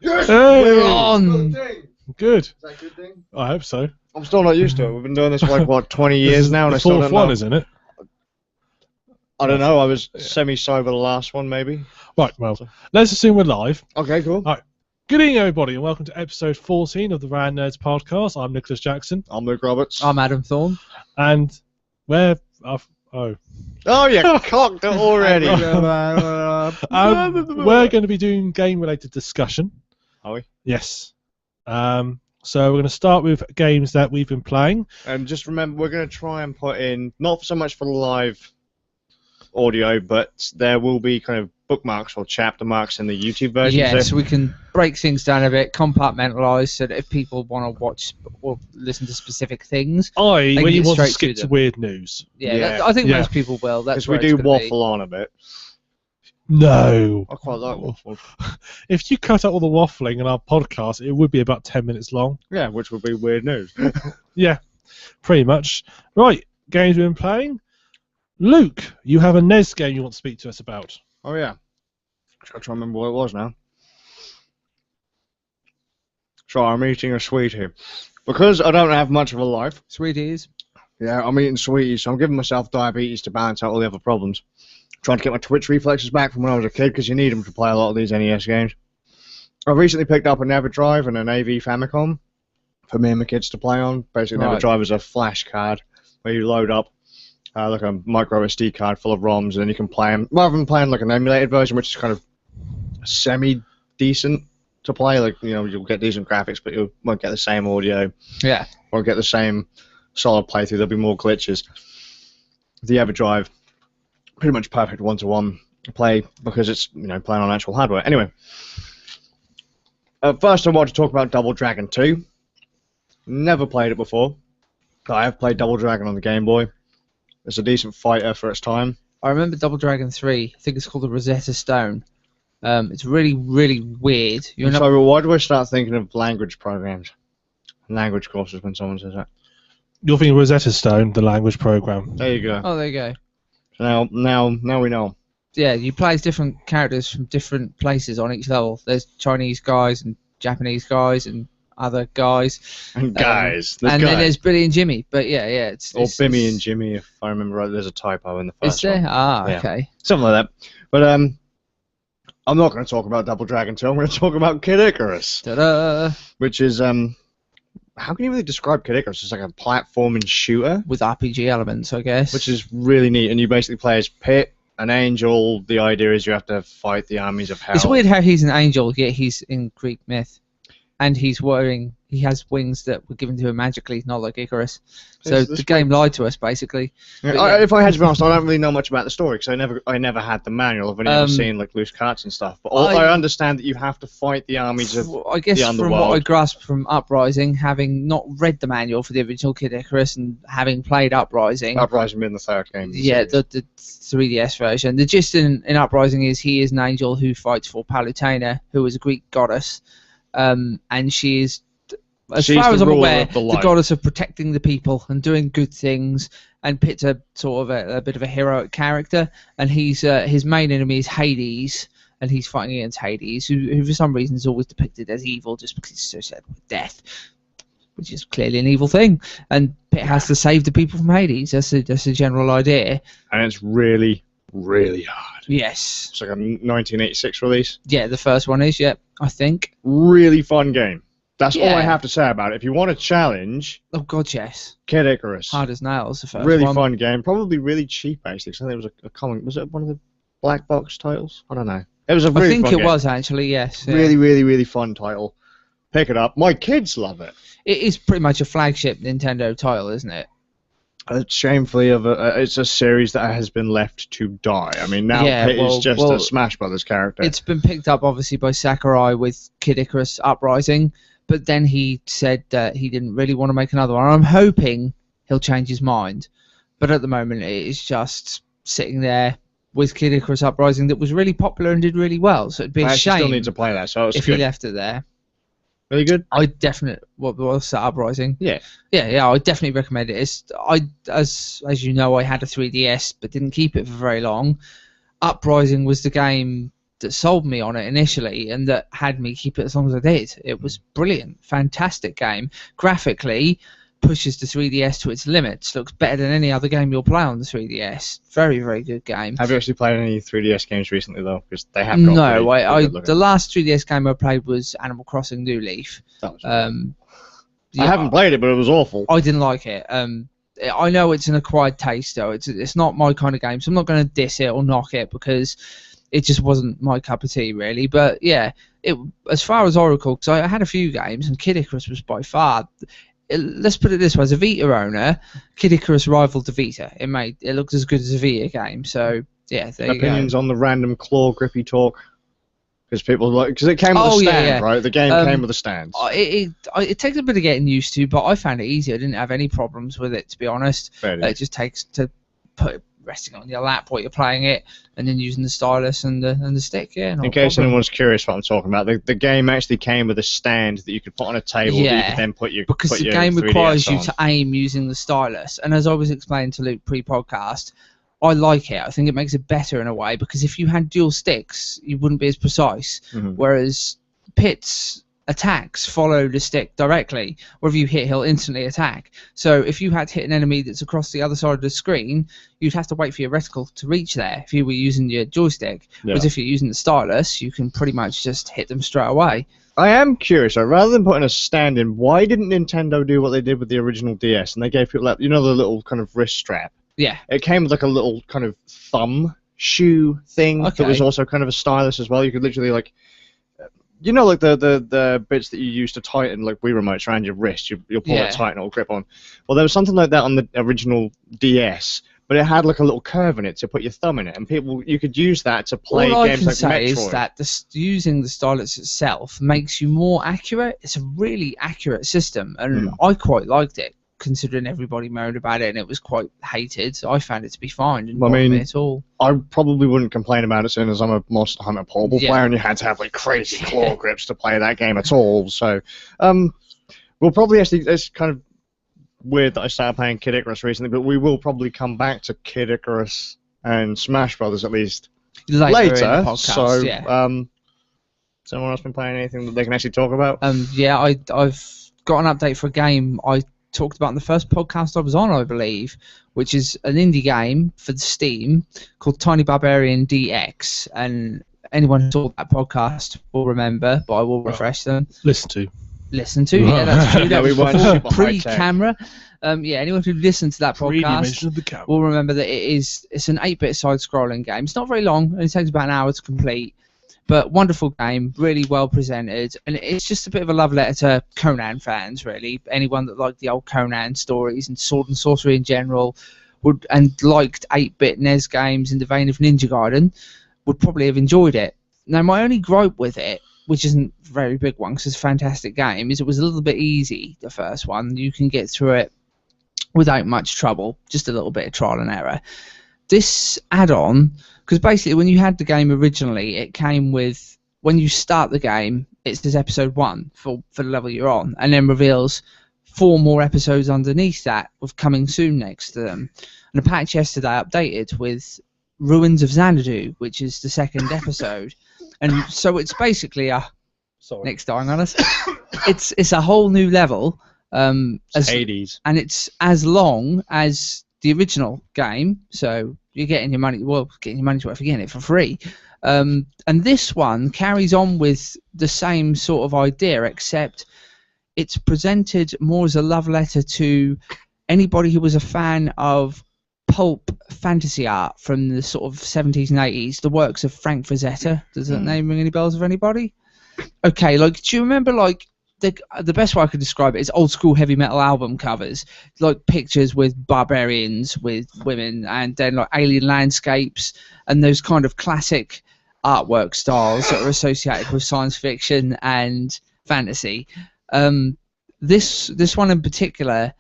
Yes! Hey! We're on! Good. Is that a good thing? I hope so. I'm still not used to it. We've been doing this for like, what, 20 This years is now? And the I still fourth don't one, know. isn't it? I don't know. I was semi-sober the last one, maybe. Right, well, let's assume we're live. Okay, cool. All right. Good evening, everybody, and welcome to episode 14 of the Rand Nerds podcast. I'm Nicholas Jackson. I'm Luke Roberts. I'm Adam Thorne. And we're... Oh, you cocked it already. We're going to be doing game-related discussion. Are we? Yes. So we're going to start with games that we've been playing. And just remember, we're going to try and put in, not so much for the live audio, but there will be kind of bookmarks or chapter marks in the YouTube version. Yeah, so we can break things down a bit, compartmentalize, so that if people want to watch or listen to specific things, When you want to straight skip to to weird news. Yeah. I think Yeah. most people will. That's Because we where it's do gonna waffle on a bit. No. I quite like waffle. If you cut out all the waffling in our podcast, it would be about 10 minutes long. Yeah, which would be weird news. Yeah, pretty much. Right, games we've been playing. Luke, you have a NES game you want to speak to us about. Oh, yeah. I'm trying to remember what it was now. So I'm eating a sweetie. Because I don't have much of a life. be. Sweeties. Yeah, I'm eating sweeties, so I'm giving myself diabetes to balance out all the other problems. Trying to get my twitch reflexes back from when I was a kid, because you need them to play a lot of these NES games. I recently picked up a Never Drive and an AV Famicom for me and my kids to play on. Basically, Never Right. Drive is a flash card where you load up like a micro SD card full of ROMs, and then you can play them, rather than playing like an emulated version, which is kind of semi-decent to play. Like, you know, you'll get decent graphics, but you won't get the same audio. Yeah. Won't get the same solid playthrough. There'll be more glitches. The EverDrive, pretty much perfect one-to-one play because it's, you know, playing on actual hardware. Anyway, first I want to talk about Double Dragon 2. Never played it before. I have played Double Dragon on the Game Boy. It's a decent fighter for its time. I remember Double Dragon 3. I think it's called the Rosetta Stone. It's really, really weird. So why do I start thinking of language programs? Language courses when someone says that. You're thinking Rosetta Stone, the language program. There you go. Oh, there you go. So now we know. Yeah, you play as different characters from different places on each level. There's Chinese guys and Japanese guys and other guys. And guys. Then there's Billy and Jimmy. But yeah, Or Bimmy and Jimmy, if I remember right. There's a typo in the first Is there? one. Ah, Yeah. okay. Something like that. But I'm not going to talk about Double Dragon 2. I'm going to talk about Kid Icarus, Ta-da! which is how can you really describe Kid Icarus? It's like a platforming shooter, With RPG elements, I guess. which is really neat. And you basically play as Pit, an angel. The idea is you have to fight the armies of hell. It's weird how he's an angel, yet he's in Greek myth. And he has wings that were given to him magically, not like Icarus. So It's the game lied to us, basically. Yeah, But yeah. if I had to be honest, I don't really know much about the story because I never had the manual. I've only ever seen like loose carts and stuff. But I understand that you have to fight the armies of I guess the from what underworld. I grasped from Uprising, having not read the manual for the original Kid Icarus and having played Uprising, Uprising being the third game. yeah, the 3DS version, the gist in Uprising is he is an angel who fights for Palutena, who is a Greek goddess, and she is, as She's far as the I'm ruler aware, of the the light. goddess of protecting the people and doing good things. And Pitt's a sort of a bit of a heroic character, and he's his main enemy is Hades, and he's fighting against Hades, who for some reason is always depicted as evil just because he's associated with death, which is clearly an evil thing. And Pitt has to save the people from Hades. That's the general idea. And it's really, really hard. Yes. It's like a 1986 release. Yeah, the first one is. Yeah, I think. Really fun game. That's all I Yeah. have to say about it. If you want a challenge, Oh God, yes. Kid Icarus. Hard as nails. The first Really one. fun game. Probably really cheap, actually. So I think it was a common. Was it one of the black box titles? I don't know. It was a really I think fun it game. was actually. Yes. Yeah. Really, really, really fun title. Pick it up. My kids love it. It is pretty much a flagship Nintendo title, isn't it? Shamefully, it's a series that has been left to die. I mean, now Yeah, Pit is well- just well, a Smash Brothers character. It's been picked up obviously by Sakurai with Kid Icarus Uprising, but then he said that he didn't really want to make another one. I'm hoping he'll change his mind, but at the moment it is just sitting there with Kid Icarus Uprising that was really popular and did really well. So it'd be I a actually still shame need to play that, so it's if good. he left it there. Really good? I definitely what's that Uprising? Yeah. Yeah, I definitely recommend it. As you know, I had a 3DS but didn't keep it for very long. Uprising was the game that sold me on it initially and that had me keep it as long as I did. It was brilliant, fantastic game. Graphically, pushes the 3DS to its limits. Looks better than any other game you'll play on the 3DS. Very, very good game. Have you actually played any 3DS games recently though? Because they have got No, pretty the last 3DS game I played was Animal Crossing New Leaf. That was Yeah, I haven't played it, but it was awful. I didn't like it. I know it's an acquired taste though. It's not my kind of game, so I'm not going to diss it or knock it because it just wasn't my cup of tea really. But yeah, as far as I recall, because I had a few games and Kid Icarus was by far. Let's put it this way: as a Vita owner, Kid Icarus rivaled the Vita. It looked as good as a Vita game. So yeah, there you go. Opinions on the random claw grippy talk? Because it came with a stand, right? The game came with a stand. It takes a bit of getting used to, but I found it easy. I didn't have any problems with it, to be honest. It just takes to put it resting on your lap while you're playing it, and then using the stylus and the stick. Yeah. In case anyone's curious what I'm talking about, the game actually came with a stand that you could put on a table that you could then put your because the game requires you to aim using the stylus, and as I was explaining to Luke pre-podcast, I like it. I think it makes it better in a way because if you had dual sticks, you wouldn't be as precise. Whereas Pit's attacks follow the stick directly. Wherever you hit, he'll instantly attack. So if you had to hit an enemy that's across the other side of the screen, you'd have to wait for your reticle to reach there if you were using your joystick. Whereas if you're using the stylus, you can pretty much just hit them straight away. I am curious, though, rather than putting a stand in, why didn't Nintendo do what they did with the original DS? And they gave people that, the little kind of wrist strap. Yeah. It came with like a little kind of thumb shoe thing that was also kind of a stylus as well. You could literally like the bits that you use to tighten like Wii remotes around your wrist. You'll pull it tight and it'll grip on. Well, there was something like that on the original DS, but it had like a little curve in it to put your thumb in it, and you could use that to play games like Metroid. All I can say is that using the stylus itself makes you more accurate. It's a really accurate system, and I quite liked it, considering everybody moaned about it and it was quite hated. So I found it to be fine. Didn't bother me at all. I probably wouldn't complain about it, seeing as I'm a Monster Hunter portable player, and you had to have like crazy claw grips to play that game at all. So, we'll probably actually. It's kind of weird that I started playing Kid Icarus recently, but we will probably come back to Kid Icarus and Smash Brothers at least later. In the podcast, so, has anyone else been playing anything that they can actually talk about? Yeah, I've got an update for a game I talked about in the first podcast I was on, I believe, which is an indie game for Steam called Tiny Barbarian DX, and anyone who saw that podcast will remember, but I will refresh them. Listen to, yeah, that's true. That we was before pre-camera. Anyone who listened to that podcast will remember that it's an 8-bit side-scrolling game. It's not very long, and it takes about an hour to complete. But wonderful game, really well presented, and it's just a bit of a love letter to Conan fans, really. Anyone that liked the old Conan stories and sword and sorcery in general, and liked 8-bit NES games in the vein of Ninja Gaiden, would probably have enjoyed it. Now, my only gripe with it, which isn't a very big one because it's a fantastic game, is it was a little bit easy, the first one. You can get through it without much trouble, just a little bit of trial and error. This add-on, because basically when you had the game originally, it came with, when you start the game, it says episode 1 for the level you're on, and then reveals 4 more episodes underneath that with coming soon next to them. And the patch yesterday updated with Ruins of Xanadu, which is the 2nd episode. And so it's basically Nick's dying on us. It's a whole new level. Hades. And it's as long as the original game, so you're getting your money's worth, you're getting it for free. And this one carries on with the same sort of idea, except it's presented more as a love letter to anybody who was a fan of pulp fantasy art from the sort of 70s and 80s, the works of Frank Frazetta. Does that name ring any bells with anybody? Okay, like, do you remember, like, the best way I could describe it is old school heavy metal album covers, like pictures with barbarians, with women, and then like alien landscapes and those kind of classic artwork styles that are associated with science fiction and fantasy. This one in particular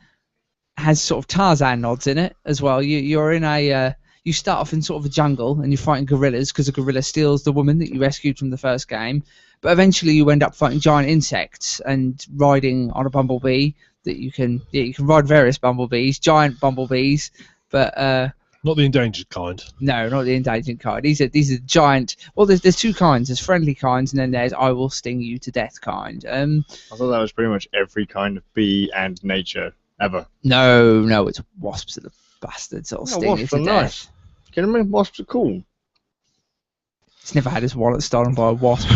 has sort of Tarzan nods in it as well. You're in you start off in sort of a jungle and you're fighting gorillas because a gorilla steals the woman that you rescued from the first game. But eventually you end up fighting giant insects and riding on a bumblebee that you can ride various bumblebees, giant bumblebees. But Not the endangered kind. No, not the endangered kind. These are giant. Well, there's two kinds. There's friendly kinds, and then there's I will sting you to death kind. I thought that was pretty much every kind of bee and nature ever. No, it's wasps are the bastards that'll sting you to death. Nice. Kidding me? Wasps are cool. He's never had his wallet stolen by a wasp.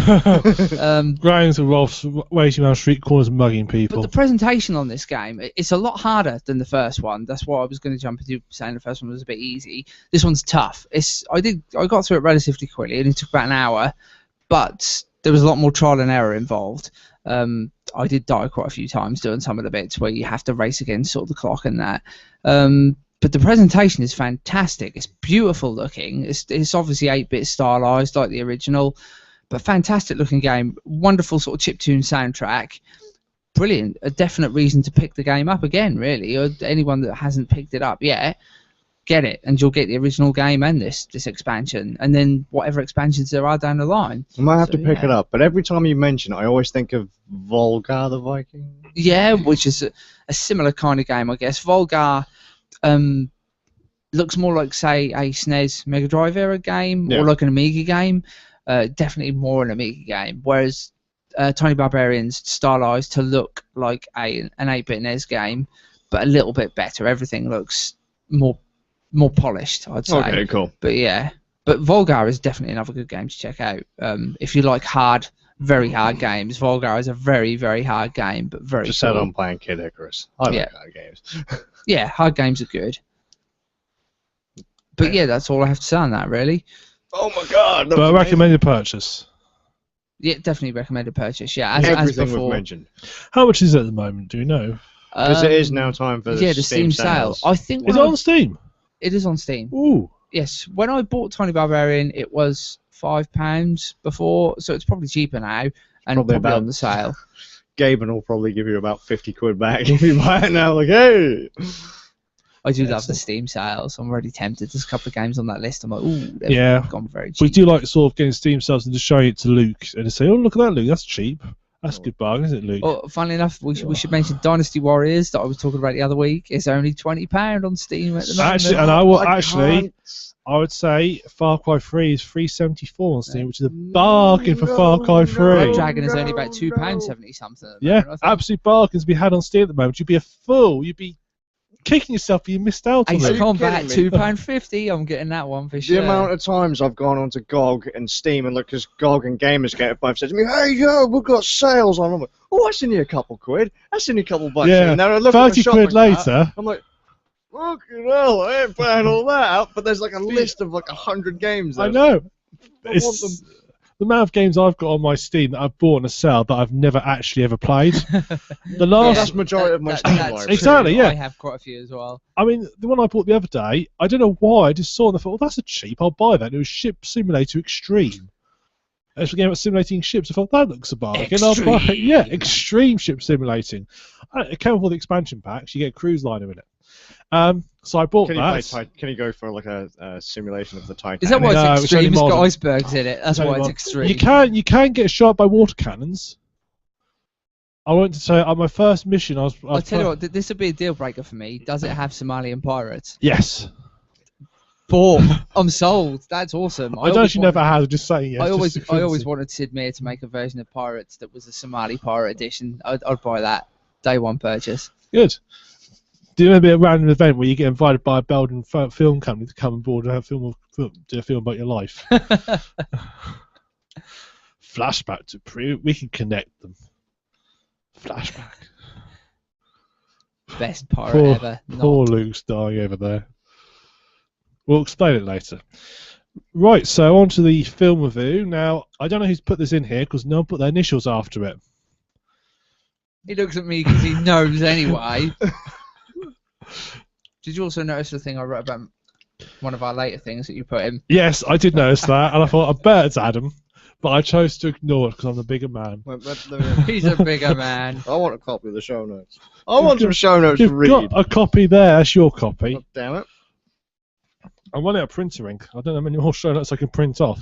Grounds of wasps waiting around street corners mugging people. But the presentation on this game, it's a lot harder than the first one. That's why I was going to jump into saying the first one was a bit easy. This one's tough. I got through it relatively quickly, and it took about an hour, but there was a lot more trial and error involved. I did die quite a few times doing some of the bits where you have to race against sort of the clock and that. But the presentation is fantastic. It's beautiful looking. It's obviously 8-bit stylized like the original, but fantastic looking game. Wonderful sort of chiptune soundtrack. Brilliant. A definite reason to pick the game up again, really. Or anyone that hasn't picked it up yet, get it, and you'll get the original game and this expansion, and then whatever expansions there are down the line. I might have to pick it up, but every time you mention it, I always think of Volgar the Viking. Yeah, which is a similar kind of game, I guess. Volgar looks more like, say, a SNES Mega Drive era game, or like an Amiga game. Definitely more an Amiga game, whereas Tiny Barbarian's stylized to look like an 8-bit NES game, but a little bit better. Everything looks more polished, I'd say. Okay, cool. But yeah, but Volgar is definitely another good game to check out. If you like very hard games, Volgar is a very, very hard game, but very Just cool. said I'm playing Kid Icarus. I like hard games. Yeah, hard games are good. But yeah, that's all I have to say on that, really. Oh my god! But I recommended purchase. Yeah, definitely recommended purchase. Yeah, Everything as before. we've mentioned. How much is it at the moment? Do you know? Because it is now time for the Steam sale. I think Is it on Steam? It is on Steam. Ooh. Yes, when I bought Tiny Barbarian, it was £5 before, so it's probably cheaper now, and probably on the sale. Gaben will probably give you about 50 quid back if you buy it now. Like, hey. I do love the Steam sales. I'm already tempted. There's a couple of games on that list. I'm like, ooh, they've gone very cheap. We do like sort of getting Steam sales and just showing it to Luke and say, oh, look at that, Luke, that's cheap. That's a good bargain, isn't it, Luke? Oh, funnily enough, we should mention Dynasty Warriors that I was talking about the other week. It's only £20 on Steam at the moment. Actually, and I would say Far Cry 3 is $3.74 on Steam, which is a bargain for Far Cry 3. Red Dragon is only about £2.70 something. Absolute bargains to be had on Steam at the moment. You'd be a fool. You'd be kicking yourself if you missed out on it. Ace Combat, £2.50. I'm getting that one for sure. The amount of times I've gone onto GOG and Steam and looked, because GOG and Gamersgate both said to me, hey, yo, we've got sales on. I'm like, oh, that's only a couple quid. That's only a couple bucks. Yeah, and then I look 30 quid later. I'm like, fucking hell, I ain't playing all that out. But there's like a list of like 100 games there. I know. It's the amount of games I've got on my Steam that I've bought and sell that I've never actually ever played. The last that's the majority of my Steam library. Exactly, yeah. I have quite a few as well. I mean, the one I bought the other day, I don't know why, I just saw it and I thought, well, that's a cheap, I'll buy that. It was Ship Simulator Extreme. It's a game about simulating ships. I thought, that looks a bargain. I'll buy it. Yeah, Extreme Ship Simulating. It came with all the expansion packs. You get a cruise liner in it. So I bought that. Can you go for like a simulation of the Titanic? Is that why it's extreme? It's got icebergs in it. That's why it's extreme. You can get shot by water cannons. I want to say on my first mission, I'll tell you what, this would be a deal breaker for me. Does it have Somalian pirates? Yes. Bought. I'm sold. That's awesome. I don't actually never had. Just saying yes. I always wanted Sid Meier to make a version of Pirates that was a Somali pirate edition. I'd buy that. Day one purchase. Good. Do you remember a random event where you get invited by a Belgian film company to come on board and have do a film about your life? Flashback to we can connect them. Flashback. Best pirate ever. Poor Luke's dying over there. We'll explain it later. Right, so on to the film review. Now, I don't know who's put this in here because no one put their initials after it. He looks at me because he knows anyway. Did you also notice the thing I wrote about one of our later things that you put in? Yes, I did notice that, and I thought, I bet it's Adam, but I chose to ignore it because I'm the bigger man. He's a bigger man. I want a copy of the show notes. I want some show notes to read. You've got a copy there, that's your copy. God damn it. I'm running out of printer ink. I don't know how many more show notes I can print off.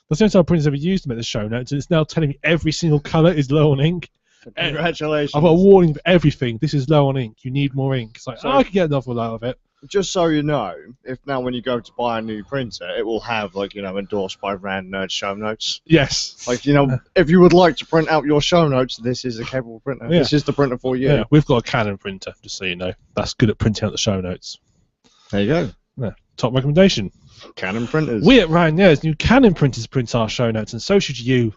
That's the only time printers ever used them at the show notes, and it's now telling me every single colour is low on ink. Congratulations. I've got a warning for everything. This is low on ink. You need more ink. It's like, I can get another out of it. just so you know, if now when you go to buy a new printer, it will have, like, you know, endorsed by Rand Nerd show notes. Yes. Like, you know, if you would like to print out your show notes, this is a capable printer. Yeah. This is the printer for you. Yeah, we've got a Canon printer, just so you know. That's good at printing out the show notes. There you go. Yeah. Top recommendation. Canon printers. We at Ryan Nerds new Canon printers print our show notes, and so should you.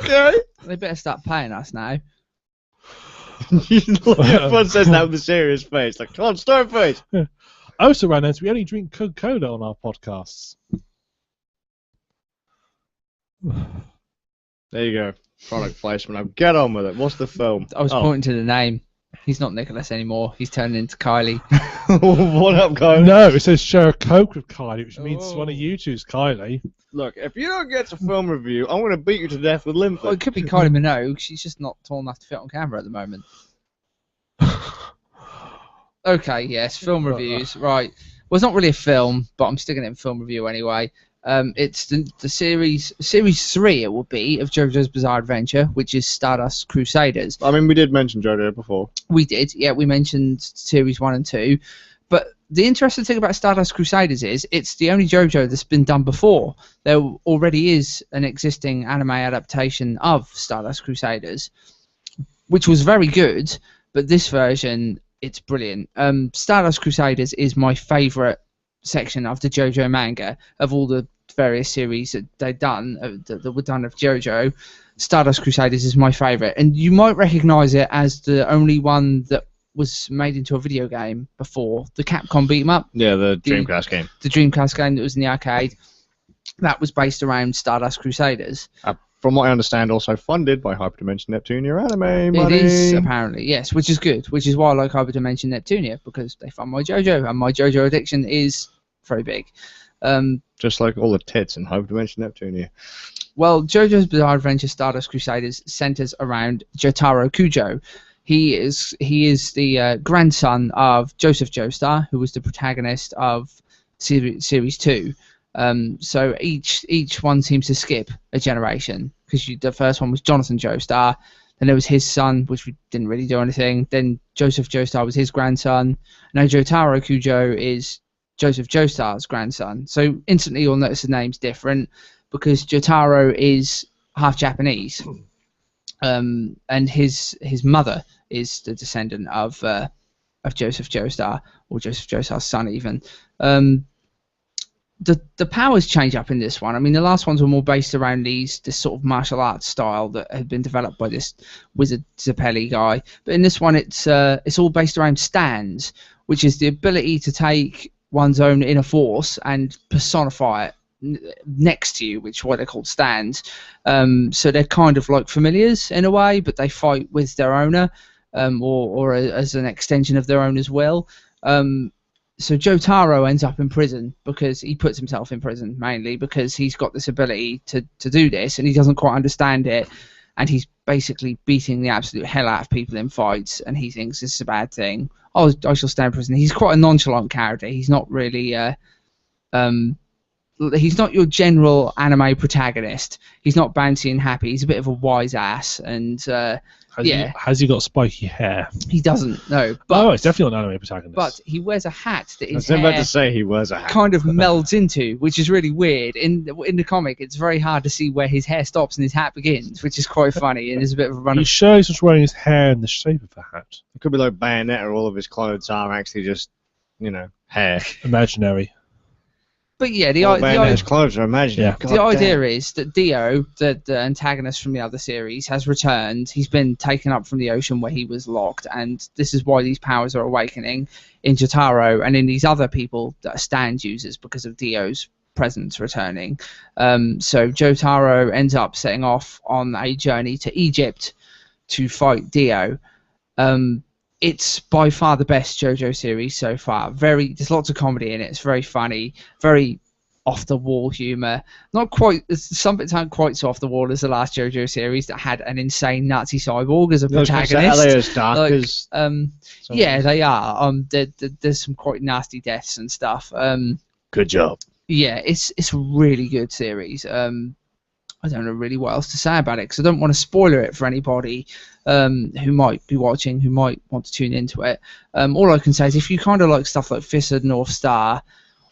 Okay. They better start paying us now. Everyone says that with a serious face. Like, come on, stone face. Yeah. Also, Ryan Nerds, we only drink Coca-Cola on our podcasts. There you go. Product placement. Now get on with it. What's the film? I was pointing to the name. He's not Nicholas anymore. He's turning into Kylie. What up, Kylie? No, it says share a Coke with Kylie, which means one of you two's Kylie. Look, if you don't get to film review, I'm going to beat you to death with Limpet. Well, it could be Kylie Minogue. She's just not tall enough to fit on camera at the moment. Okay, yes, film reviews. Right. Well, it's not really a film, but I'm sticking it in film review anyway. It's the series 3, it will be, of JoJo's Bizarre Adventure, which is Stardust Crusaders. I mean, we did mention JoJo before. We did, yeah, we mentioned series 1 and 2. But the interesting thing about Stardust Crusaders is it's the only JoJo that's been done before. There already is an existing anime adaptation of Stardust Crusaders, which was very good, but this version, it's brilliant. Stardust Crusaders is my favourite section of the JoJo manga. Of all the various series that they've done, that were done of JoJo, Stardust Crusaders is my favourite. And you might recognise it as the only one that was made into a video game before, the Capcom beat 'em up. Yeah, the Dreamcast game. The Dreamcast game that was in the arcade. That was based around Stardust Crusaders. From what I understand, also funded by Hyperdimension Neptunia anime money. It is, apparently, yes, which is good. Which is why I like Hyperdimension Neptunia, because they fund my JoJo, and my JoJo addiction is very big. Just like all the tits in Hyperdimension Neptunia. Well, JoJo's Bizarre Adventure Stardust Crusaders centers around Jotaro Kujo. He is the grandson of Joseph Joestar, who was the protagonist of series 2. So each one seems to skip a generation, because the first one was Jonathan Joestar, then there was his son, which we didn't really do anything. Then Joseph Joestar was his grandson. Now Jotaro Kujo is Joseph Joestar's grandson. So instantly you'll notice the name's different, because Jotaro is half Japanese, and his mother is the descendant of Joseph Joestar, or Joseph Joestar's son even. The powers change up in this one. I mean, the last ones were more based around this sort of martial arts style that had been developed by this Wizard Zappelli guy. But in this one, it's all based around stands, which is the ability to take one's own inner force and personify it next to you, which is why they're called stands. So they're kind of like familiars in a way, but they fight with their owner, or as an extension of their owner's will. So Jotaro ends up in prison, because he puts himself in prison mainly because he's got this ability to do this, and he doesn't quite understand it, and he's basically beating the absolute hell out of people in fights, and he thinks this is a bad thing. Oh, I shall stay in prison. He's quite a nonchalant character. He's not really he's not your general anime protagonist. He's not bouncy and happy. He's a bit of a wise ass, and Has he got spiky hair? He doesn't, no. But, oh, it's definitely an anime protagonist. But he wears a hat that I was his about hair to say he wears a hat. kind of melds into, which is really weird. In the comic, it's very hard to see where his hair stops and his hat begins, which is quite funny, and there's a bit of a run He of... sure he's just wearing his hair in the shape of a hat. It could be like Bayonetta, all of his clothes are actually just, hair. Imaginary. But yeah, Bayonetta's clothes are imaginary. Yeah. the idea is that Dio, the antagonist from the other series, has returned. He's been taken up from the ocean where he was locked, and this is why these powers are awakening in Jotaro and in these other people that are stand users because of Dio's presence returning. So Jotaro ends up setting off on a journey to Egypt to fight Dio. It's by far the best JoJo series so far. There's lots of comedy in it. It's very funny, very off the wall humor. Not quite. Some bits aren't quite so off the wall as the last JoJo series that had an insane Nazi cyborg as a protagonist. Are they as dark as? Yeah, they are. There's some quite nasty deaths and stuff. Good job. Yeah, it's a really good series. I don't know really what else to say about it because I don't want to spoiler it for anybody who might be watching, who might want to tune into it. All I can say is if you kind of like stuff like Fist of the North Star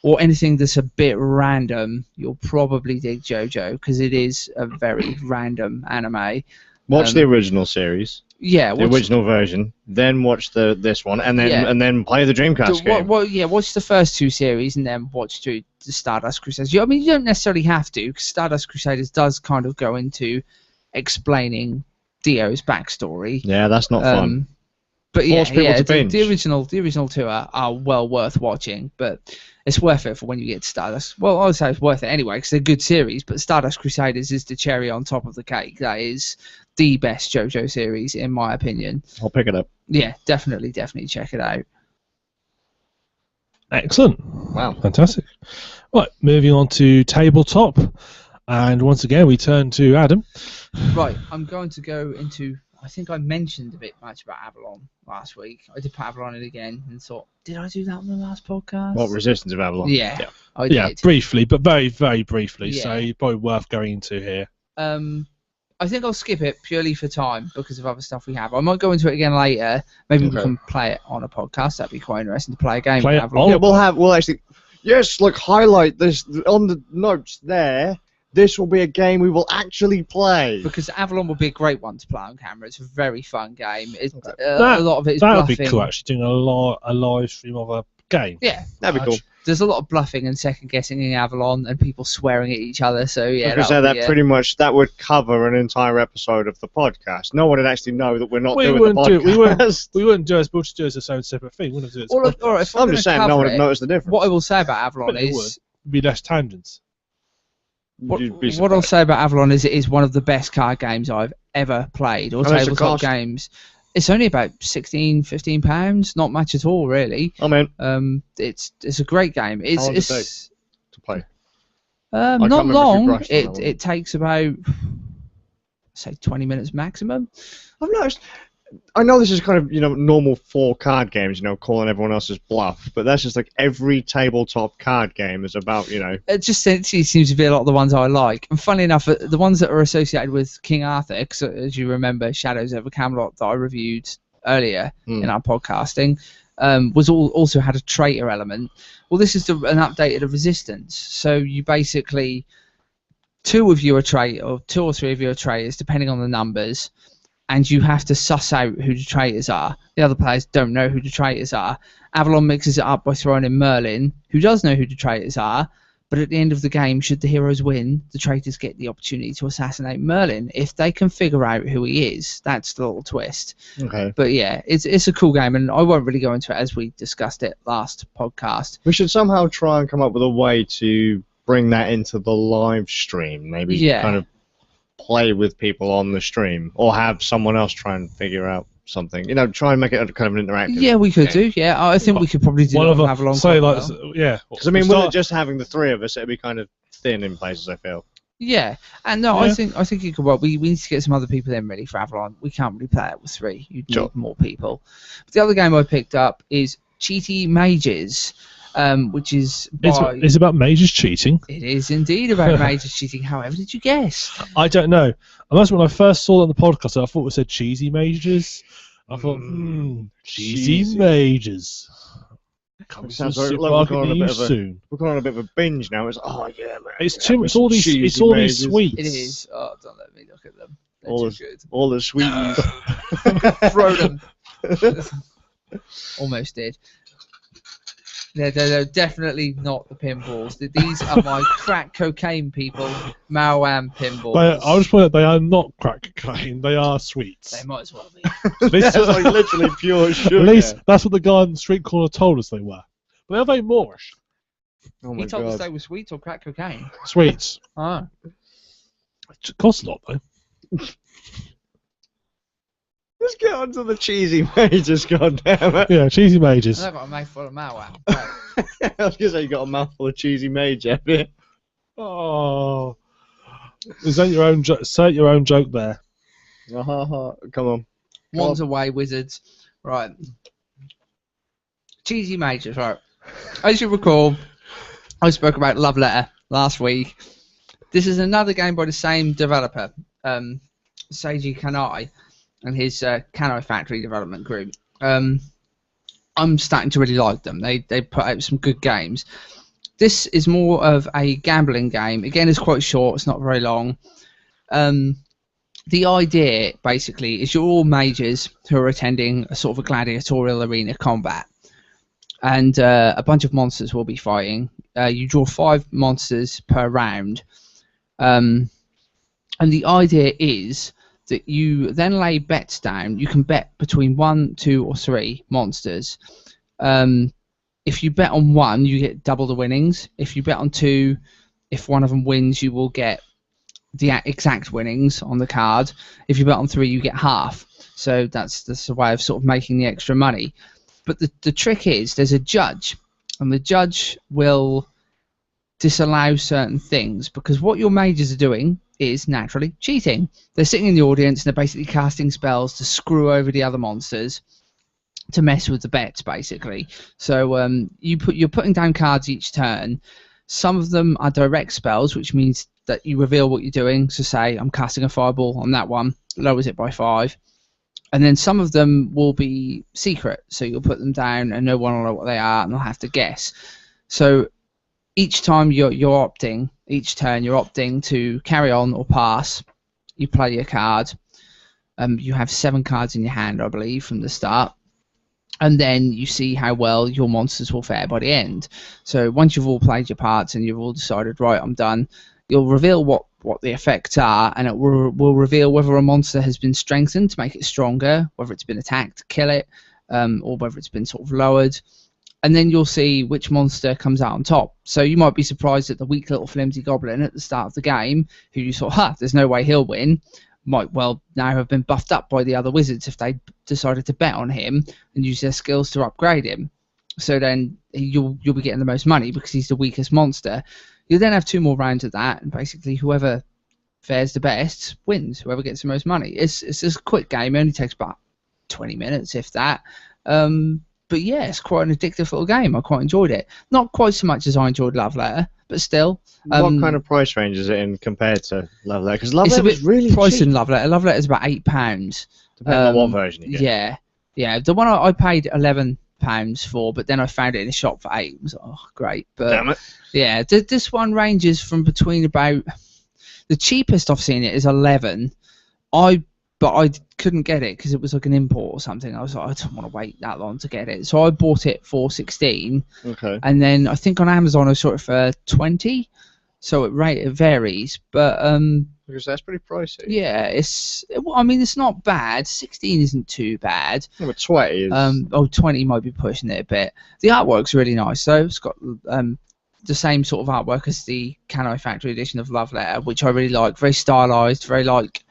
or anything that's a bit random, you'll probably dig JoJo because it is a very random anime. Watch the original series. Yeah, the original version, then watch this one, and then play the Dreamcast game. Watch the first two series and then watch the Stardust Crusaders. I mean, you don't necessarily have to, because Stardust Crusaders does kind of go into explaining Dio's backstory. Yeah, that's not fun. But the original two are well worth watching, but it's worth it for when you get to Stardust. Well, I would say it's worth it anyway, because they're good series, but Stardust Crusaders is the cherry on top of the cake. That is the best JoJo series, in my opinion. I'll pick it up. Yeah, definitely check it out. Excellent. Wow. Fantastic. Right, moving on to tabletop. And once again, we turn to Adam. Right, I'm going to go into... I think I mentioned a bit much about Avalon last week. I did put Avalon in again and thought, did I do that on the last podcast? What, Resistance of Avalon? Yeah, I did. Yeah, briefly, but very, very briefly. Yeah. So probably worth going into here. I think I'll skip it purely for time because of other stuff we have. I might go into it again later. Maybe we can play it on a podcast. That'd be quite interesting to play a game. Yeah, we'll actually... Yes, look, highlight this on the notes there. This will be a game we will actually play. Because Avalon would be a great one to play on camera. It's a very fun game. A lot of it is that bluffing. That would be cool, actually, doing a live stream of a game. Yeah. That'd be cool. There's a lot of bluffing and second guessing in Avalon and people swearing at each other. So yeah, pretty much that would cover an entire episode of the podcast. No one would actually know that we're not doing the podcast. We wouldn't do it. We'll just do it as its own separate thing. We wouldn't do it. I'm just saying, no one would notice the difference. What I will say about Avalon would be less tangents. What I'll say about Avalon is it is one of the best card games I've ever played, or tabletop games. It's only about £16-15, not much at all, really. I mean, it's a great game. It's how long does it take to play? Not long. It takes about, say, 20 minutes maximum. I've noticed. I know this is kind of, normal for card games, calling everyone else's bluff, but that's just like every tabletop card game is about, It just seems to be a lot of the ones I like. And funny enough, the ones that are associated with King Arthur, because as you remember, Shadows over Camelot that I reviewed earlier in our podcasting, also had a traitor element. Well, this is an updated of Resistance. So you basically, two of you are traitors, or 2 or 3 of you are traitors, depending on the numbers. And you have to suss out who the traitors are. The other players don't know who the traitors are. Avalon mixes it up by throwing in Merlin, who does know who the traitors are, but at the end of the game, should the heroes win, the traitors get the opportunity to assassinate Merlin if they can figure out who he is. That's the little twist. Okay. But yeah, it's a cool game, and I won't really go into it as we discussed it last podcast. We should somehow try and come up with a way to bring that into the live stream. Maybe kind of play with people on the stream, or have someone else try and figure out something. Try and make it kind of an interactive. Yeah, we could do. Yeah, I think we could probably do one of Avalon. Yeah. Because I mean, with it just having the 3 of us, it'd be kind of thin in places, I feel. Yeah, and I think it could work. We need to get some other people in really for Avalon. We can't really play it with 3. You'd need more people. But the other game I picked up is Cheaty Mages. Which is it's about mages cheating. It is indeed about mages cheating. However, did you guess? I don't know. Unless when I first saw it on the podcast, I thought it said cheesy mages. I thought, cheesy mages. Coming to the supermarket near you soon. We're going on a bit of a binge now. It's man. It's too. It's all these sweets. It is. Oh, don't let me look at them. All the sweeties. Throw them. Almost did. They're definitely not the pinballs. These are my crack cocaine people, Maoam pinballs. I'll just point out they are not crack cocaine. They are sweets. They might as well be. That's like literally pure sugar. At least that's what the guy on the street corner told us they were. But they're very Moorish. Oh my he told God. us they were sweets or crack cocaine. Sweets. Ah. It costs a lot though. Let's get on to the cheesy mages, goddammit. Yeah, cheesy mages. I've got a mouthful of Maoam. I was going to say you got a mouthful of cheesy mage, have you? Oh. Is that your own joke? Say your own joke there. Come on. One's away, wizards. Right. Cheesy mages, right. As you recall, I spoke about Love Letter last week. This is another game by the same developer, Seiji Kanai, and his Kanai Factory development group. I'm starting to really like them. They put out some good games. This is more of a gambling game. Again, it's quite short. It's not very long. The idea, basically, is you're all mages who are attending a sort of a gladiatorial arena combat. And a bunch of monsters will be fighting. You draw 5 monsters per round. And the idea is that you then lay bets down. You can bet between 1, 2, or 3 monsters. If you bet on 1, you get double the winnings. If you bet on 2, if one of them wins, you will get the exact winnings on the card. If you bet on 3, you get half. So that's a way of sort of making the extra money. But the trick is there's a judge, and the judge will disallow certain things, because what your mages are doing is naturally cheating. They're sitting in the audience and they're basically casting spells to screw over the other monsters, to mess with the bets, basically. So you're putting down cards each turn. Some of them are direct spells, which means that you reveal what you're doing. So say I'm casting a fireball on that one, lowers it by 5. And then some of them will be secret, so you'll put them down and no one will know what they are, and they'll have to guess. So each time you're opting, each turn you're opting to carry on or pass. You play your card. You have 7 cards in your hand, I believe, from the start. And then you see how well your monsters will fare by the end. So once you've all played your parts and you've all decided, right, I'm done, you'll reveal what the effects are, and it will reveal whether a monster has been strengthened to make it stronger, whether it's been attacked to kill it, or whether it's been sort of lowered. And then you'll see which monster comes out on top. So you might be surprised that the weak little flimsy goblin at the start of the game, who you thought, there's no way he'll win, might well now have been buffed up by the other wizards if they decided to bet on him and use their skills to upgrade him. So then you'll be getting the most money because he's the weakest monster. You'll then have 2 more rounds of that, and basically whoever fares the best wins, whoever gets the most money. It's a quick game. It only takes about 20 minutes, if that. But yeah, it's quite an addictive little game. I quite enjoyed it. Not quite so much as I enjoyed Love Letter, but still. What kind of price range is it in compared to Love Letter? Because Love Letter was really priced cheap. in Love Letter. Love Letter is about £8. Depending on what version you get. Yeah. The one I paid £11 for, but then I found it in a shop for 8. I was like, oh, great. But damn it. Yeah, this one ranges from between about, the cheapest I've seen it is 11. But I couldn't get it because it was like an import or something. I was like, I don't want to wait that long to get it, so I bought it for 16. Okay. And then I think on Amazon I saw it for 20. So it varies, but because that's pretty pricey. Yeah, it's not bad. 16 isn't too bad. No, but 20 is. 20 might be pushing it a bit. The artwork's really nice though. It's got the same sort of artwork as the Kanai Factory edition of Love Letter, which I really like. Very stylized, very like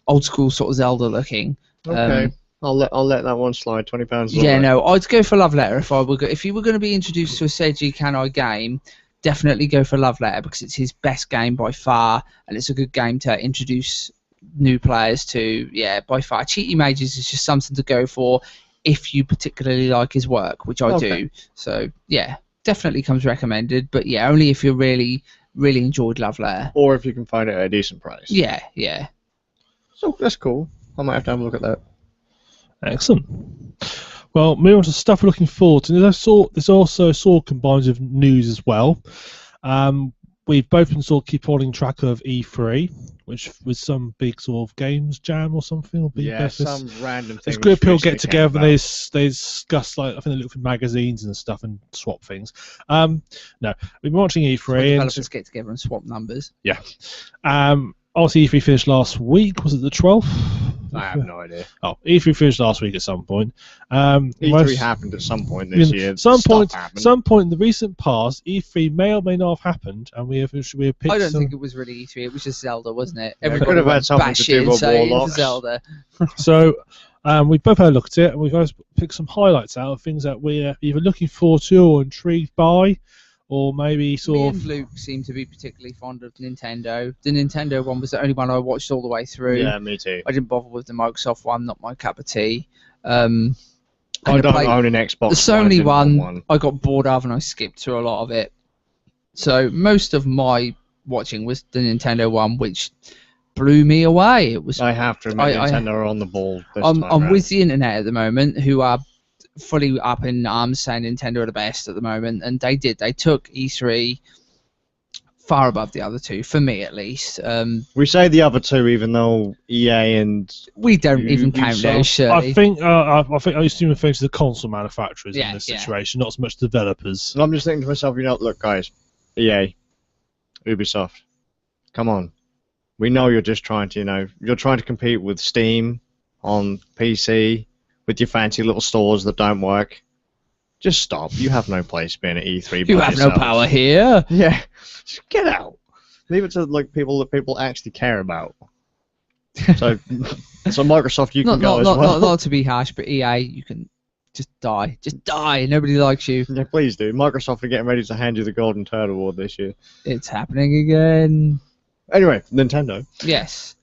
old school sort of Zelda looking. Okay. I'll let that one slide. £20. Yeah, no, I'd go for Love Letter if you were going to be introduced to a Seiji Kanai game. Definitely go for Love Letter because it's his best game by far, and it's a good game to introduce new players to. Yeah, by far. Cheaty Mages is just something to go for if you particularly like his work, which I do. So yeah, definitely comes recommended. But yeah, only if you really, really enjoyed Love Letter. Or if you can find it at a decent price. Yeah. So that's cool. I might have to have a look at that. Excellent. Well, moving on to stuff we're looking forward to. There's also sort of combines with news as well. We've both been sort of keep holding track of E3, which was some big sort of games jam or something. Or big some random thing. It's good people get together and they discuss, like, I think they look for magazines and stuff and swap things. No, we've been watching E3. Developers get together and swap numbers. Yeah. Obviously, E3 finished last week. Was it the 12th? I have no idea. Oh, E3 finished last week at some point. E3 happened at some point this year. Some point in the recent past, E3 may or may not have happened, and we have picked. I don't think it was really E3. It was just Zelda, wasn't it? Yeah, it could have had something to do with Warlocks. Zelda. So we both had a look at it, and we've guys picked some highlights out of things that we're either looking forward to or intrigued by. Or maybe Me and Luke seem to be particularly fond of Nintendo. The Nintendo one was the only one I watched all the way through. Yeah, me too. I didn't bother with the Microsoft one, not my cup of tea. I don't own an Xbox. The Sony one I got bored of and I skipped through a lot of it. So most of my watching was the Nintendo one, which blew me away. It was. I have to admit, Nintendo are on the ball this I'm time with the internet at the moment, who are fully up in arms saying Nintendo are the best at the moment, and they did. They took E3 far above the other two, for me at least. We say the other two, even though EA and we don't even count those. Surely. I think I assume it thanks to the console manufacturers in this situation, not so much developers. And I'm just thinking to myself, look, guys, EA, Ubisoft, come on. We know you're just trying to, you're trying to compete with Steam on PC with your fancy little stores that don't work. Just stop. You have no place being at E3. You have no power here. Yeah. Just get out. Leave it to people that people actually care about. So Microsoft, you can go as well. Not to be harsh, but EA, you can just die. Just die. Nobody likes you. Yeah, please do. Microsoft are getting ready to hand you the Golden Turd Award this year. It's happening again. Anyway, Nintendo. Yes.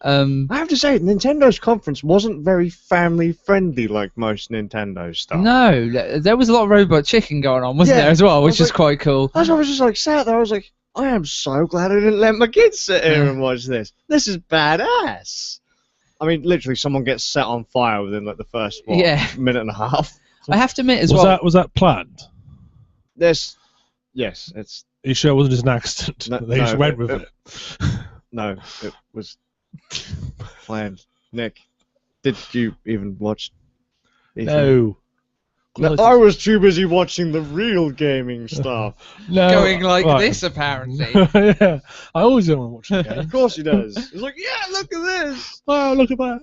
I have to say, Nintendo's conference wasn't very family-friendly like most Nintendo stuff. No, there was a lot of Robot Chicken going on, wasn't there, as well, which is quite cool. I was just sat there, I was like, I am so glad I didn't let my kids sit here and watch this. This is badass. I mean, literally, someone gets set on fire within the first minute and a half. I have to admit as Was that planned? Yes, it's. Are you sure it wasn't just an accident? No, they just went with it. No, it was planned. Nick, did you even watch E3? No. I was too busy watching the real gaming stuff. No, going like this, apparently. Yeah, I always don't want to watch the game. Of course he does. He's like, yeah, look at this. Wow, look at that.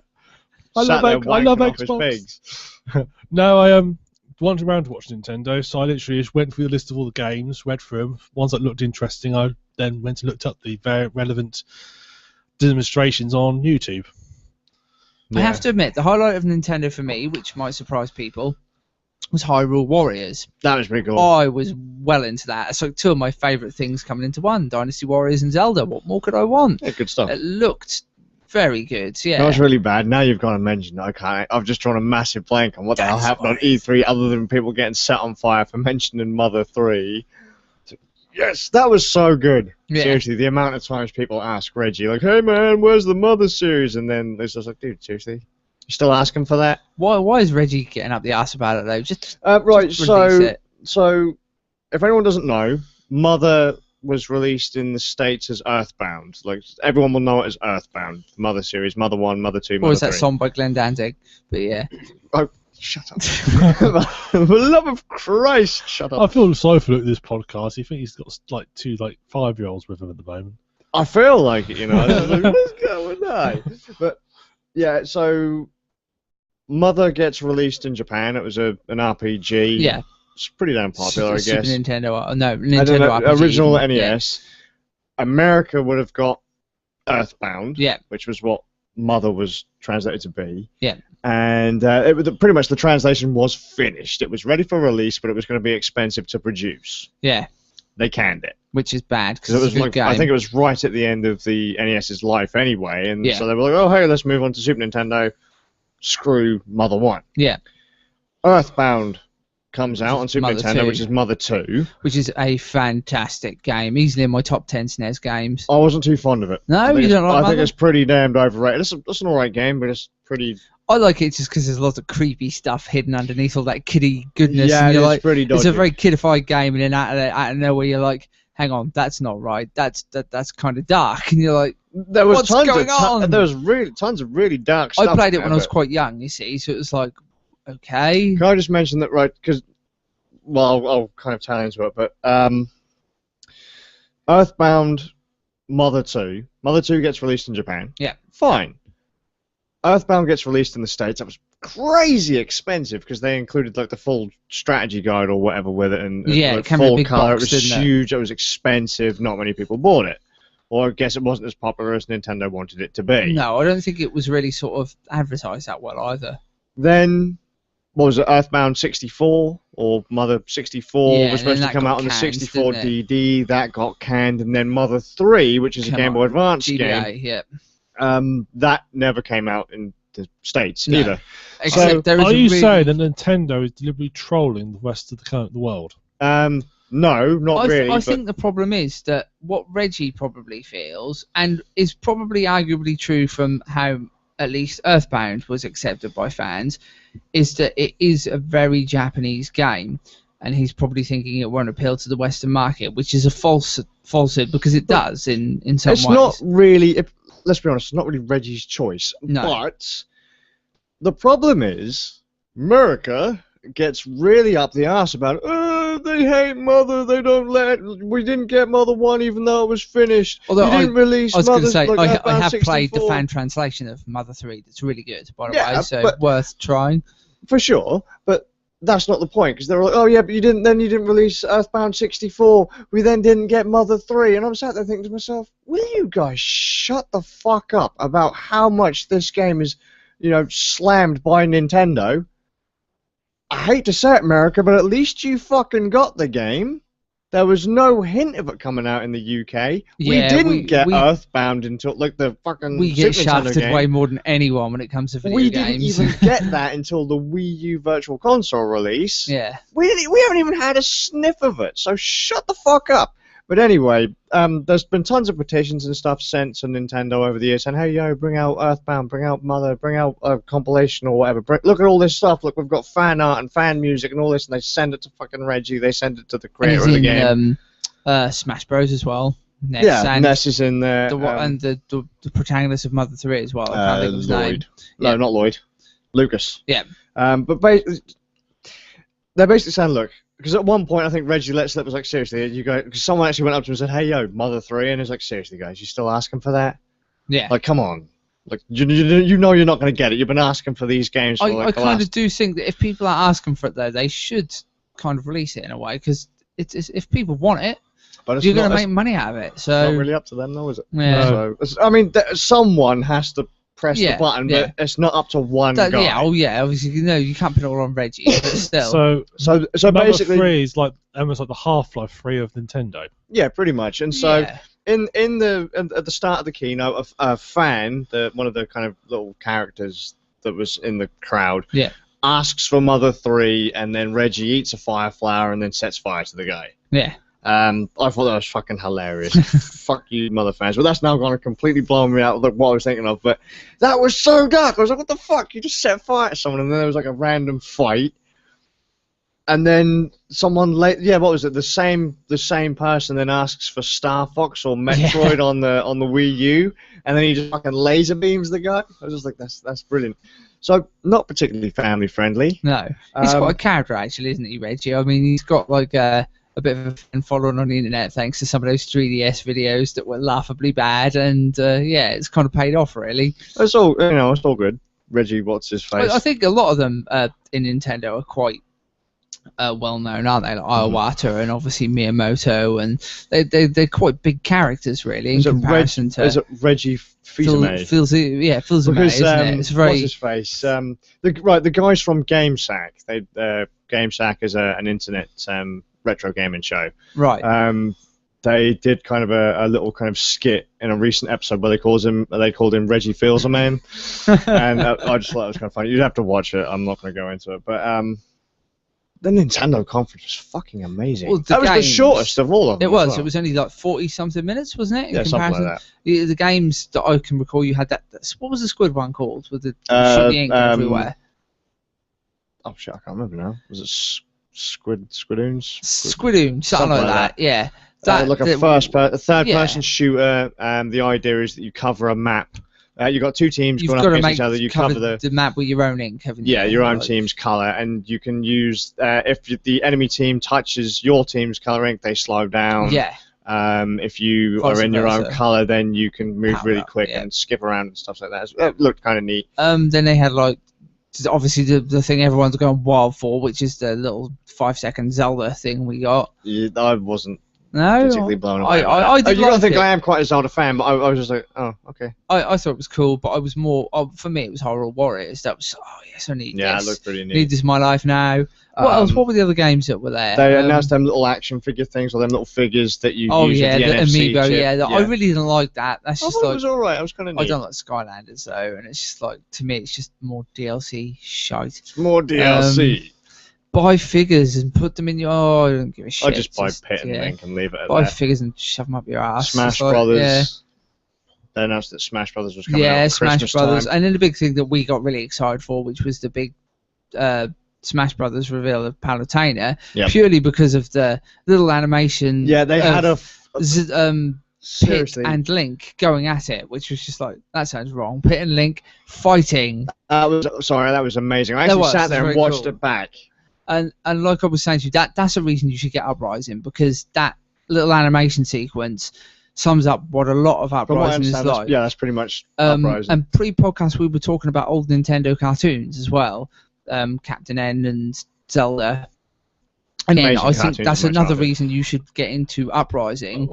I love Xbox. No, I wandered around to watch Nintendo, so I literally just went through the list of all the games, read through them. Ones that looked interesting, I then went and looked up the very relevant demonstrations on YouTube. I have to admit, the highlight of Nintendo for me, which might surprise people, was Hyrule Warriors. That was pretty cool. I was well into that. It's like two of my favourite things coming into one, Dynasty Warriors and Zelda. What more could I want? Yeah, good stuff. It looked very good, yeah. That was really bad. Now you've got to mention it. I've just drawn a massive blank on what the hell happened on E3 other than people getting set on fire for mentioning Mother 3. Yes, that was so good. Yeah. Seriously, the amount of times people ask Reggie, like, hey man, where's the Mother series? And then it's just like, dude, seriously? You still asking for that? Why is Reggie getting up the ass about it, though? Just so if anyone doesn't know, Mother was released in the States as Earthbound. Like, everyone will know it as Earthbound. The Mother series, Mother 1, Mother 2, Mother 3. Or was that song by Glenn Danzig? But yeah. Oh, shut up. For the love of Christ, shut up. I feel sorry for this podcast. You think he's got like two 5-year-olds with him at the moment? I feel like it, What's going on? But yeah, so Mother gets released in Japan. It was an RPG. Yeah. It's pretty damn popular, I guess. Super Nintendo. No, Nintendo RPG. Original NES. Yeah. America would have got Earthbound. Yeah. Which was what Mother was translated to be. Yeah. And pretty much the translation was finished. It was ready for release, but it was going to be expensive to produce. Yeah. They canned it. Which is bad, because it was I think it was right at the end of the NES's life anyway, and so they were like, oh, hey, let's move on to Super Nintendo. Screw Mother 1. Yeah. Earthbound comes out on Super Nintendo, 2. which is Mother 2. Which is a fantastic game. Easily in my top 10 SNES games. I wasn't too fond of it. No, you don't like Mother? I think it's pretty damned overrated. It's an alright game, but it's pretty... I like it just because there's lots of creepy stuff hidden underneath all that kiddie goodness. Yeah, and you're it's pretty dodgy. It's a very kiddified game, and then out of nowhere you're like, hang on, that's not right. That's kind of dark, and you're like, what's going on? There was tons of really dark stuff. I played it when I was quite young, you see, so it was like, okay. Can I just mention that, right? Because, well, I'll kind of tell into it, but Earthbound Mother 2. Mother 2 gets released in Japan. Yeah. Fine. Earthbound gets released in the States. That was crazy expensive because they included the full strategy guide or whatever with it, and it came in a big color. box, It was huge. It was expensive. Not many people bought it, or I guess it wasn't as popular as Nintendo wanted it to be. No, I don't think it was really sort of advertised that well either. Then, what was it? Earthbound 64 or Mother 64 was supposed to come out on the 64 DD. That got canned, and then Mother 3, which is a Game Boy Advance GBA, game. Yeah. That never came out in the States either. Except are you saying that Nintendo is deliberately trolling the rest of the world? No, No, not really. I but think the problem is that what Reggie probably feels, and is probably arguably true from how at least Earthbound was accepted by fans, is that it is a very Japanese game, and he's probably thinking it won't appeal to the Western market, which is a falsehood because it does in some ways. It's not really. Let's be honest. It's not really Reggie's choice. No. But the problem is, America gets really up the arse about they hate Mother, they don't we didn't get Mother 1 even though it was finished. Although you didn't release I was going to Mother, say, like, I have 64. played the fan translation of Mother 3 that's really good, by the Yeah, way, so but- worth trying. For sure, but that's not the point, because they're like, oh yeah, but you didn't release Earthbound 64, we then didn't get Mother 3, and I'm sat there thinking to myself, will you guys shut the fuck up about how much this game is, slammed by Nintendo? I hate to say it, America, but at least you fucking got the game. There was no hint of it coming out in the UK. We Yeah, didn't get Earthbound until, like, the fucking We get Super Nintendo shafted game. way more than anyone when it comes to video We games. didn't even get that until the Wii U Virtual Console release. Yeah. We haven't even had a sniff of it, so shut the fuck up. But anyway, there's been tons of petitions and stuff sent to Nintendo over the years saying, hey, yo, bring out Earthbound, bring out Mother, bring out a compilation or whatever. Look at all this stuff. Look, we've got fan art and fan music and all this, and they send it to fucking Reggie. They send it to the creator of the game. Smash Bros as well. Ness, Yeah, and Ness is in there. and the protagonist of Mother 3 as well. I can't think of his name. Lloyd. No, not Lloyd. Lucas. Yeah. But they're basically saying, look, because at one point I think Reggie let slip was like, seriously, you guys, because someone actually went up to him and said, hey, yo, Mother 3, and he's like, seriously, guys, you still asking for that? Yeah. Like, come on. Like, you know you're not going to get it. You've been asking for these games for I kind of do think that if people are asking for it, though, they should kind of release it in a way, because if people want it, but you're going to make money out of it. So not really up to them, though, is it? Yeah. So, I mean, someone has to press the button, but it's not up to one guy. Yeah, obviously, you can't put it all on Reggie, but still. So Mother basically, 3 is like almost like the Half-Life 3 of Nintendo. Yeah, pretty much. And so at the start of the keynote, a fan, one of the kind of little characters that was in the crowd, asks for Mother 3, and then Reggie eats a fire flower and then sets fire to the guy. Yeah. I thought that was fucking hilarious. Fuck you, Mother fans. But that's now going to completely blow me out of what I was thinking of. But that was so dark. I was like, what the fuck? You just set fire to someone, and then there was like a random fight. And then someone what was it? The same person then asks for Star Fox or Metroid on the Wii U, and then he just fucking laser beams the guy. I was just like, that's brilliant. So not particularly family friendly. No, he's got a character actually, isn't he, Reggie? I mean, he's got like a bit of a fan following on the internet thanks to some of those 3DS videos that were laughably bad, and it's kind of paid off really. It's all it's all good. Reggie, what's his face? I think a lot of them in Nintendo are quite well known, aren't they? Like Iwata and obviously Miyamoto, and they're quite big characters really in comparison to. Is it Reggie Fils-Aimé? Fils-Aimé, isn't it? It's very. What's his face? The guys from GameSack. GameSack is an internet retro gaming show. Right. They did kind of a little kind of skit in a recent episode where they called him Reggie Fils-Aimé, and I just thought it was kind of funny. You'd have to watch it. I'm not going to go into it, but the Nintendo conference was fucking amazing. Well, that was the shortest of all of them. It was. Well. It was only like 40-something minutes, wasn't it? In comparison? Something like that. The games that I can recall, you had that. What was the squid one called? With the shooting ink everywhere. Oh shit! I can't remember now. Was it Squidoons? Squidoons, something like that. Yeah. Like a third-person shooter. The idea is that you cover a map. You've got two teams going up against each other. You cover the map with your own ink, haven't you? Yeah, your own team's color, and you can use if the enemy team touches your team's color ink, they slow down. Yeah. If you are in your own color, then you can move really quick and skip around and stuff like that. It looked kind of neat. Then they had like obviously the thing everyone's going wild for, which is the little 5-second Zelda thing we got. Yeah, I wasn't. No, particularly blown away. You don't think I am quite a Zelda fan, but I was just like, oh, okay. I thought it was cool, but I was more for me it was Hyrule Warriors. That was I need this. Yeah, it looked pretty neat. Need this in my life now. What else? What were the other games that were there? They announced them little action figure things, or them little figures that you use with the NFC Amiibo. chip. Yeah, I really didn't like that. That's just it was alright. I was kind of neat. I don't like Skylanders though, and it's just like to me it's just more DLC shite. It's more DLC. buy figures and put them in your. Oh, I don't give a shit. I just buy Pit and Link and leave it at buy that. figures and shove them up your ass. Smash Brothers. They announced that Smash Brothers was coming out at Smash Christmas Brothers, time. and then the big thing that we got really excited for, which was the big Smash Brothers reveal of Palutena, purely because of the little animation. Yeah, they had a Pit and Link going at it, which was just like, that sounds wrong. Pit and Link fighting. That was amazing. I actually sat there and watched it back. And like I was saying to you, that's a reason you should get Uprising, because that little animation sequence sums up what a lot of Uprising is like. That's pretty much Uprising. And pre-podcast we were talking about old Nintendo cartoons as well, Captain N and Zelda. And then I think that's another reason you should get into Uprising.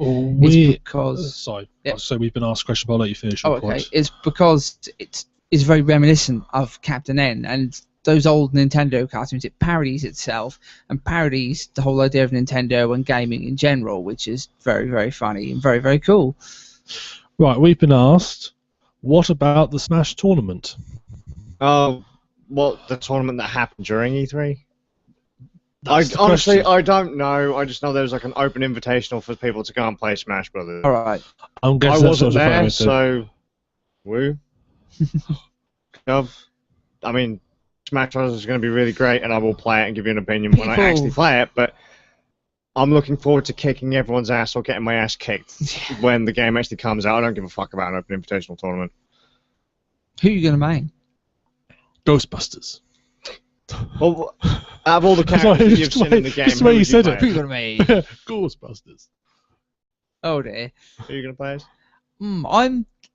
Sorry, so we've been asked a question, but I'll let you finish. Oh, okay. It's because it's very reminiscent of Captain N, and those old Nintendo cartoons. It parodies itself and parodies the whole idea of Nintendo and gaming in general, which is very, very funny and very, very cool. Right, we've been asked, what about the Smash tournament? Oh, the tournament that happened during E3? Honestly, I don't know. I just know there was like an open invitational for people to go and play Smash Brothers. All right. I wasn't there, so woo. I mean, Smash Brothers is going to be really great, and I will play it and give you an opinion when I actually play it. But I'm looking forward to kicking everyone's ass or getting my ass kicked when the game actually comes out. I don't give a fuck about an open invitational tournament. Who are you going to main? Ghostbusters. Well, out of all the characters you've seen in the game, just the way you said it. Who are you going to main? Ghostbusters. Oh dear. Who are you going to play as?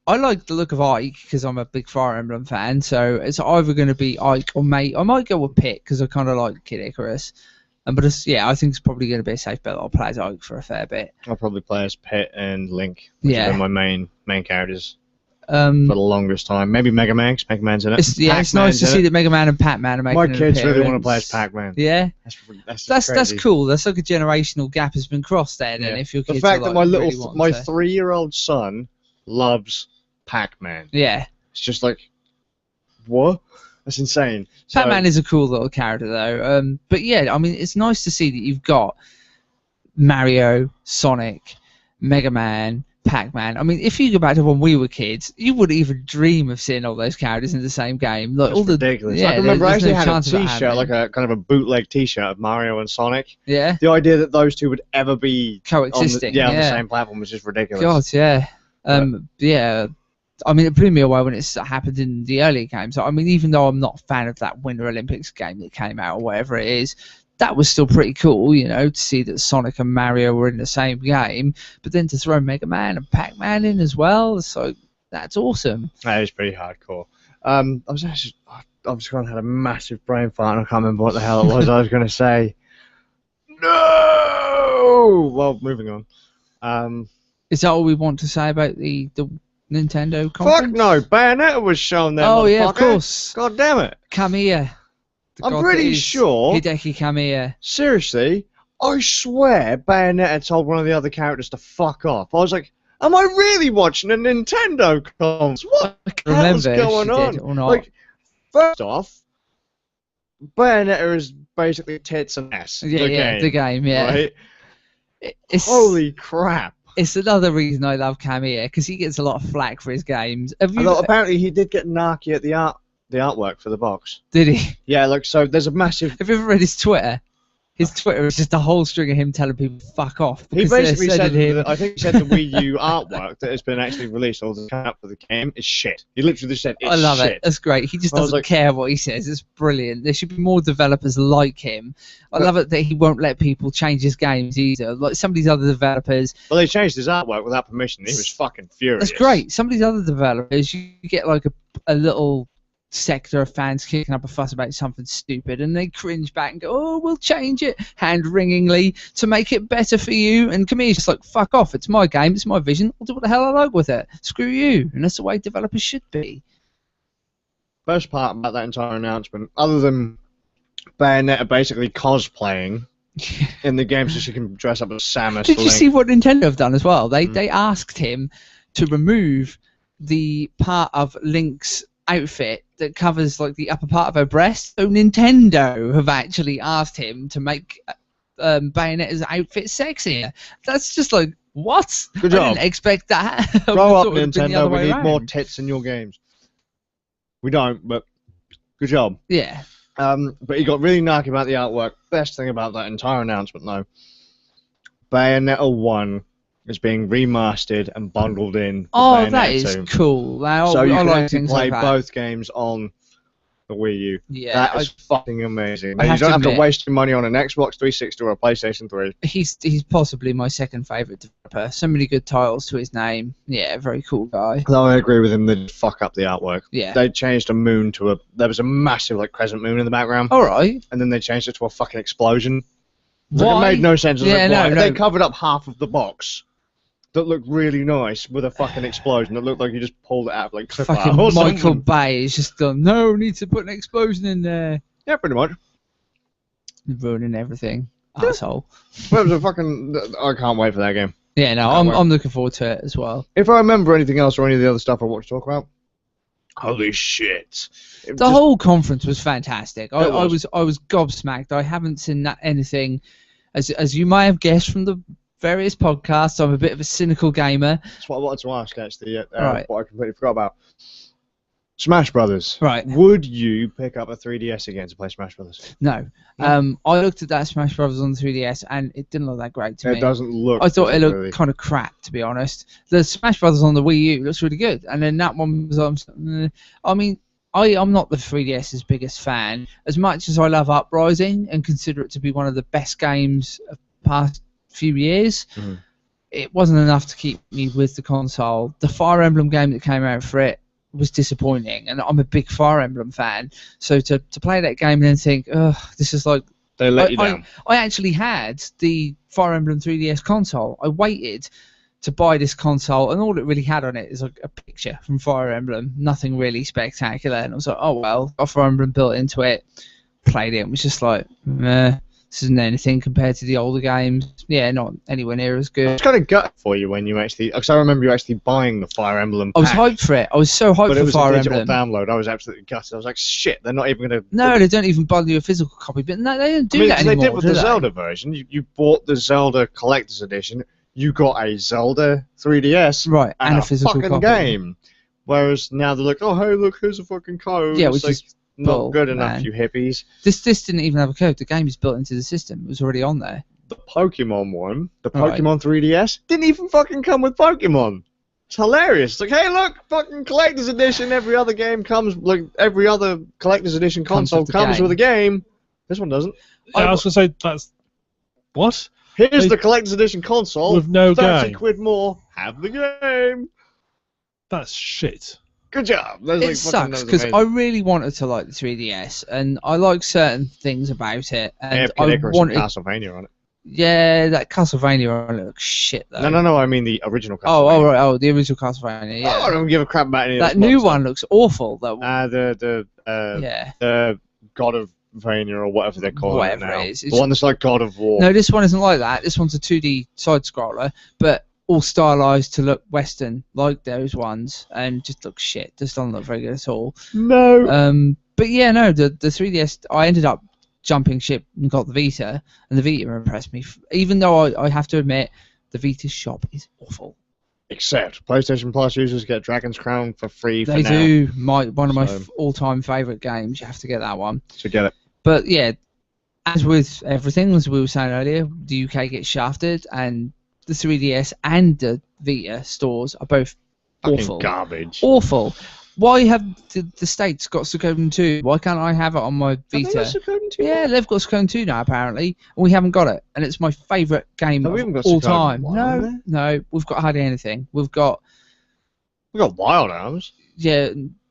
I like the look of Ike because I'm a big Fire Emblem fan, so it's either going to be Ike or Mate. I might go with Pit because I kind of like Kid Icarus. But I think it's probably going to be a safe bet. I'll play as Ike for a fair bit. I'll probably play as Pit and Link, which have been my main characters for the longest time. Maybe Mega Man, because Mega Man's in it. It's nice to see that Mega Man and Pac-Man are making my kids really want to play as Pac-Man. Yeah, that's cool. That's like a generational gap has been crossed there. Then, if your kids the fact that my my 3-year-old son loves Pac-Man. Yeah, it's just like, what? That's insane. Pac-Man is a cool little character though. But yeah, I mean, it's nice to see that you've got Mario, Sonic, Mega Man, Pac-Man. I mean, if you go back to when we were kids, you wouldn't even dream of seeing all those characters in the same game. Like, that's ridiculous. I remember I actually had a T-shirt, like a kind of a bootleg T-shirt of Mario and Sonic. Yeah. The idea that those two would ever be coexisting, on the same platform was just ridiculous. God, yeah. Yeah. I mean, it blew me away when it happened in the earlier games. I mean, even though I'm not a fan of that Winter Olympics game that came out or whatever it is, that was still pretty cool, to see that Sonic and Mario were in the same game. But then to throw Mega Man and Pac-Man in as well, so that's awesome. That is pretty hardcore. I just had a massive brain fart and I can't remember what the hell it was I was going to say. No! Well, moving on. Is that all we want to say about the Nintendo conference? Fuck no! Bayonetta was shown there. Oh yeah, of course. God damn it! Kamiya. I'm pretty sure. Hideki Kamiya. Seriously, I swear Bayonetta told one of the other characters to fuck off. I was like, am I really watching a Nintendo conference? What the hell's going on? Or not. Like, first off, Bayonetta is basically tits and ass. The game, yeah. Right? Holy crap. It's another reason I love Kamiya, because he gets a lot of flack for his games. Apparently he did get narky at the artwork for the box. Did he? Yeah, look, so there's a massive... Have you ever read his Twitter? His Twitter is just a whole string of him telling people fuck off. He basically said, I think he said the Wii U artwork that has been actually released or that's come up for the game is shit. He literally just said it's shit. I love it. That's great. He just doesn't care what he says. It's brilliant. There should be more developers like him. I love it that he won't let people change his games either. Like some of these other developers... Well, they changed his artwork without permission. He was fucking furious. That's great. Some of these other developers, you get like a little... sector of fans kicking up a fuss about something stupid and they cringe back and go, oh, we'll change it hand-wringingly to make it better for you, and Kamiya's just like, fuck off, it's my game, it's my vision, I'll do what the hell I like with it, screw you. And that's the way developers should be. Best part about that entire announcement, other than Bayonetta basically cosplaying in the game so she can dress up as Samus. Did you see what Nintendo have done as well? They asked him to remove the part of Link's outfit that covers like the upper part of her breast. So Nintendo have actually asked him to make Bayonetta's outfit sexier. That's just like, what? Good job. I didn't expect that. I Grow up, thought it would've been the Nintendo. other We way need more around. tits in your games. We don't, but good job. Yeah. But he got really narky about the artwork. Best thing about that entire announcement, though, Bayonetta 1 is being remastered and bundled in with Oh, Bayonetta that is 2. cool. Now, So you I can like actually things play like that. both games on the Wii U. Yeah, That is fucking amazing. I And you have don't to have to admit- waste your money on an Xbox 360 or a PlayStation 3. he's possibly my second favourite developer. So many good titles to his name. Yeah, very cool guy. Though I agree with him, they did fuck up the artwork. Yeah. They changed a moon to a... There was a massive like crescent moon in the background, Alright. and then they changed it to a fucking explosion. Like, it Why? made no sense. I was Yeah, like, no, why? no. They covered up half of the box that looked really nice with a fucking explosion. It looked like you just pulled it out of like clip art Fucking or Michael something. Bay is just done. No, we need to put an explosion in there. Yeah, pretty much. Ruining everything. Yeah. Asshole. Well, it was a fucking... I can't wait for that game. Yeah, no, Can't wait. I'm looking forward to it as well. If I remember anything else or any of the other stuff I want to talk about, holy shit! The whole conference was fantastic. I was. was gobsmacked. I haven't seen anything, as you may have guessed from the various podcasts. I'm a bit of a cynical gamer. That's what I wanted to ask, actually. Right. What I completely forgot about. Smash Brothers. Right. Would you pick up a 3DS again to play Smash Brothers? No. I looked at that Smash Brothers on the 3DS and it didn't look that great to me. It doesn't look. I thought it looked really. kind of crap, to be honest. The Smash Brothers on the Wii U looks really good, and then that one was. I mean, I'm not the 3DS's biggest fan. As much as I love Uprising and consider it to be one of the best games of the past few years, it wasn't enough to keep me with the console. The Fire Emblem game that came out for it was disappointing, and I'm a big Fire Emblem fan. So to play that game and then think, oh, this is like. They let you down. I actually had the Fire Emblem 3DS console. I waited to buy this console, and all it really had on it is like a picture from Fire Emblem. Nothing really spectacular. And I was like, oh well, got Fire Emblem built into it. Played it. It was just like, meh. This isn't anything compared to the older games. Yeah, not anywhere near as good. It's kind of gut for you when you actually. Because I remember you actually buying the Fire Emblem. I was pack, hyped for it. I was so hyped but it for was Fire a digital Emblem. download. I was absolutely gutted. I was like, shit, they're not even going to. No, they don't even bundle you a physical copy. But no, they don't do that 'cause anymore. they did with do the they? Zelda version. You bought the Zelda Collector's Edition. You got a Zelda 3DS Right, and a physical physical fucking copy. game. Whereas now they're like, oh hey, look, here's a fucking code. Yeah, It's which like, is not bull, good enough, man. you hippies. This didn't even have a code. The game is built into the system. It was already on there. The Pokemon one, the Right. Pokemon 3DS, didn't even fucking come with Pokemon. It's hilarious. It's like, hey, look, fucking Collector's Edition. Every other game comes, like every other Collector's Edition console with the comes game. with a game. This one doesn't. I was going to say, that's... What? Here's They- the Collector's Edition console. With no 30 game. quid more. Have the game. That's shit. Good job. That's It like, fucking- sucks that was because I amazing. really wanted to like the 3DS, and I like certain things about it, and Kid I Icarus and wanted. Castlevania on it. Yeah, that Castlevania on it looks shit though. No, I mean the original Castlevania. Oh, right. Oh, the original Castlevania. Oh, I Yeah. don't give a crap about any of That this new mod one looks awful. That stuff. yeah. The God of Vania or whatever they're calling Whatever it now. it is. The one that's like God of War. No, this one isn't like that. This one's a 2D side scroller, but all stylized to look Western, like those ones, and just looks shit. Just doesn't look very good at all. No. But yeah, no, the 3DS. I ended up jumping ship and got the Vita, and the Vita impressed me. Even though I have to admit, the Vita shop is awful. Except PlayStation Plus users get Dragon's Crown for free for They now. do. One of my So- all-time favorite games. You have to get that one. So get it. But yeah, as with everything, as we were saying earlier, the UK gets shafted, and the 3DS and the Vita stores are both Fucking awful. garbage. Awful. Why have the States got Suikoden 2? Why can't I have it on my Have they got Vita? Suikoden 2? Yeah, they've got Suikoden 2 now, apparently, and we haven't got it. And it's my favourite game No, we of haven't got all Suikoden time. 1, have No, we? no, we've got hardly anything. We've got, We got Wild Arms, yeah,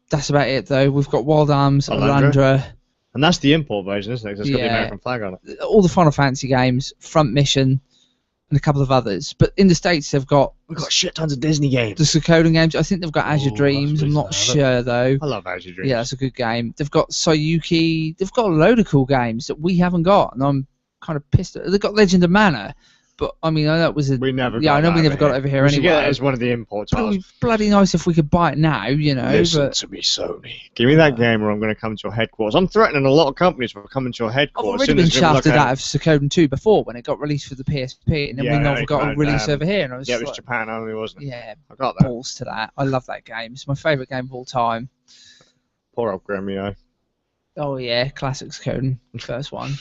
that's about it, though. We've got Wild Arms, Alandra. Alandra, and that's the import version, isn't it? 'Cause it's got the Yeah. American flag on it. all the Final Fantasy games, Front Mission, and a couple of others. But in the States, they've got We've got shit tons of Disney games. the Suikoden games. I think they've got Azure Oh, Dreams. that's I'm not reasonable. sure, though. I love Azure Dreams. Yeah, that's a good game. They've got Sayuki. They've got a load of cool games that we haven't got, and I'm kind of pissed. They've got Legend of Mana. but I mean, I know it was a. We never. Yeah, I know we never got it over here we should anyway. get it as one of the import But it titles. would be bloody nice if we could buy it now, you know. Listen but to me, Sony. Give me that game, or I'm going to come to your headquarters. I'm threatening a lot of companies for coming to your I've headquarters. already been shafted out of Suikoden 2 before when it got released for the PSP, and then we never got a release over here. And I was yeah, it was like, Japan only, wasn't it? yeah, I got that. balls to that. I love that game. It's my favourite game of all time. Poor old Gremio. Oh yeah, classic Suikoden, first one.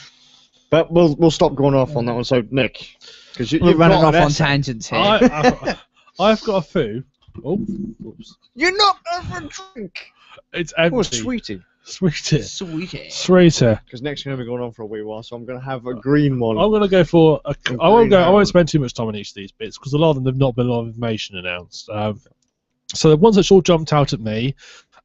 But we'll stop going off on that one. So Nick, because We're you're running off on tangents here. I've got a foo. Oh, oops. You're not over a drink. It's empty. Oh, sweetie. Sweetie. Sweetie. Sweetie. Because Nick's going to be going on for a wee while, so I'm going to have a green one. I'm going to go for a. Green I won't Arrow. spend too much time on each of these bits because a lot of them have not been a lot of information announced. So the ones that all jumped out at me.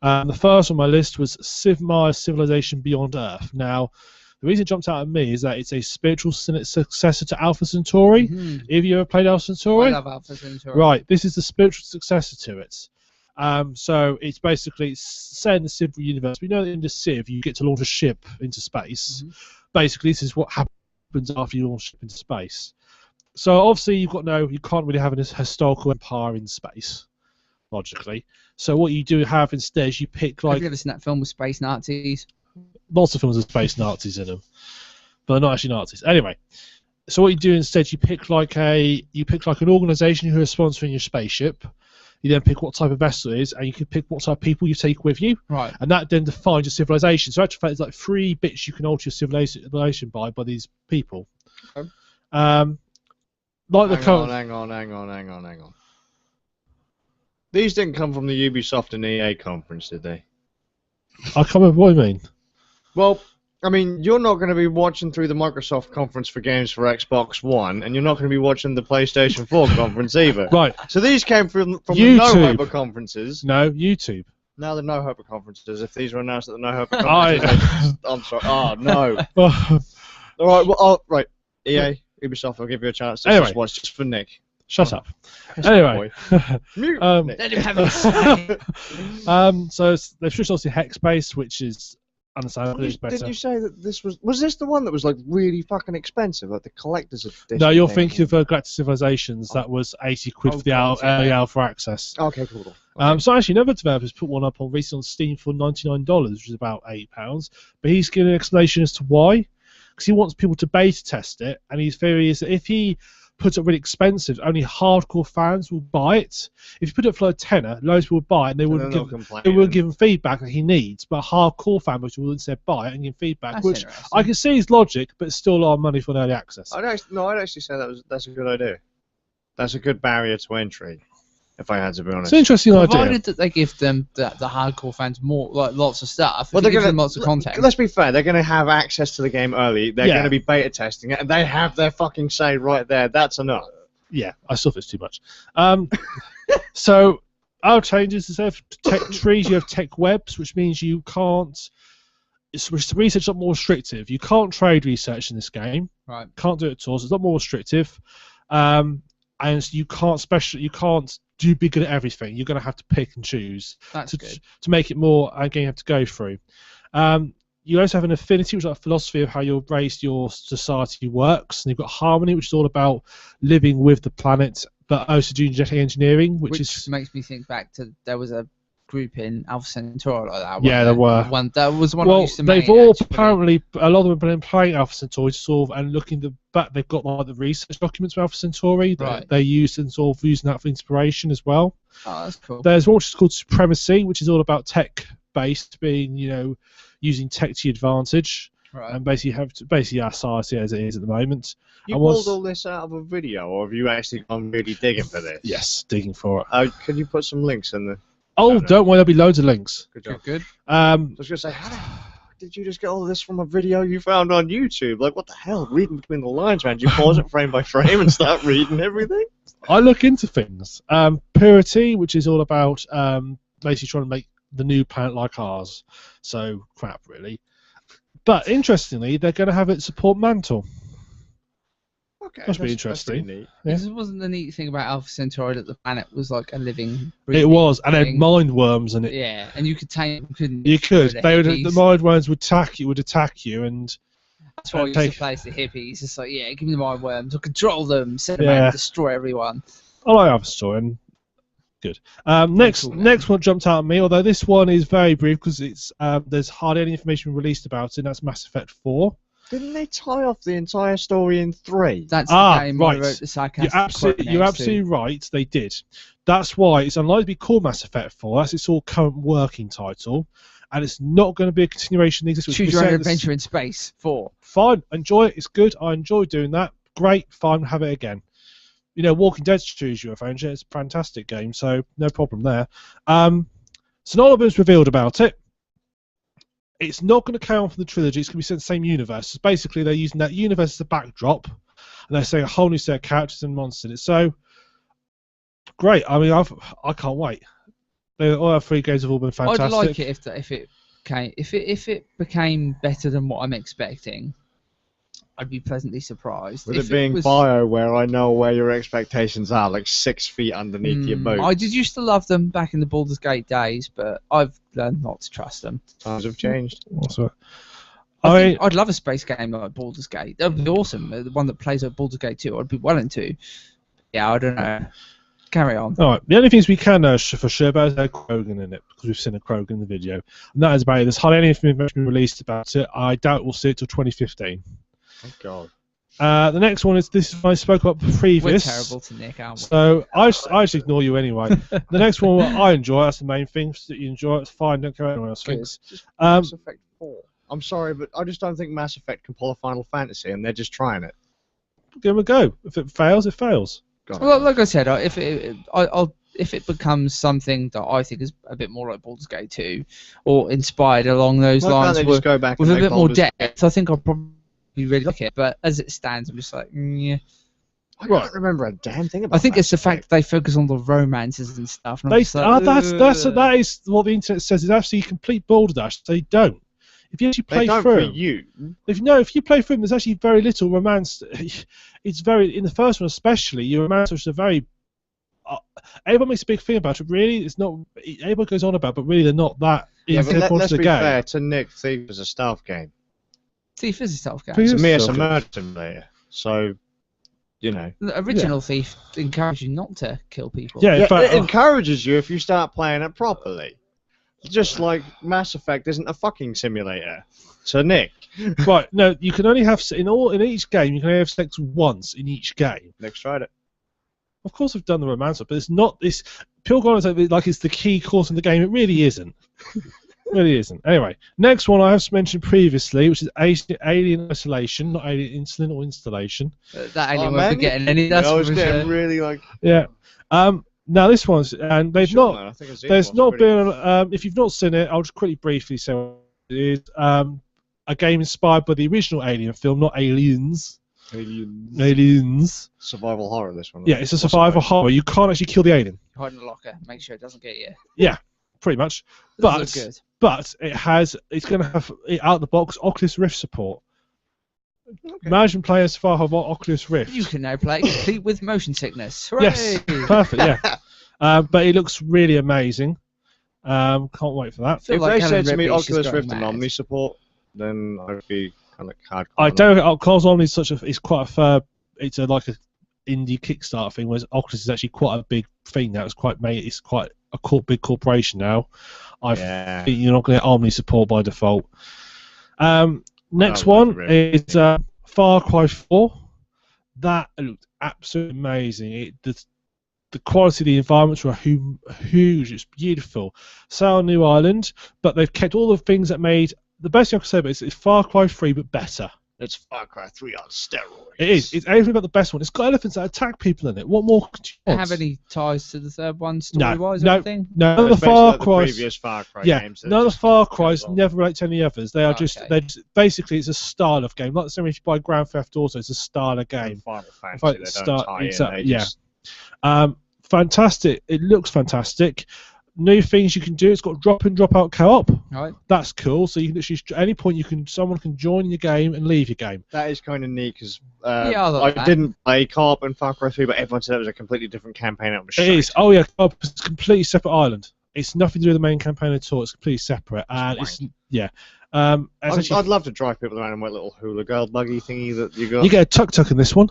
The first on my list was Civ Mars Civilization Beyond Earth. Now, the reason it jumped out at me is that it's a spiritual successor to Alpha Centauri. Mm-hmm. Have you ever played Alpha Centauri? I love Alpha Centauri. Right, this is the spiritual successor to it. So it's basically set in the Civ universe. We know that in the Civ you get to launch a ship into space. Mm-hmm. Basically, this is what happens after you launch a ship into space. So obviously you can't really have an historical empire in space, logically. So what you do have instead is you pick Have you ever seen that film with space Nazis? lots of films with space Nazis in them, but they're not actually Nazis. Anyway, so what you do instead, you pick like an organisation who is sponsoring your spaceship. You then pick what type of vessel it is, and you can pick what type of people you take with you. Right. And that then defines your civilization. So actually, there's like 3 bits you can alter your civilization by these people. Okay. Hang on. These didn't come from the Ubisoft and EA conference, did they? I can't remember what I mean. Well, I mean, you're not going to be watching through the Microsoft conference for games for Xbox One, and you're not going to be watching the PlayStation 4 conference either. Right. So these came from the YouTube. No Hope conferences. No, YouTube. Now the No Hope conferences. If these were announced at the No Hope conferences, I'm sorry. Oh no. All right. Well, right. EA, Ubisoft. I'll give you a chance. This Anyway. was just for Nick. Shut up. Piss Anyway. Mute Nick. Let him have his say. So they've switched obviously hex-based, which is understandably better. Didn't you say that this was this the one that was like really fucking expensive, like the collector's edition? No, you're thing? thinking of Galactic Civilizations. That was 80 quid for the early alpha access. Okay, cool. So actually, another developer's put one up on recently on Steam for $99, which is about £8. But he's given an explanation as to why, because he wants people to beta test it, and his theory is that if he puts it really expensive, only hardcore fans will buy it. If you put it for a tenner, loads of people will buy it, and they wouldn't give him feedback that he needs. But hardcore fans will instead buy it and give feedback, That's which interesting. I can see his logic, but it's still a lot of money for an early access. I'd actually say that's a good idea. That's a good barrier to entry, if I had to be honest. It's an interesting idea. Provided that they give them the hardcore fans more, like lots of stuff. Well, If you give them lots of content. Let's be fair. They're going to have access to the game early. They're Yeah. going to be beta testing it, and they have their fucking say right there. That's enough. Yeah, I still think it's too much. So our changes instead of tech trees, you have tech webs, which means you can't. It's research a lot more restrictive. You can't trade research in this game. Right. Can't do it at all. So it's a lot more restrictive. And you can't do be good at everything. You're going to have to pick and choose. That's good. To make it more a game you have to go through. You also have an affinity, which is like a philosophy of how your race, your society works. And you've got harmony, which is all about living with the planet, but also doing genetic engineering, which is makes me think back to there was a group in Alpha Centauri like that. Yeah, there were. That was one I well, used to they've main, all actually. apparently a lot of them have been playing Alpha Centauri sort of and looking back. They've got like the research documents for Alpha Centauri that Right. they used and sort of using that for inspiration as well. Oh, that's cool. There's one which is called Supremacy, which is all about tech based, being using tech to your advantage. Right. And basically our society as it is at the moment. You And pulled all this out of a video, or have you actually gone really digging for this? Yes, digging for it. Can you put some links in the? Oh, no. don't worry, there'll be loads of links. Good job. Good. I was gonna say, how did you just get all of this from a video you found on YouTube? Like, what the hell? Reading between the lines, man. You pause it frame by frame and start reading everything. I look into things. Purity, which is all about basically trying to make the new planet like ours. So crap, really. But interestingly, they're going to have it support Mantle. Okay, Must be that's interesting. pretty neat. Yeah. This wasn't the neat thing about Alpha Centauri that the planet was like a living. It was, and it had thing. mind worms in it. Yeah, and you could tame them, couldn't You could. With They would. hippies. The mind worms would attack you, and That's why I used to play as the hippies. It's like, yeah, give me my worms. I'll control them, send them out and destroy everyone. I like Other Story. And good. Next one jumped out at me, although this one is very brief because it's there's hardly any information released about it, and that's Mass Effect 4. Didn't they tie off the entire story in 3? That's the game right. I wrote the sarcastic You're absolutely right, they did. That's why it's unlikely to be called Mass Effect 4. That's its all current working title. And it's not going to be a continuation of this. Choose Your Own Adventure in Space 4. Fine, enjoy it, it's good. I enjoy doing that. Great, fine, have it again. You know, Walking Dead's Choose Your Own Adventure, it's a fantastic game, so no problem there. So not a lot been revealed about it. It's not going to carry on from the trilogy. It's going to be set in the same universe. So basically, they're using that universe as a backdrop, and they're saying a whole new set of characters and monsters in it. So great. I mean, I can't wait. All our 3 games have all been fantastic. I'd like it if it became better than what I'm expecting. I'd be pleasantly surprised. With it being BioWare, I know where your expectations are, like 6 feet underneath your boot. I did used to love them back in the Baldur's Gate days, but I've learned not to trust them. Times have changed. I'd love a space game like Baldur's Gate. That would be awesome. The one that plays like Baldur's Gate 2, I'd be willing to. Yeah, I don't know. Carry on. Alright, the only things we can know for sure about is there's Krogan in it, because we've seen a Krogan in the video. And that is about it. There's hardly any information released about it. I doubt we'll see it till 2015. Thank God. The next one is this I spoke about previous. We're terrible to Nick, aren't we? So I just ignore you anyway. The next one I enjoy, that's the main thing. That you enjoy, it's fine, don't care what anyone else thinks. Mass Effect 4. I'm sorry, but I just don't think Mass Effect can pull a Final Fantasy, and they're just trying it. Give them a go. If it fails, it fails. Well, like I said, if it becomes something that I think is a bit more like Baldur's Gate 2, or inspired along those lines with a bit more depth, I think I'll probably really like it. But as it stands, I'm just like, yeah. I can't remember a damn thing about. I think it's the fact that they focus on the romances and stuff. And that is what the internet says. It's actually complete balderdash. They don't. If you actually play through, if you play through them, there's actually very little romance. It's very in the first one especially. Your romance is a very. Everyone makes a big thing about it. Really, it's not. Everyone goes on about, but really they're not that. Yeah, but let's be fair. To Nick, Thief is a stealth game. Thief is a stealth game. To me, it's a murder simulator. So, you know. The original Thief encourages you not to kill people. Yeah, it encourages you if you start playing it properly. Just like Mass Effect isn't a fucking simulator. So Nick. Right, no, you can only have in each game you can only have sex once in each game. Nick's tried it. Of course I've done the romance, but it's not this pure concept like it's the key course in the game. It really isn't. It really isn't. Anyway, next one I have mentioned previously, which is Alien Isolation, not Alien Insulin or Installation. That alien won't be getting any. That's I was getting really like. Yeah. Now this one's and they've not. There's not been. If you've not seen it, I'll just briefly say it is a game inspired by the original Alien film, not Aliens. Aliens. Survival horror. This one. Yeah, it's a survival horror. You can't actually kill the alien. Hide in the locker. Make sure it doesn't get you. Yeah, pretty much. But it's going to have out of the box Oculus Rift support. Okay. Imagine playing as far as Oculus Rift. You can now play complete with motion sickness. Hooray! Yes, perfect. Yeah, but it looks really amazing. Can't wait for that. If they said to me Oculus Rift and Omni support, then I'd be kind of hardcore. I don't. Because Omni is it's like a indie Kickstarter thing, whereas Oculus is actually quite a big thing now. It's quite a big corporation now. I think you're not going to get Omni support by default. Next one is Far Cry 4. That looked absolutely amazing. The quality of the environments were huge. It's beautiful. Sail New Island, but they've kept all the things that made the best thing I can say about it is it's Far Cry 3 but better. It's Far Cry 3 on steroids. It is. It's everything about the best one. It's got elephants that attack people in it. What more could you want? Have any ties to the third one story-wise? No. None of the Far Cry's. Previous Far Cry games. None of the Far Cry's never relate to any others. They are basically it's a style of game. Like the same if you buy Grand Theft Auto, it's a style of game. Final Fantasy, they don't tie in. Fantastic. It looks fantastic. New things you can do. It's got drop in, drop out co-op. Right. That's cool. So you can literally at any point someone can join your game and leave your game. That is kind of neat because I didn't play co-op in Far Cry 3, but everyone said it was a completely different campaign. It is. Oh yeah, co-op is a completely separate island. It's nothing to do with the main campaign at all. It's completely separate, and I'd love to drive people around in my little hula girl buggy thingy that you got. You get a tuk-tuk in this one.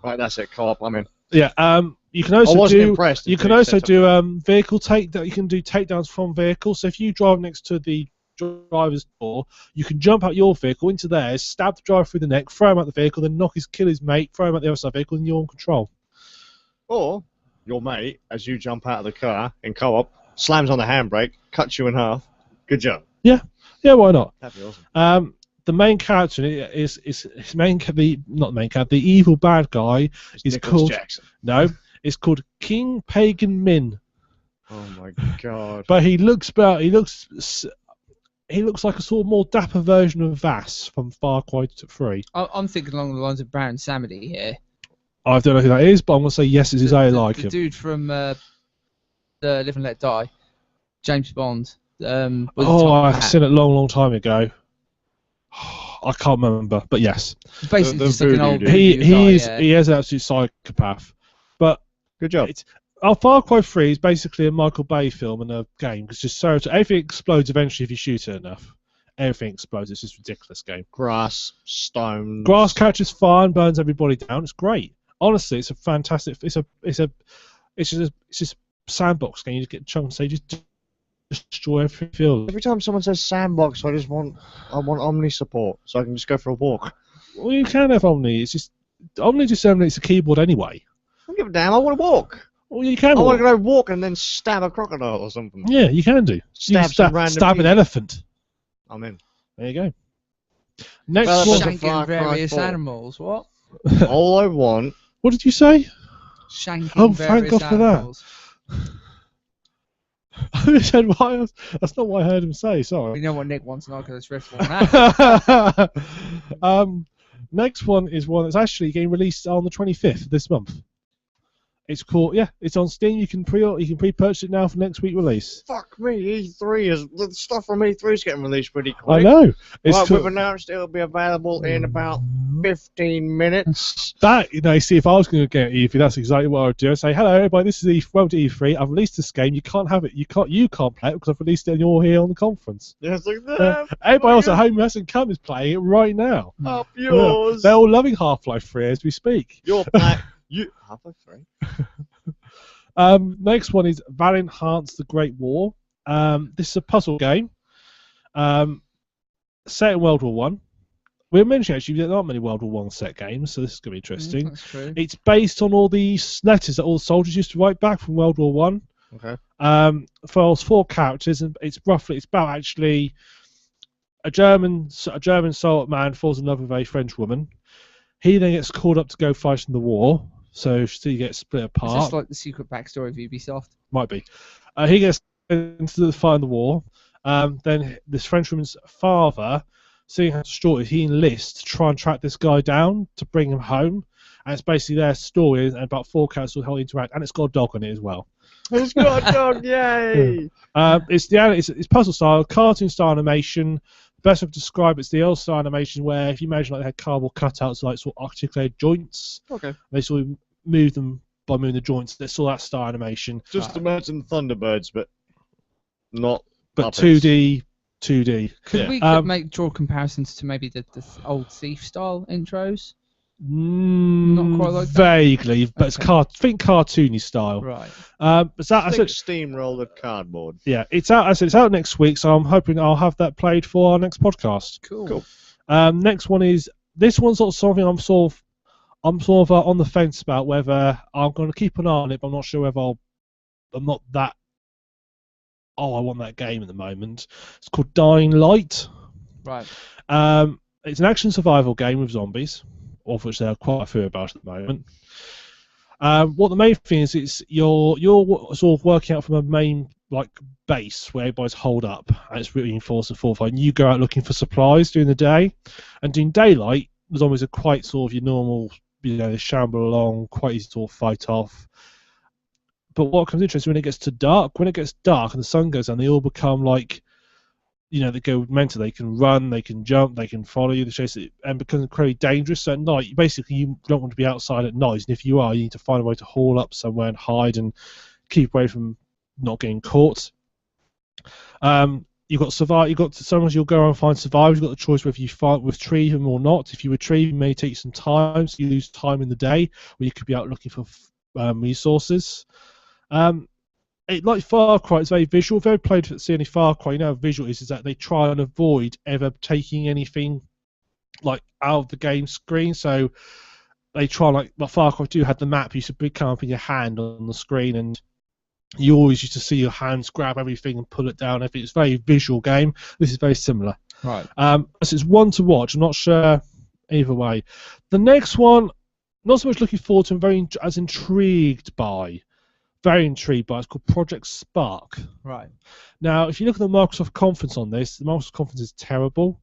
Right, that's it. Co-op. I'm in. Yeah. You can also do. You can also do vehicle you can do takedowns from vehicles. So if you drive next to the driver's door, you can jump out your vehicle into theirs, stab the driver through the neck, throw him out the vehicle, then kill his mate, throw him out the other side of the vehicle, and you're in control. Or your mate, as you jump out of the car in co-op, slams on the handbrake, cuts you in half. Good job. Yeah, why not? That'd be awesome. The main character the evil bad guy is called Jackson. No, it's called King Pagan Min. Oh my god! But he looks like a sort of more dapper version of Vass from Far Cry 3. I'm thinking along the lines of Baron Samedi here. I don't know who that is, but I'm gonna say yes. This is how I like him. The dude from the Live and Let Die, James Bond. I've seen it a long time ago. I can't remember, but yes. Basically, just like an old. He is an absolute psychopath. But good job. Far Cry 3 is basically a Michael Bay film and a game. It's just everything explodes eventually if you shoot it enough. Everything explodes. It's just a ridiculous game. Grass, stones. Grass catches fire and burns everybody down. It's great. Honestly, it's a fantastic. It's just a sandbox game. You just get chunks. So you just destroy everything. Every time someone says sandbox, I want Omni support so I can just go for a walk. Well, you can have Omni. Omni just emulates a keyboard anyway. I don't give a damn. I want to walk. Well, you can. I want to go walk and then stab a crocodile or something. Yeah, you can do. Stab an elephant. I'm in. There you go. Next one. Shanking various animals. What? All I want. What did you say? Shanking thank God animals. for that. I said, why? That's not what I heard him say. Sorry. We know what Nick wants, not because it's riffed on that. Next one is one that's actually getting released on the 25th this month. It's called it's on Steam. You can pre-purchase it now for next week release. Fuck me, the stuff from E3 is getting released pretty quick. I know. We've announced it'll be available in about 15 minutes. See, if I was going to get E3, that's exactly what I would do. I'd say, hello everybody, this is welcome to E3. I've released this game. You can't have it. You can't play it because I've released it and you're here on the conference. Yes, like that. Everybody else at home who hasn't come is playing it right now. Up yours. They're all loving Half-Life 3 as we speak. You're back. Half-Life 3. Next one is Valiant Hearts: The Great War. This is a puzzle game set in World War One. We're mentioning actually there aren't many World War One set games, so this is going to be interesting. That's true. It's based on all the letters that all the soldiers used to write back from World War One. Okay. Follows 4 characters, and it's about actually a German soldier man falls in love with a French woman. He then gets called up to go fight in the war. So she gets split apart. Is this like the secret backstory of Ubisoft? Might be. He gets into the fight in the war. Then this Frenchwoman's father, seeing how distraught he enlists to try and track this guy down to bring him home. And it's basically their story and about 4 characters how they interact. And it's got a dog on it as well. It's got a dog, yay! It's puzzle style, cartoon style animation. The best way to describe it's the old style animation where if you imagine they had cardboard cutouts like sort of articulated joints. Okay. They sort of move them by moving the joints. They saw that style animation. Just imagine Thunderbirds, but not. But puppets. 2D. Could we draw comparisons to maybe the old Thief style intros? Not quite like that? Vaguely, but it's think cartoony style. Right. But that, steamroller cardboard. Yeah, it's out. It's out next week, so I'm hoping I'll have that played for our next podcast. Cool. Next one is this one's sort of something I'm sort of on the fence about whether I'm going to keep an eye on it, but I'm not sure whether I'm not that. Oh, I want that game at the moment. It's called Dying Light. Right. It's an action survival game with zombies, of which there are quite a few about at the moment. What the main thing is, it's you're sort of working out from a main base where everybody's holed up, and it's reinforced and fortified. And you go out looking for supplies during the day, and during daylight, the zombies are quite sort of your normal, they shamble along, quite easy to sort of fight off. But what becomes interesting when it gets dark and the sun goes down, they all become they go mental. They can run, they can jump, they can follow you, and becomes incredibly dangerous. So at night, basically, you don't want to be outside at night. And if you are, you need to find a way to haul up somewhere and hide and keep away from not getting caught. You You've got survive. You've got sometimes you'll go around and find survivors. You've got the choice whether you retrieve them or not. If you retrieve, it may take you some time, so you lose time in the day where you could be out looking for resources. Like Far Cry, it's very visual. If you've ever played see any Far Cry, you know how visual is that they try and avoid ever taking anything like out of the game screen. So they try, like Far Cry 2 had the map, you used to come up in your hand on the screen, and you always used to see your hands grab everything and pull it down. I think it's a very visual game. This is very similar. Right. So it's one to watch. I'm not sure either way. The next one, not so much looking forward to, I'm very intrigued by. Very intrigued by. It's called Project Spark. Right. Now, if you look at the Microsoft conference on this, the Microsoft conference is terrible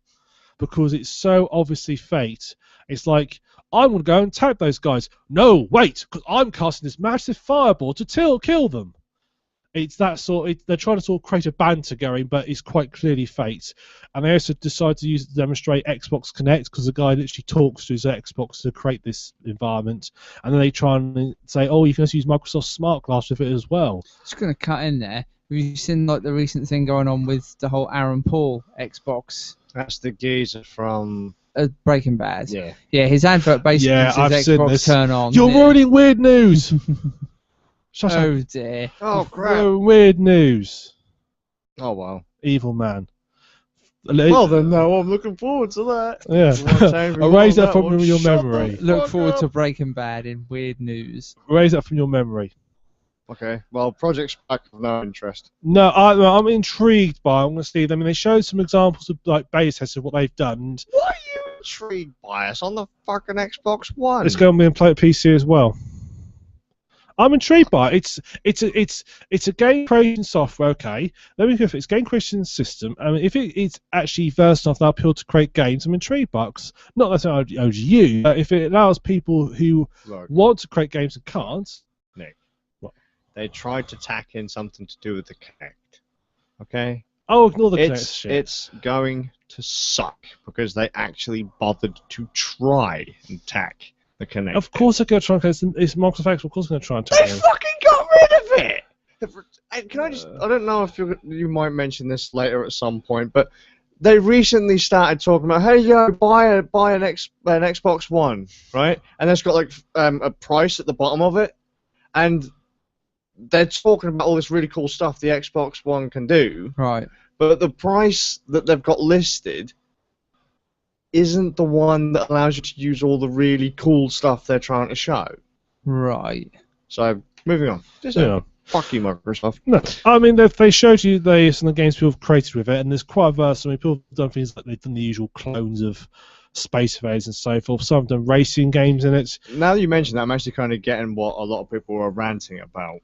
because it's so obviously faked. It's like, I'm going to go and tag those guys. No, wait, because I'm casting this massive fireball to kill them. It's that sort. They're trying to sort of create a banter going, but it's quite clearly faked. And they also decide to use it to demonstrate Xbox Connect because the guy literally talks to his Xbox to create this environment. And then they try and say, "Oh, you can also use Microsoft Smart Glass with it as well." Just going to cut in there. Have you seen like the recent thing going on with the whole Aaron Paul Xbox? That's the geezer from Breaking Bad. Yeah. Yeah, his advert basically Yeah, says I've seen Xbox this. turn on. You're ruining weird news. Shut up. Oh dear. Oh crap! You're weird news. Oh wow. Evil man. Well then, no, I'm looking forward to that. Yeah. Erase that from your memory. Look forward to Breaking Bad in weird news. Erase that from your memory. Okay. Well, Project Spark of no interest. No, I'm intrigued by it. I'm going to see them. I mean, they showed some examples of like beta tests of what they've done. And Why are you intrigued by us on the fucking Xbox One? it's going to be and play at PC as well. I'm intrigued by it. It's a game creation software. Okay, let me go for it. It's a game creation system. I mean, if it's actually versatile enough that appeal to create games, I'm intrigued by it. Not that I urge you, but if it allows people who want to create games and can't. Nick, what? They tried to tack in something to do with the Kinect. Okay. Oh, ignore the Kinect shit. It's going to suck because they actually bothered to try and tack the Kinect. Of course they're going to try and tack it. It's Microsoft X. Of course they're going to try and tack They it. fucking got rid of it! Can I just... I don't know if you might mention this later at some point, but they recently started talking about, hey, yo, buy an Xbox One, right? And it's got, like, a price at the bottom of it. And they're talking about all this really cool stuff the Xbox One can do. Right. But the price that they've got listed isn't the one that allows you to use all the really cool stuff they're trying to show. Right. So, moving on. Just fuck you, Microsoft. No, I mean, they showed you some of the games people have created with it, and there's quite a verse. I mean, people have done things like they've done the usual clones of Space Invaders and so forth. Some have done racing games in it. Now that you mention that, I'm actually kind of getting what a lot of people were ranting about.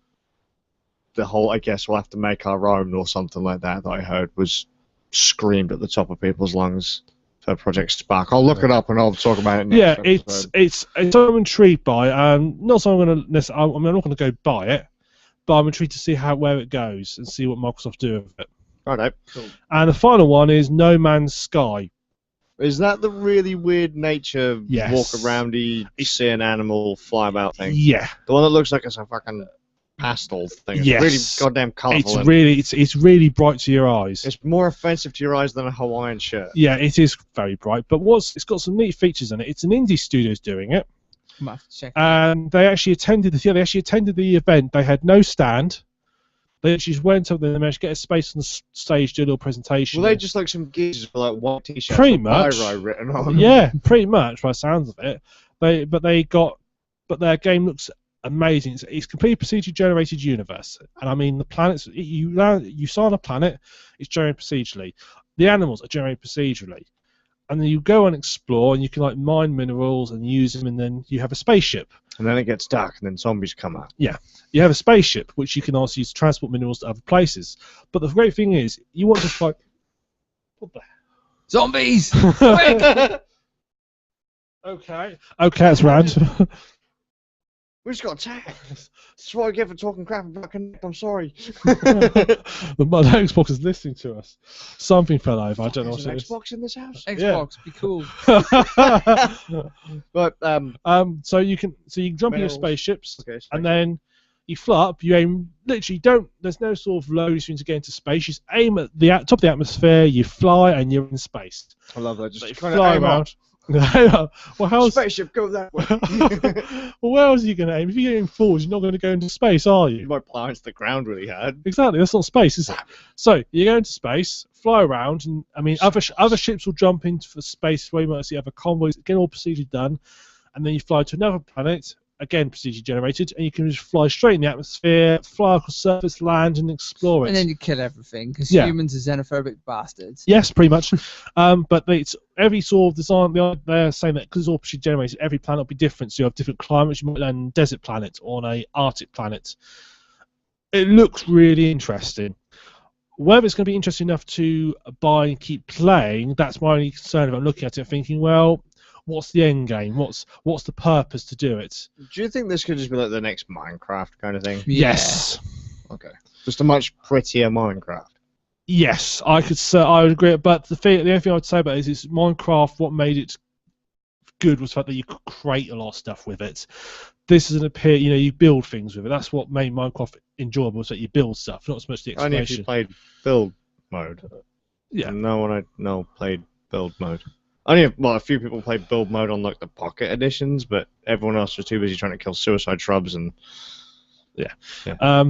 The whole, I guess we'll have to make our own or something like that I heard was screamed at the top of people's lungs for Project Spark. I'll look it up and I'll talk about it next episode. it's I'm intrigued by it. Not so I'm going to. I mean, I'm not going to go buy it, but I'm intrigued to see where it goes and see what Microsoft do with it. Righto. Cool. And the final one is No Man's Sky. Is that the really weird nature Yes. walk around-y, see an animal, fly about thing? Yeah. The one that looks like it's a fucking pastel thing. It's Yes. really goddamn colourful. It's really bright to your eyes. It's more offensive to your eyes than a Hawaiian shirt. Yeah, it is very bright. But it's got some neat features in it. It's an indie studio's doing it. Might have to check. And they actually attended the event. They had no stand. They actually just went up there and managed to get a space on the stage, do a little presentation. Well, they just like some geezers with like white t-shirts Pretty with much. Pyro written on them. Yeah, pretty much by the sounds of it. But their game looks amazing. It's completely procedurally generated universe, and I mean the planets. You start on a planet, it's generated procedurally. The animals are generated procedurally, and then you go and explore, and you can like mine minerals and use them, and then you have a spaceship. And then it gets dark, and then zombies come out. Yeah, you have a spaceship which you can also use to transport minerals to other places. But the great thing is, you want to fight. What the? Zombies! Quick! Okay, that's round. We just got attacked. That's what I get for talking crap about Connect. I'm sorry. The Xbox is listening to us. Something fell over. I don't know what There's it an is. Xbox in this house. Xbox, be cool. But so you can jump in your Minerals. spaceships, Okay, and then You fly up, you aim, literally there's no sort of loading screen to get into space. You just aim at the top of the atmosphere, you fly, and you're in space. I love that. Just So you kind fly of around. Well, how's spaceship go that way? well, where else are you going to aim? If you're going forwards, you're not going to go into space, are You you? might plow into the ground really hard. Exactly, that's not space, is it? So you go into space, fly around, and I mean, other ships will jump into the space where you might see other convoys, get all procedure done, and then you fly to another planet, again procedure generated, and you can just fly straight in the atmosphere, fly across the surface, land, and explore it. And then you kill everything because Yeah. humans are xenophobic bastards. Yes, pretty much. But it's every sort of design. They're saying that because it's all procedure generated, every planet will be different. So you have different climates. You might land on a desert planet or on a Arctic planet. It looks really interesting. Whether it's going to be interesting enough to buy and keep playing, that's my only concern. If I'm looking at it, thinking, well, what's the end game? What's the purpose to do it? Do you think this could just be like the next Minecraft kind of thing? Yeah. Yes. Okay. Just a much prettier Minecraft. Yes, I would agree. But the only thing I would say about it is Minecraft. What made it good was the fact that you could create a lot of stuff with it. This is you build things with it. That's what made Minecraft enjoyable. So that you build stuff, not so much the Only if you exploration. played build mode. Yeah. No one I know played build mode. A few people played build mode on like the pocket editions, but everyone else was too busy trying to kill suicide shrubs and. Yeah. Yeah.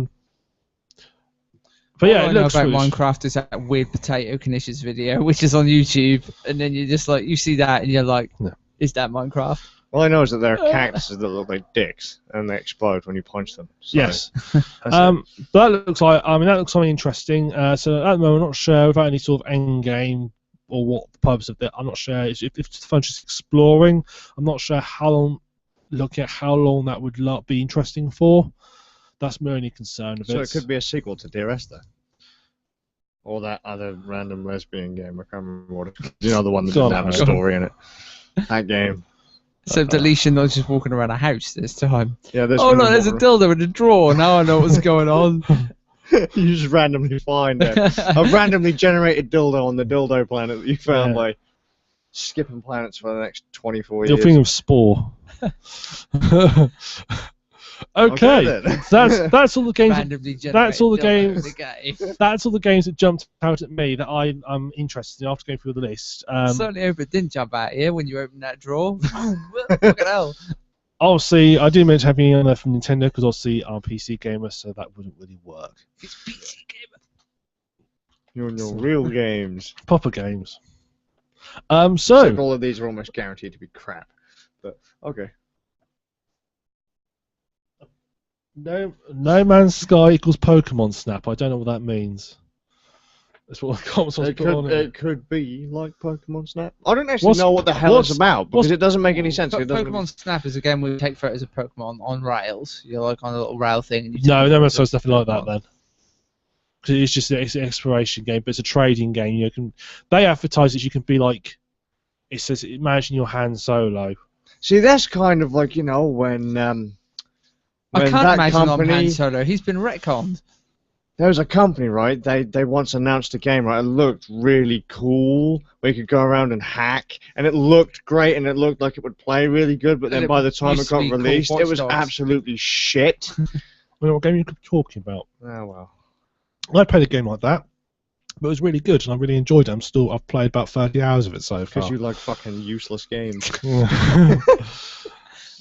But yeah, All it I know looks about really Minecraft is that weird potato conditions video, which is on YouTube, and then you just you see that, and you're like, No. is that Minecraft? All I know is that there are cactuses that look like dicks and they explode when you punch them. So Yes. that's it. But that looks something interesting. So at the moment, I'm not sure without any sort of end game or what the purpose of that. I'm not sure if it's fun just exploring. I'm not sure how long that would be interesting for. That's my only concern of it. So it could be a sequel to Dear Esther. Or that other random lesbian game. I can't remember what it is. You know, the one that didn't have a story in it. That game. So deletion, not just walking around a house this time. Yeah, this Oh one no, is there's a what- dildo in a drawer. Now I know what's going on. You just randomly find a randomly generated dildo on the dildo planet that you found by skipping planets for the next 24 years. You're thinking of Spore. Okay, then. that's all the games. Randomly generated That's all the dildo in games. the game. That's all the games that jumped out at me that I'm interested in after going through the list. Certainly hope it didn't jump out here when you opened that drawer. Fucking hell. Obviously, I didn't mention having on there from Nintendo because obviously I'm a PC gamer, so that wouldn't really work. It's PC gamer. You're in your real games. Proper games. Except So all of these are almost guaranteed to be crap. But okay. No Man's Sky equals Pokemon Snap. I don't know what that means. That's what the comments was put on it. It could be like Pokemon Snap. I don't actually know what the hell it's about because it doesn't make any sense. It doesn't Pokemon Snap is a game where you take photos of Pokemon on rails. You're like on a little rail thing. And you No take Man's Sky's photos of nothing like that Pokemon. then. Because it's an exploration game, but it's a trading game. They advertise that you can be like. It says imagine your Han Solo. See, that's kind of like when I can't that imagine I'm company, Han Solo. He's been retconned. there was a company, right? They once announced a game, right? It looked really cool. Where you could go around and hack, and it looked great, and it looked like it would play really good. But And then it by the time it used to got be called released, it was Watch Dogs. absolutely shit. I don't know what game you're talking about. Oh well. I played a game like that, but it was really good, and I really enjoyed it. I've played about 30 hours of it so far. Because you like fucking useless games.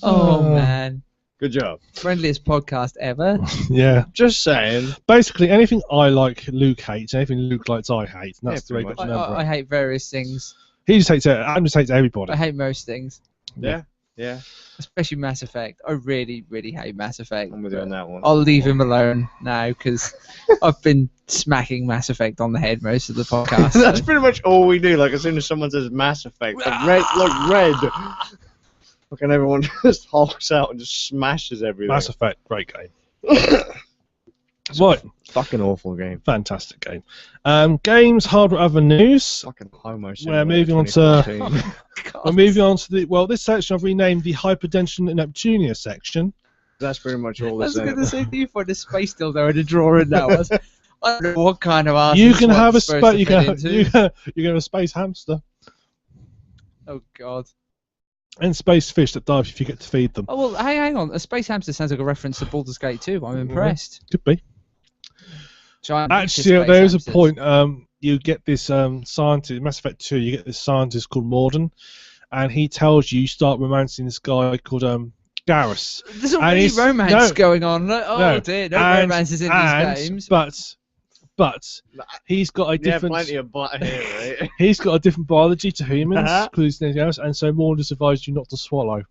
Oh man, Good job. friendliest podcast ever. Yeah. Just saying. Basically, anything I like, Luke hates. Anything Luke likes, I hate. And that's Yeah, the way pretty to I, remember I it. hate various things. He just hates it. Adam just hates everybody. I hate most things, Yeah. Yeah. especially Mass Effect. I really, really hate Mass Effect. I'm with you on that one. I'll leave him alone now because I've been smacking Mass Effect on the head most of the podcast. That's so- pretty much all we do. Like as soon as someone says Mass Effect, red. Fucking everyone just hulks out and just smashes everything. Mass Effect, great game. Right, Fucking awful game. fantastic game. Games, hardware, other news. Fucking homo. We're moving on to- 2014. God. We're moving on to this section I've renamed the Hyperdimension and Neptunia section. That's pretty much all I this was going to is. say, do you find a space dildo in a drawer in that one? I don't know what kind of ass You this can one's have a supposed to you fit can into. you can have a space hamster. Oh God. And space fish that dive if you get to feed them. Oh, well, hang on. A space hamster sounds like a reference to Baldur's Gate 2. I'm impressed. Could be. Giant Actually, there is a point. You get this scientist, Mass Effect 2, you get this scientist called Morden, and he tells you start romancing this guy called Garrus. There's already romance going on. Oh dear, no romances in these games. But he's got a different. Yeah, plenty of butt here, right? He's got a different biology to humans because he's anything else, and so Morden has advised you not to swallow.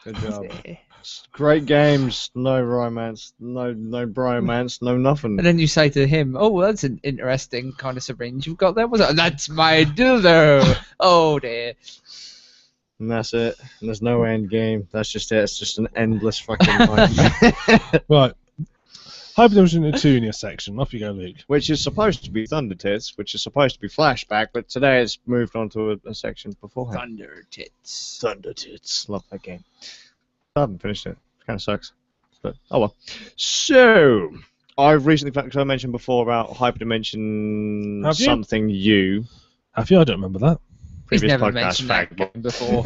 Good job. Great games, no romance, no bromance, no nothing. And then you say to him, "Oh, well, that's an interesting kind of syringe you've got there." Was it? That's my dildo. Oh dear. And that's it. And there's no end game. That's just it. It's just an endless fucking nightmare. Right. Hyperdimension Neptunia section. Off you go, Luke. Which is supposed to be Thunder Tits, which is supposed to be Flashback, but today it's moved on to a section beforehand. Thunder Tits. Thunder Tits. Love that game. I haven't finished it. It kind of sucks. But, oh well. So, I've recently, because I mentioned before about Hyperdimension something U. Have you? I don't remember that. He's Previous never podcast mentioned fact that game before.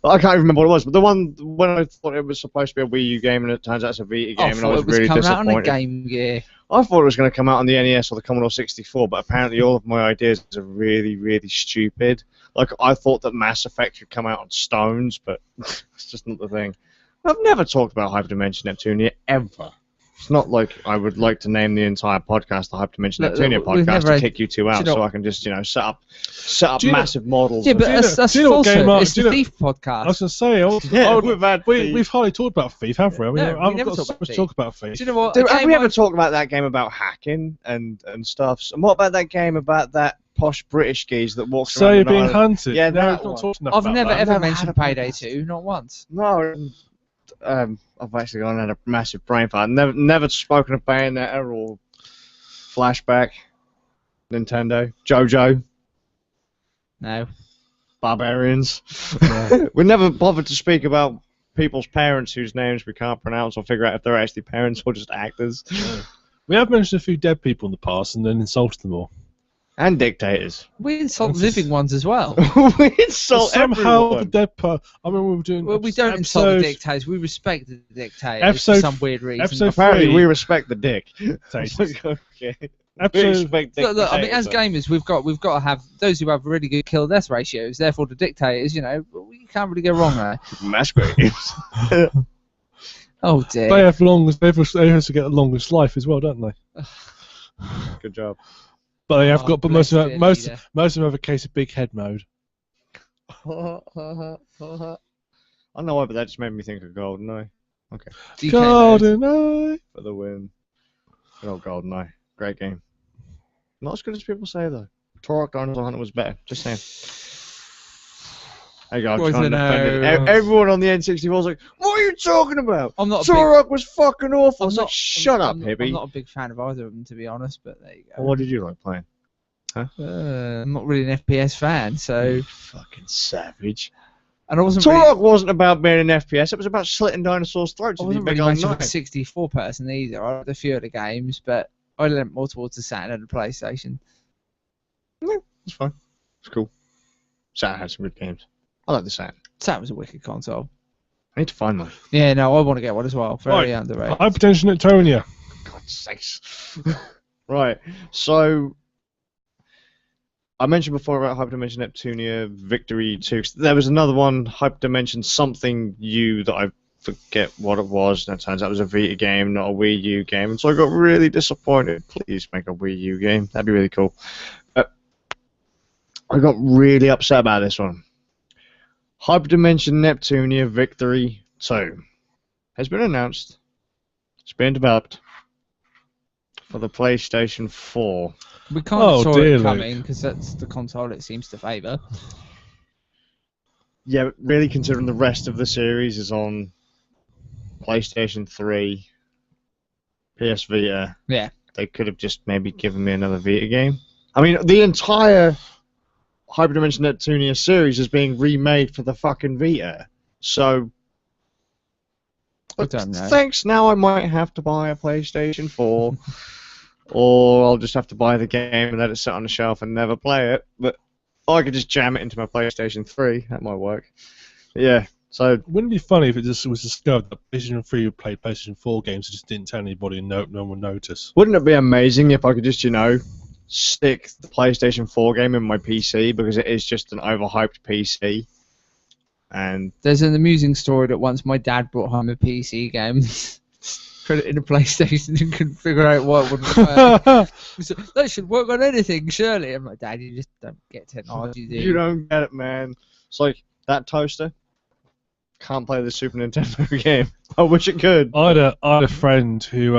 I can't even remember what it was, but the one when I thought it was supposed to be a Wii U game and it turns out it's a Vita game, and I was really disappointed. Out on a Game Gear. I thought it was going to come out on the NES or the Commodore 64, but apparently all of my ideas are really, really stupid. Like, I thought that Mass Effect could come out on Stones, but it's just not the thing. I've never talked about Hyperdimension Neptunia, ever. It's not like I would like to name the entire podcast the Hyperdimension Neptunia podcast to kick you two out, so I can just, set up massive models. Yeah, but that's falsehood. It's the Thief podcast. I was going to say, we've hardly talked about Thief, have we? I mean, I've got so much to talk about Thief. Do you know what? Have we ever talked about that game about hacking and stuff? And what about that game about that posh British geese that walks around? So you're being hunted? Yeah, no, I've not talked enough I've about never that. ever mentioned Payday 2, not once. No. I've actually gone and had a massive brain fart. Never spoken of Bayonetta or Flashback, Nintendo, JoJo. No. Barbarians. No. We never bothered to speak about people's parents whose names we can't pronounce or figure out if they're actually parents or just actors. No. We have mentioned a few dead people in the past and then insulted them all. And dictators. We insult living ones as well. We insult somehow everyone. the dead part. I remember we were doing. Well, we don't insult the dictators. We respect the dictators for some weird reason. Apparently, we respect the dick. Okay. Look, I mean, as gamers, we've got to have those who have really good kill death ratios. Therefore, the dictators, we can't really go wrong there. Masquerades. Oh dear. They have they also get the longest life as well, don't they? Good job. But they have got. But most of them have a case of big head mode. I don't know why, but that just made me think of GoldenEye. Okay. GoldenEye for the win. Good old GoldenEye. Great game. Not as good as people say though. Turok Dinosaur Hunter was better. Just saying. There you go. I'm trying to defend it. Everyone on the N64 was like, "What are you talking about? Turok was fucking awful." Shut up, hippie. I'm not a big fan of either of them, to be honest. But there you go. Well, what did you like playing? Huh? I'm not really an FPS fan, so. You fucking savage. And I wasn't. Turok wasn't about being an FPS. It was about slitting dinosaurs' throats. I wasn't really much of a 64 person either. I had a few of the games, but I leant more towards the Saturn and the PlayStation. Yeah, it's fine. It's cool. Saturn had some good games. I like the Saturn. Saturn was a wicked console. I need to find one. Yeah, no, I want to get one as well. Very underrated. Hypertension at Tonya. God's sakes. Right, so I mentioned before about Hyperdimension Neptunia Victory 2. There was another one, Hyperdimension something U, that I forget what it was. And it turns out it was a Vita game, not a Wii U game. And so I got really disappointed. Please make a Wii U game. That'd be really cool. I got really upset about this one. Hyperdimension Neptunia Victory 2 has been announced. It's been developed for the PlayStation 4. We can't saw it coming because that's the console it seems to favour. Yeah, but really considering the rest of the series is on PlayStation 3, PS Vita. Yeah. They could have just maybe given me another Vita game. I mean, the entire Hyperdimension Neptunia series is being remade for the fucking Vita. So, I don't know. Thanks, now I might have to buy a PlayStation 4. Or I'll just have to buy the game and let it sit on the shelf and never play it. But Or I could just jam it into my PlayStation 3. That might work. Yeah. So wouldn't it be funny if it just was discovered that PlayStation 3 would play PlayStation 4 games and just didn't tell anybody and no one would notice? wouldn't it be amazing if I could just, stick the PlayStation 4 game in my PC because it is just an overhyped PC? And there's an amusing story that once my dad brought home a PC game, put it in a PlayStation and couldn't figure out why it wouldn't work. He said, that should work on anything, surely. I'm like, Dad, you just don't get technology, do you? You don't get it, man. It's like that toaster can't play the Super Nintendo game. I wish it could. I had a friend who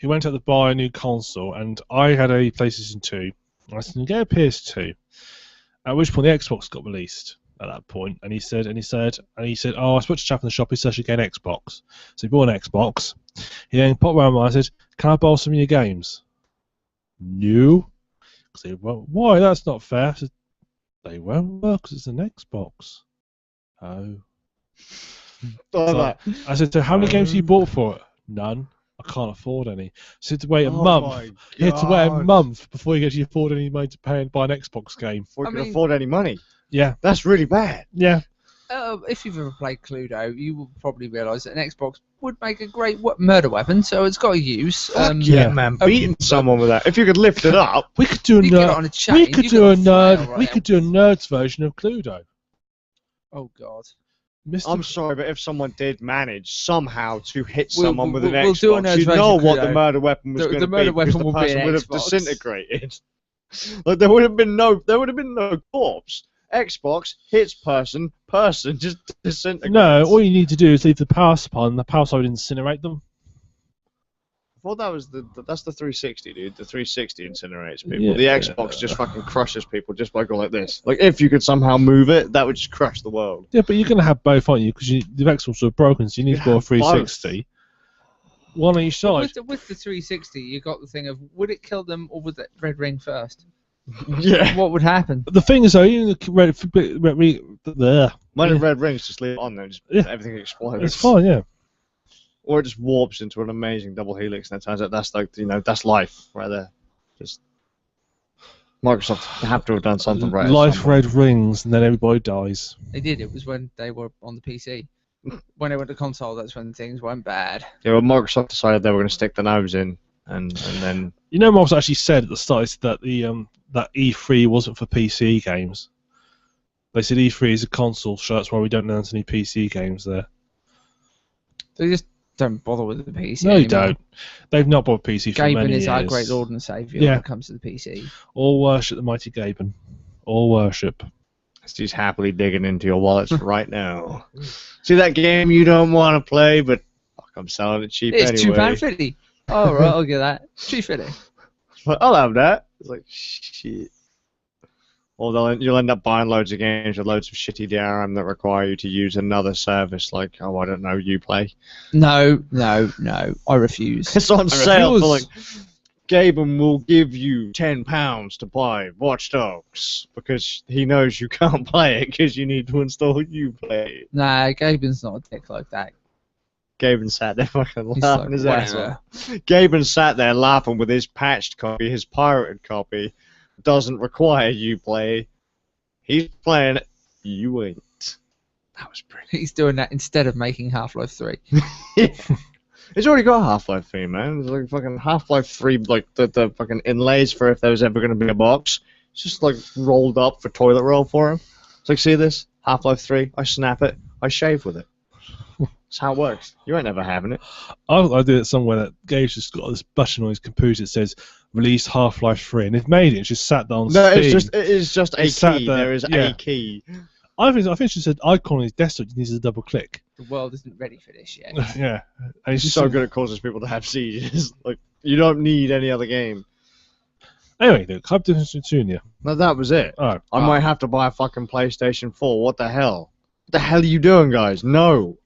went out to buy a new console, and I had a PlayStation 2. I said, "Get a PS2." At which point the Xbox got released. At that point, and he said, "Oh, I spoke to a chap in the shop. He said I should get an Xbox." So he bought an Xbox. He then popped around and I said, "Can I borrow some of your games?" No. I said, "Well, why? That's not fair." I said, "They won't work because it's an Xbox." Oh. So I said, "So how many games have you bought for it?" "None. I can't afford any." So you had to wait a month. You had to wait a month before you could actually afford any money to pay and buy an Xbox game. Before you can afford any money. Yeah. That's really bad. Yeah. If you've ever played Cluedo, you will probably realise that an Xbox would make a great murder weapon, so it's got a use. Yeah, man, beating someone with that. If you could lift it up, we could do a nerd's version of Cluedo. Oh God. I'm sorry, but if someone did manage somehow to hit someone with an we'll Xbox, do a nerd's you version know of what Cluedo. the murder weapon was going to be. The murder weapon the would be person an would have Xbox. disintegrated. Like there would have been no corpse. Xbox hits person just disintegrates. No, all you need to do is leave the power supply, and the power supply would incinerate them. Well, that's the 360, dude. The 360 incinerates people. Yeah, The Xbox just fucking crushes people just by going like this. Like if you could somehow move it, that would just crush the world. Yeah, but you're going to have both, aren't you? Because the Xbox are broken, so you need to go a 360. One on each side. With the 360, you got the thing of, would it kill them or would that red ring first? Yeah. What would happen? The thing is, though, even the red rings, just leave it on there, just everything explodes. It's fine, yeah. Or it just warps into an amazing double helix, and it turns out that's like, that's life right there. Just Microsoft have to have done something right. Life red rings, and then everybody dies. They did. It was when they were on the PC. When they went to console, that's when things went bad. Yeah, well, Microsoft decided they were going to stick the nose in, and then. Microsoft actually said at the start that that E3 wasn't for PC games. They said E3 is a console show, that's why we don't announce any PC games there. They just don't bother with the PC. No, anymore. you don't. They've not bought PC for Gaben many years. is our great Lord and Saviour when it comes to the PC. All worship the mighty Gaben. All worship. He's happily digging into your wallets right now. See that game you don't want to play, but fuck, I'm selling it cheap it's anyway. £2.50. Oh, right, I'll get that. £2.50. I'll have that. It's like, shit. Or you'll end up buying loads of games with loads of shitty DRM that require you to use another service, like, I don't know, Uplay. No, I refuse. It's on sale for, like, Gaben will give you £10 to buy Watch Dogs, because he knows you can't play it, because you need to install Uplay. Nah, Gaben's not a dick like that. Gaben sat there fucking laughing his ass whatever. off. Gaben sat there laughing with his patched copy, his pirated copy. Doesn't require Uplay. He's playing it. You ain't. That was pretty. He's doing that instead of making Half-Life 3. Yeah. He's already got Half-Life 3, man. It's like fucking Half-Life 3, like the fucking inlays for if there was ever going to be a box. It's just like rolled up for toilet roll for him. It's like, see this? Half-Life 3. I snap it. I shave with it. That's how it works. You ain't never having it. I did it somewhere that Gabe's just got this button on his computer that says release Half-Life 3, and they've made it. It's just sat down on No, Steam. it is just a key. There is a key. I think it's just an icon on his desktop. He needs to double click. The world isn't ready for this yet. Yeah, and It's just so good it causes people to have seizures. Like, you don't need any other game. Anyway, the Hyperdimension Neptunia. No, that was it. Oh, I might have to buy a fucking PlayStation 4. What the hell? What the hell are you doing, guys? No.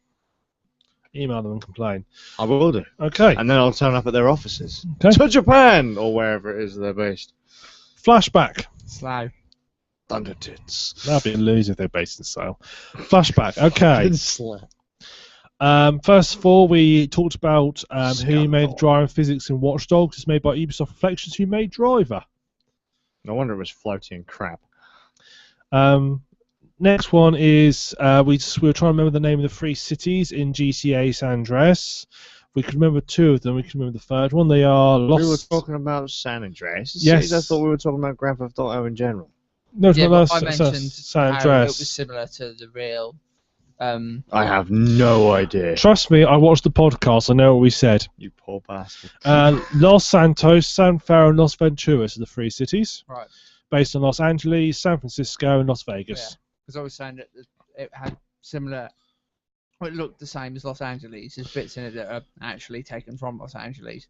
Email them and complain. I will do. Okay. And then I'll turn up at their offices. Okay. To Japan! Or wherever it is they're based. Flashback. Slow. Thunder tits. That'd be a loser if they're based in Sale. Flashback. Okay. Slap. First of all, we talked about who made Scandal. Driving Physics in Watch Dogs. It's made by Ubisoft Reflections, who made Driver. No wonder it was floaty and crap. Next one is we were trying to remember the name of the 3 cities in GTA San Andreas. We could remember 2 of them. We can remember the third one. They are Lost. We were talking about San Andreas. Yes. I thought we were talking about Grand Theft Auto in general. No, it's Yeah, not but I mentioned San how Andreas. it was similar to the real. I have no idea. Trust me, I watched the podcast. I know what we said. You poor bastard. Los Santos, San Faro, and Las Venturas are the 3 cities. Right. Based on Los Angeles, San Francisco, and Las Vegas. Because I was saying that it had similar. Well, it looked the same as Los Angeles. There's bits in it that are actually taken from Los Angeles.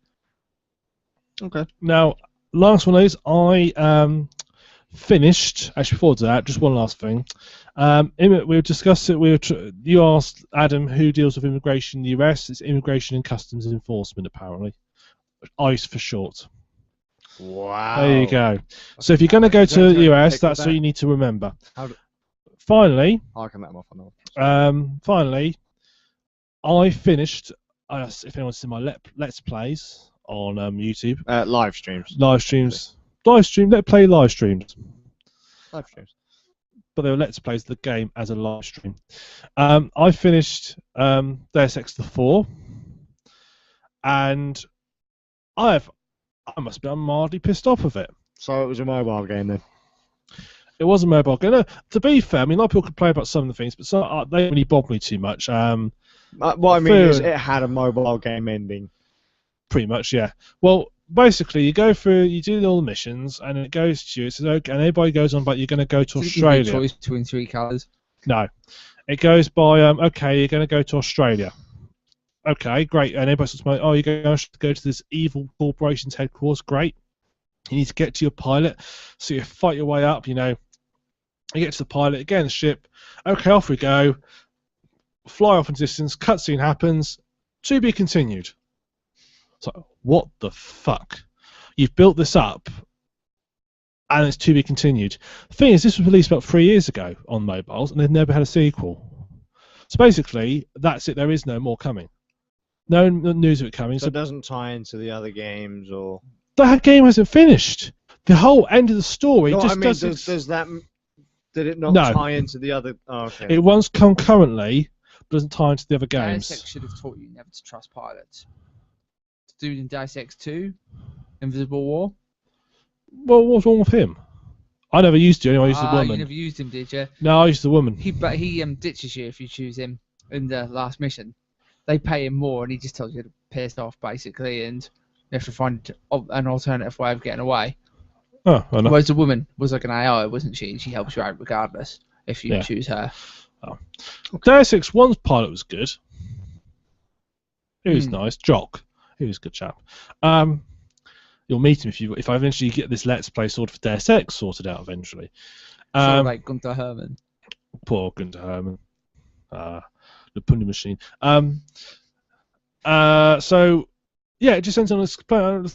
Okay. Now, last one is I finished. Actually, before that, just one last thing. We discussed it. You asked Adam who deals with immigration in the US. It's Immigration and Customs Enforcement, apparently. ICE for short. Wow. There you go. So if you're going to go to the US, that's what you need to remember. Finally, I can let him off on finally, I finished. If anyone's seen my Let's Plays on YouTube, live streams. Let's play live streams. Live streams. But they were Let's Plays the game as a live stream. I finished Deus Ex The Fall, and I must be mildly pissed off with it. So it was a mobile game then. It was a mobile game. No, to be fair, I mean, a lot of people complain about some of the things, but they don't really bother me too much. What I mean is it had a mobile game ending. Pretty much, yeah. Well, basically, you go through, you do all the missions, and it goes to you. It says, okay, and everybody goes on, but you're going to go to Australia. Choice between 3 colours. No. It goes by, okay, you're going to go to Australia. Okay, great. And everybody says, oh, you're going to go to this evil corporation's headquarters. Great. You need to get to your pilot. So you fight your way up, you know. You get to the pilot, again, the ship. Okay, off we go. Fly off in distance. Cutscene happens. To be continued. So, what the fuck? You've built this up, and it's to be continued. The thing is, this was released about 3 years ago on mobiles, and they've never had a sequel. So basically, that's it. There is no more coming. No news of it coming. So it doesn't tie into the other games, or that game hasn't finished. The whole end of the story just doesn't. Does that? Did it not tie into the other? Oh, okay. It runs concurrently, but doesn't tie into the other games. Deus Ex should have taught you never to trust pilots. Dude in Deus Ex 2, Invisible War. Well, what's wrong with him? I never used to. Anyway, I used the woman. You never used him, did you? No, I used the woman. He ditches you if you choose him in the last mission. They pay him more, and he just tells you to piss off, basically, and you have to find an alternative way of getting away. Oh, well, no. Whereas the woman was like an AI, wasn't she? And she helps you out regardless if you choose her. Oh. Deus Ex 1's pilot was good. He was nice. Jock. He was a good chap. You'll meet him if I eventually get this Let's Play sorted for Deus Ex sorted out eventually. Sort of like Gunther Herman. Poor Gunther Herman. The punny machine. So yeah, it just ends on it's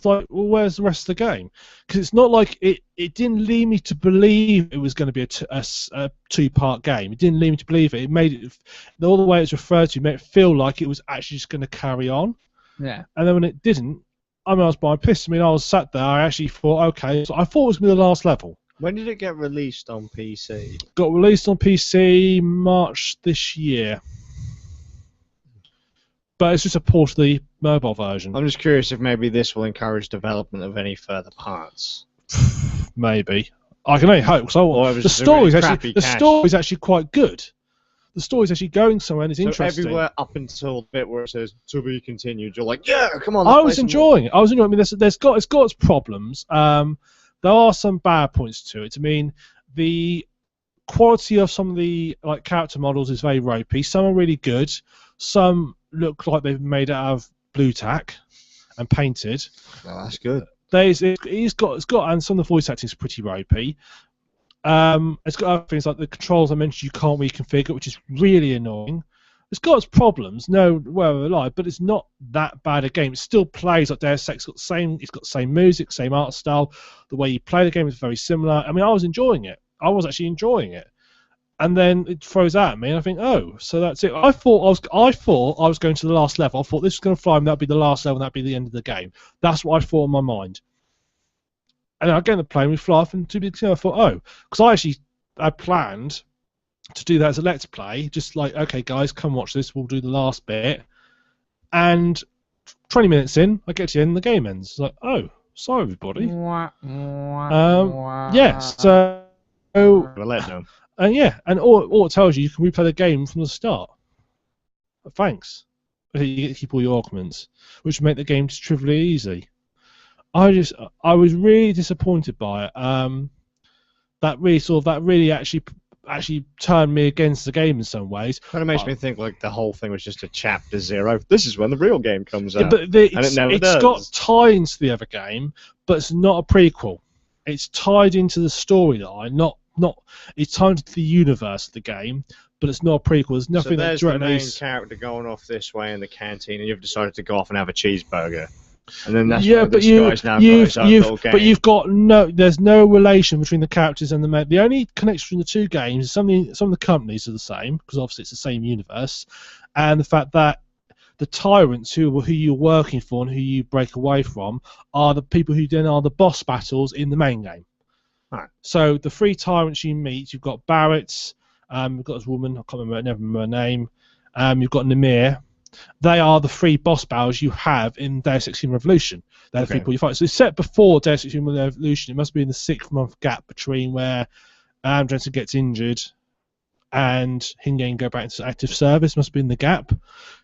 like, well, where's the rest of the game? Because it's not like it didn't lead me to believe it was going to be a two-part game. It didn't lead me to believe it. It made it, all the way it's referred to, made it feel like it was actually just going to carry on. Yeah. And then when it didn't, I was by pissed. I mean, I was sat there. I actually thought, okay, so I thought it was going to be the last level. When did it get released on PC? Got released on PC March this year. But it's just a port of the mobile version. I'm just curious if maybe this will encourage development of any further parts. Maybe. I can only hope. The story's actually quite good. The story's actually going somewhere and it's interesting. Everywhere up until the bit where it says to be continued, you're like, yeah, come on. I was enjoying it. I mean, it's got its problems. There are some bad points to it. I mean, the quality of some of the character models is very ropey. Some are really good. Some look like they've made out of blue tack and painted. Well, that's good. It's got and some of the voice acting is pretty ropey. It's got other things like the controls I mentioned you can't reconfigure, which is really annoying. It's got its problems, but it's not that bad a game. It still plays like Deus Ex. It's got the same music, same art style. The way you play the game is very similar. I mean, I was enjoying it. I was actually enjoying it. And then it throws out at me, and I think, oh, so that's it. I thought I was going to the last level. I thought this was going to fly, and that'd be the last level, and that'd be the end of the game. That's what I thought in my mind. And I get in the plane, we fly off, and to be clear, I thought, oh, because I actually had planned to do that as a let's play, just like, okay, guys, come watch this. We'll do the last bit, and 20 minutes in, I get to the end, and the game ends. It's like, oh, sorry, everybody. Yes. So. Yeah, and all it tells you, you can replay the game from the start. Thanks. You get to keep all your augments, which make the game just trivially easy. I was really disappointed by it. That really actually turned me against the game in some ways. Kind of makes me think like the whole thing was just a chapter 0. This is when the real game comes out. But and it never does. It's got ties to the other game, but it's not a prequel. It's tied into the storyline, not it's tied to the universe of the game, but it's not a prequel. There's nothing so there's that the main character going off this way in the canteen, and you've decided to go off and have a cheeseburger. And then that's you've got there's no relation between the characters and the only connection between the two games is some of the companies are the same, because obviously it's the same universe, and the fact that the tyrants who you're working for and who you break away from are the people who then are the boss battles in the main game. Right. So the 3 tyrants you meet, you've got Barrett, you've got this woman, I never remember her name, you've got Namir. They are the 3 boss battles you have in Deus Ex Human Revolution. They're the people you fight. So it's set before Deus Ex Human Revolution. It must be in the 6-month gap between where Andreas gets injured and Hingen go back into active service. Must be in the gap,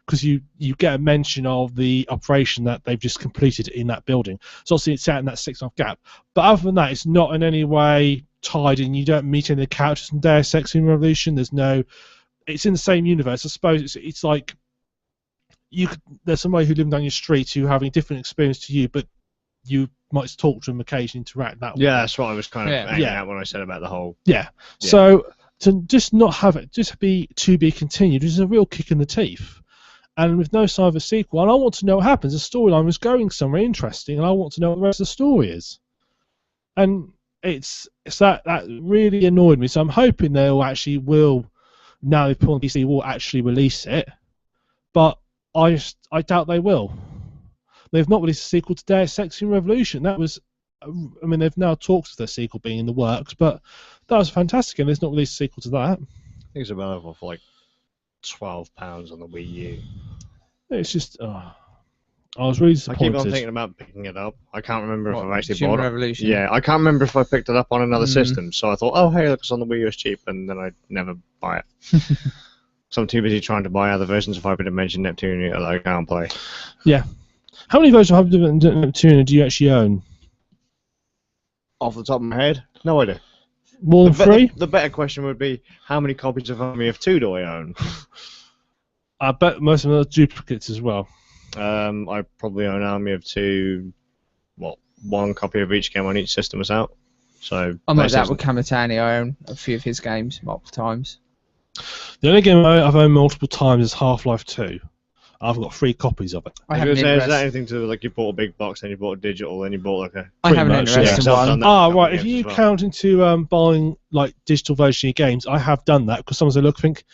because you get a mention of the operation that they've just completed in that building. So obviously it's set in that 6-month gap. But other than that, it's not in any way tied in. You don't meet any of the characters in Deus Ex Human Revolution. It's in the same universe. I suppose it's like there's somebody who lives down your street who having a different experience to you, but you might talk to them occasionally, interact that way. Yeah, that's what I was kind of aiming at when I said about the whole. Yeah. So to just not have it, just be to be continued, is a real kick in the teeth. And with no sign of a sequel, and I want to know what happens. The storyline was going somewhere interesting, and I want to know what the rest of the story is. And it's that really annoyed me. So I'm hoping now they've put on PC, will actually release it, but I doubt they will. They've not released a sequel to Deus Ex Human Revolution. They've now talked of their sequel being in the works, but that was fantastic, and there's not released a sequel to that. I think it's available for like £12 on the Wii U. It's just, I was really disappointed. I keep on thinking about picking it up. I can't remember if I've actually Human bought Revolution? it. Yeah, I can't remember if I picked it up on another system. So I thought, oh hey, look, it's on the Wii U, it's cheap, and then I never buy it. So I'm too busy trying to buy other versions of Hyperdimension Neptunia that I can't play. Yeah. How many versions of Neptunia do you actually own? Off the top of my head, no idea. More than 3? The better question would be, how many copies of Army of 2 do I own? I bet most of them are duplicates as well. I probably own Army of 2, 1 copy of each game on each system is out. So I'm like that with Kamatani. I own a few of his games multiple times. The only game I've owned multiple times is Half-Life 2. I've got 3 copies of it. Is that anything to do with, like, you bought a big box, then you bought a digital, then you bought like a... I have an interesting one. Right, if you count into buying like digital version of your games, I have done that, because someone's look think,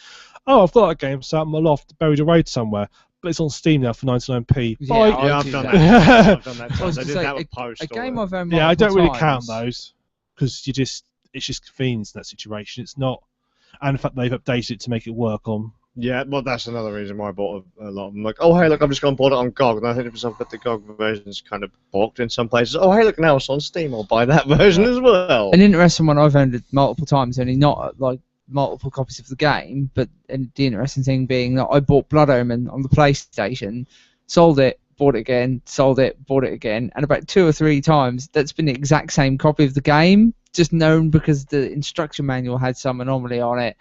oh, I've got that game sat in my loft, buried away somewhere, but it's on Steam now for 99p. Yeah, I've done that. I've done that twice. I did that with Post. A game I've owned I don't really times. count those, because it's just convenience in that situation. It's not, and in fact they've updated it to make it work on. Yeah, well, that's another reason why I bought a lot of them. Like, oh, hey, look, I'm just going to bought it on GOG. And I think to myself, but the GOG version's kind of blocked in some places. Oh, hey, look, now it's on Steam. I'll buy that version as well. An interesting one I've owned multiple times, only not like multiple copies of the game, but the interesting thing being that I bought Blood Omen on the PlayStation, sold it, bought it again, sold it, bought it again, and about 2 or 3 times that's been the exact same copy of the game, just known because the instruction manual had some anomaly on it.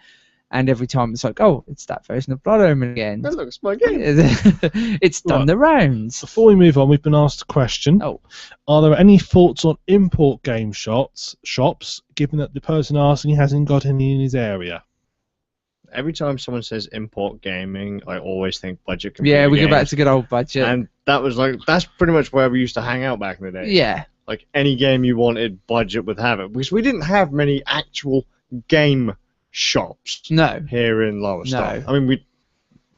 And every time it's like, oh, it's that version of Blood Omen again. That looks my game. It's done the rounds. Before we move on, we've been asked a question. Oh. Are there any thoughts on import game shops, given that the person asking hasn't got any in his area? Every time someone says import gaming, I always think budget computer Yeah, we games. go back to good old budget. And that's pretty much where we used to hang out back in the day. Yeah. Like, any game you wanted, budget would have it. Because we didn't have many actual game shops No. here in Lowestoft. No. I mean,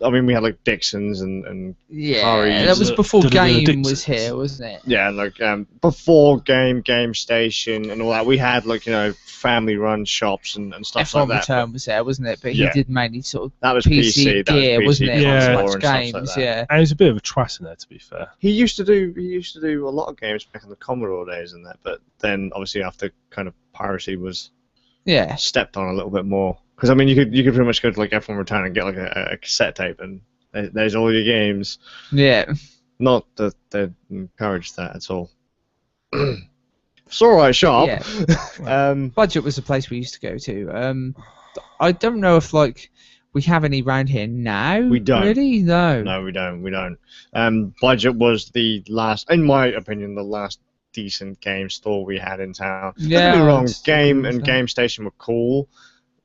I mean, we had like Dixon's and Yeah, Curry's. that was before Game Dixon's. was here, wasn't it? Yeah, like before Game Station and all that, we had like family-run shops and stuff F1 like that. Return was there, wasn't it? But Yeah. he did mainly sort of That was PC that gear, was PC wasn't it? Yeah. Not so console much and stuff games, like that. yeah. And he's a bit of a trass in there, to be fair. He used to do a lot of games back in the Commodore days and that, but then obviously after kind of piracy was Yeah. stepped on a little bit more. Because I mean, you could pretty much go to like F1 Return and get like a cassette tape, and there's all your games. Yeah. Not that they encourage that at all. It's alright shop. Yeah. Budget was the place we used to go to. I don't know if like we have any round here now. We don't. Really? No. No, we don't. Budget was the last, in my opinion, the last decent game store we had in town. Yeah, Don't get me wrong, I'd Game agree and with Game Station were cool,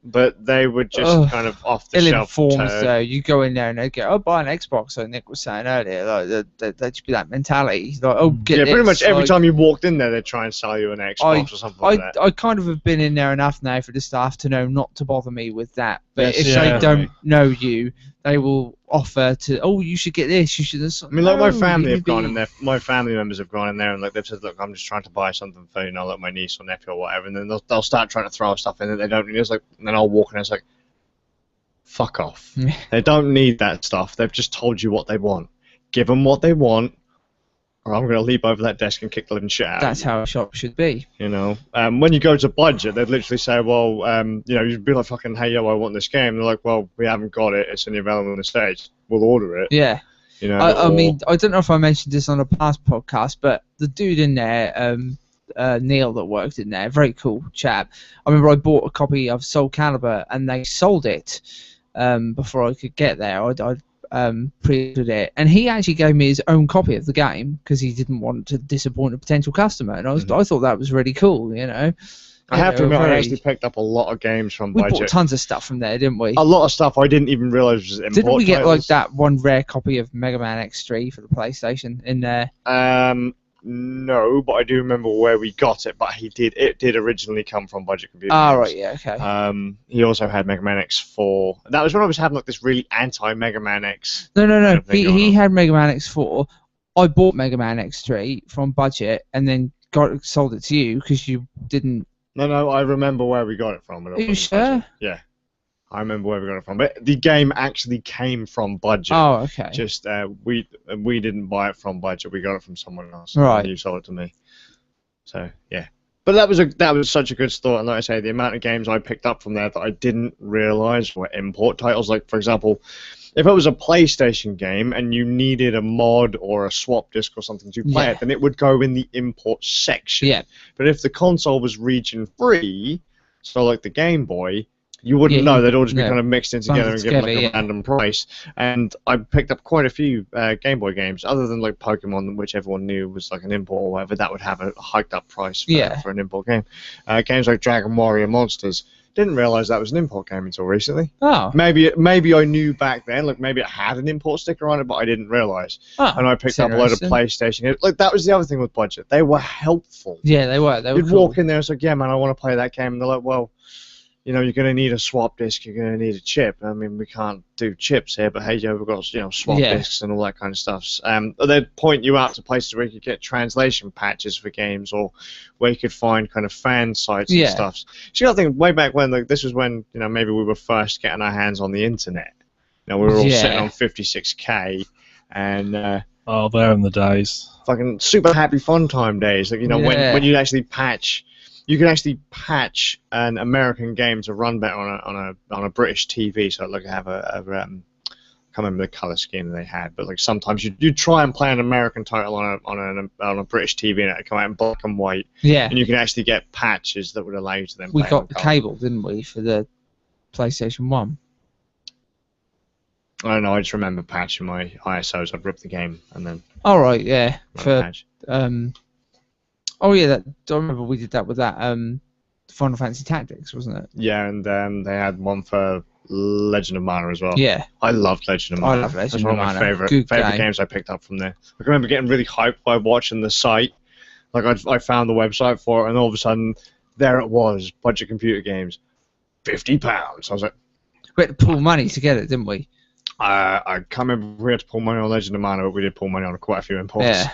but they were just kind of off the shelf. Ill-informed though. You go in there and they go, "Oh, buy an Xbox." Like Nick was saying earlier, like that'd be that mentality. Like, oh, get Yeah, pretty this. much every Like, time you walked in there, they'd try and sell you an Xbox or something like that. I kind of have been in there enough now for the staff to know not to bother me with that. But Yes, if yeah. they don't know you, they will offer to. Oh, you should get this. You should. I mean, like my No, family you have gone be- in there. My family members have gone in there and like they've said, "Look, I'm just trying to buy something for like my niece or nephew or whatever," and then they'll start trying to throw stuff in that they don't need. It's like, and then I'll walk in and it's like, fuck off. Yeah. They don't need that stuff. They've just told you what they want. Give them what they want, or I'm going to leap over that desk and kick the living shit out. That's how a shop should be. You know, when you go to budget, they'd literally say, well, you'd be like, fucking, hey, yo, I want this game. And they're like, well, we haven't got it. It's only available on the stage. We'll order it. Yeah. You know, I or- mean, I don't know if I mentioned this on a past podcast, but the dude in there, Neil that worked in there, very cool chap. I remember I bought a copy of Soul Calibur and they sold it before I could get there. I pre-ordered it, and he actually gave me his own copy of the game because he didn't want to disappoint a potential customer, and I thought that was really cool, you know. I have to admit, I very- actually picked up a lot of games from we budget. bought tons of stuff from there, didn't we? A lot of stuff I didn't even realise was import Didn't we get like titles. that one rare copy of Mega Man X3 for the PlayStation in there? No, but I do remember where we got it. But it did originally come from Budget Computer. Oh, Games. right, yeah, okay. He also had Mega Man X4. That was when I was having like this really anti-Mega Man X. No. kind of thing going He on. had Mega Man X4. I bought Mega Man X3 from Budget and then sold it to you because you didn't. No, I remember where we got it from. Are you sure? Yeah, I remember where we got it from. But the game actually came from Budget. Oh, okay. Just we didn't buy it from Budget. We got it from someone else. Right. And you sold it to me. So yeah. But that was such a good store, and like I say, the amount of games I picked up from there that I didn't realise were import titles. Like for example, if it was a PlayStation game and you needed a mod or a swap disc or something to play Yeah. it, then it would go in the import section. Yeah. But if the console was region free, so like the Game Boy, you wouldn't Yeah, know. They'd all just be no. kind of mixed in together and Bundled given like together, a yeah. random price. And I picked up quite a few Game Boy games, other than like Pokemon, which everyone knew was like an import or whatever. That would have a hiked up price for an import game. Games like Dragon Warrior Monsters. Didn't realise that was an import game until recently. Oh. Maybe I knew back then, like maybe it had an import sticker on it, but I didn't realise. Oh, And I picked up a load of PlayStation. Like that was the other thing with Budget. They were helpful. Yeah, they were. They were You'd cool. walk in there and it's like, yeah, man, I want to play that game. And they're like, well, you know, you're going to need a swap disc. You're going to need a chip. I mean, we can't do chips here, but hey, yeah, we've got, swap discs and all that kind of stuff. They'd point you out to places where you could get translation patches for games, or where you could find kind of fan sites and stuff. So you got to think, way back when, like, this was when, maybe we were first getting our hands on the internet. We were all sitting on 56k and Oh, there in the days. fucking super happy fun time days. Like, when you'd actually patch. You can actually patch an American game to run better on a British TV. So like have I can't remember the color scheme they had, but like sometimes you try and play an American title on a British TV and it'd come out in black and white. Yeah. And you can actually get patches that would allow you to then. We play got on the colour. cable, didn't we, for the PlayStation 1? I don't know. I just remember patching my ISOs. I'd rip the game and then. All right, yeah. run a For patch. oh yeah, I remember we did that with that Final Fantasy Tactics, wasn't it? Yeah, and they had one for Legend of Mana as well. Yeah. I loved Legend of Mana. I love Legend That's one of of my Mana. favorite Good game. games I picked up from there. I remember getting really hyped by watching the site. Like I found the website for it, and all of a sudden, there it was, Budget Computer Games, £50. I was like, We had to pull money together, didn't we? I can't remember if we had to pull money on Legend of Mana, but we did pull money on quite a few imports. Yeah.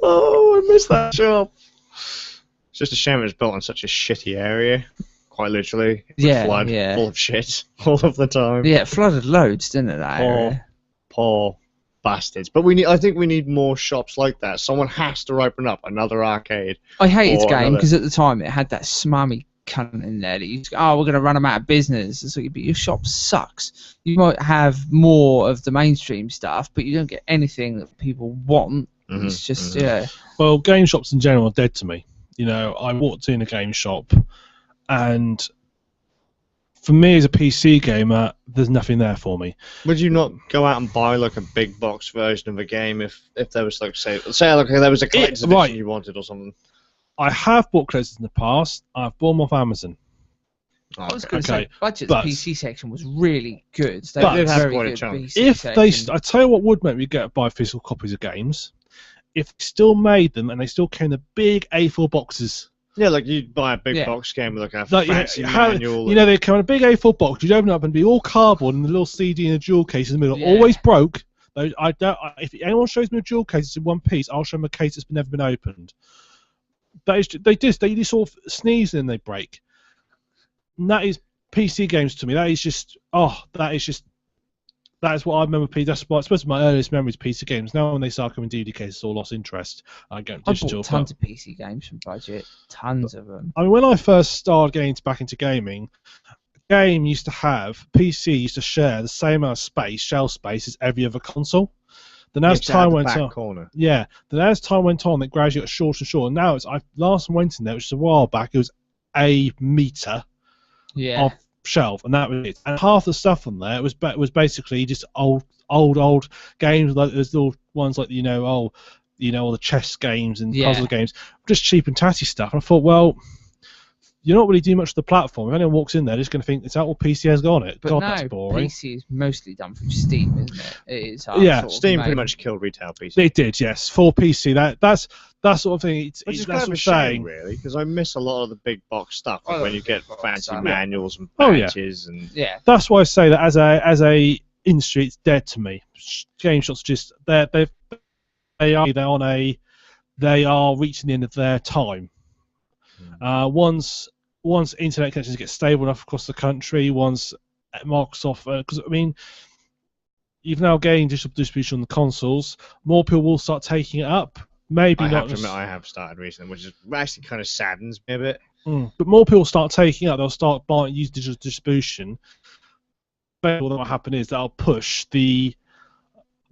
Oh, I missed that shop. It's just a shame it was built in such a shitty area. Quite literally. Yeah, Flood, yeah. full of shit all of the time. Yeah, it flooded loads, didn't it, that area? Poor bastards. But I think we need more shops like that. Someone has to open up another arcade. I hated the or game another- because at the time it had that smarmy cunt in there that you just go, oh, we're going to run them out of business. It's like, but your shop sucks. You might have more of the mainstream stuff, but you don't get anything that people want. It's just, yeah. Well, game shops in general are dead to me. You know, I walked in a game shop, and for me as a PC gamer, there's nothing there for me. Would you not go out and buy like a big box version of a game if there was like say like there was a collector's edition right. you wanted or something? I have bought collectors in the past. I've bought them off Amazon. I was going to Okay, say, Budget's but- PC section was really good. They But- did have Very quite a good chunk. PC If they, section. I tell you what would make me buy physical copies of games, if they still made them and they still came in the big A4 boxes. Yeah, like you'd buy a big Yeah. box game with like a Like, fancy how- manual. you know, they come in a big A4 box. You'd open it up and be all cardboard and the little CD in a jewel case in the middle. Yeah. Always broke. If anyone shows me a jewel case that's in one piece, I'll show them a case that's never been opened. They just sort of sneeze and they break. And that is PC games to me. That is what I remember. That's what I suppose my earliest memories of PC games. Now when they start coming DVD cases, all lost interest. I go I digital. bought tons of PC games from Budget. Tons of them. I mean, when I first started getting back into gaming, game used to have PC used to share the same amount of space, shelf space, as every other console. Then as time went on, corner. yeah. Then as time went on, it gradually got shorter and shorter. And now I last went in there, which was a while back. It was a meter Yeah. of shelf, and that was it. And half the stuff on there was basically just old games. Like there's little ones like all the chess games and Yeah. puzzle games, just cheap and tatty stuff. And I thought, well, you're not really doing much to the platform. If anyone walks in there, they're just going to think it's out what PC has got on it. But God, no, that's boring. PC is mostly done from Steam, isn't it? It is. Yeah, sort of Steam made- pretty much killed retail PC. They did, yes, for PC. That's that sort of thing. Which is That's kind of what a I'm shame, saying. really, because I miss a lot of the big box stuff like Oh, when you get box fancy stuff. manuals and Oh, yeah. patches and Yeah. That's why I say that as a industry, it's dead to me. Game shops just they are reaching the end of their time. Once internet connections get stable enough across the country, once Microsoft, because I mean, you've now gained digital distribution on the consoles, more people will start taking it up. Maybe I not. have to admit I have started recently, which is actually kind of saddens me a bit. But more people start taking it up. They'll start use digital distribution. But what will happen is that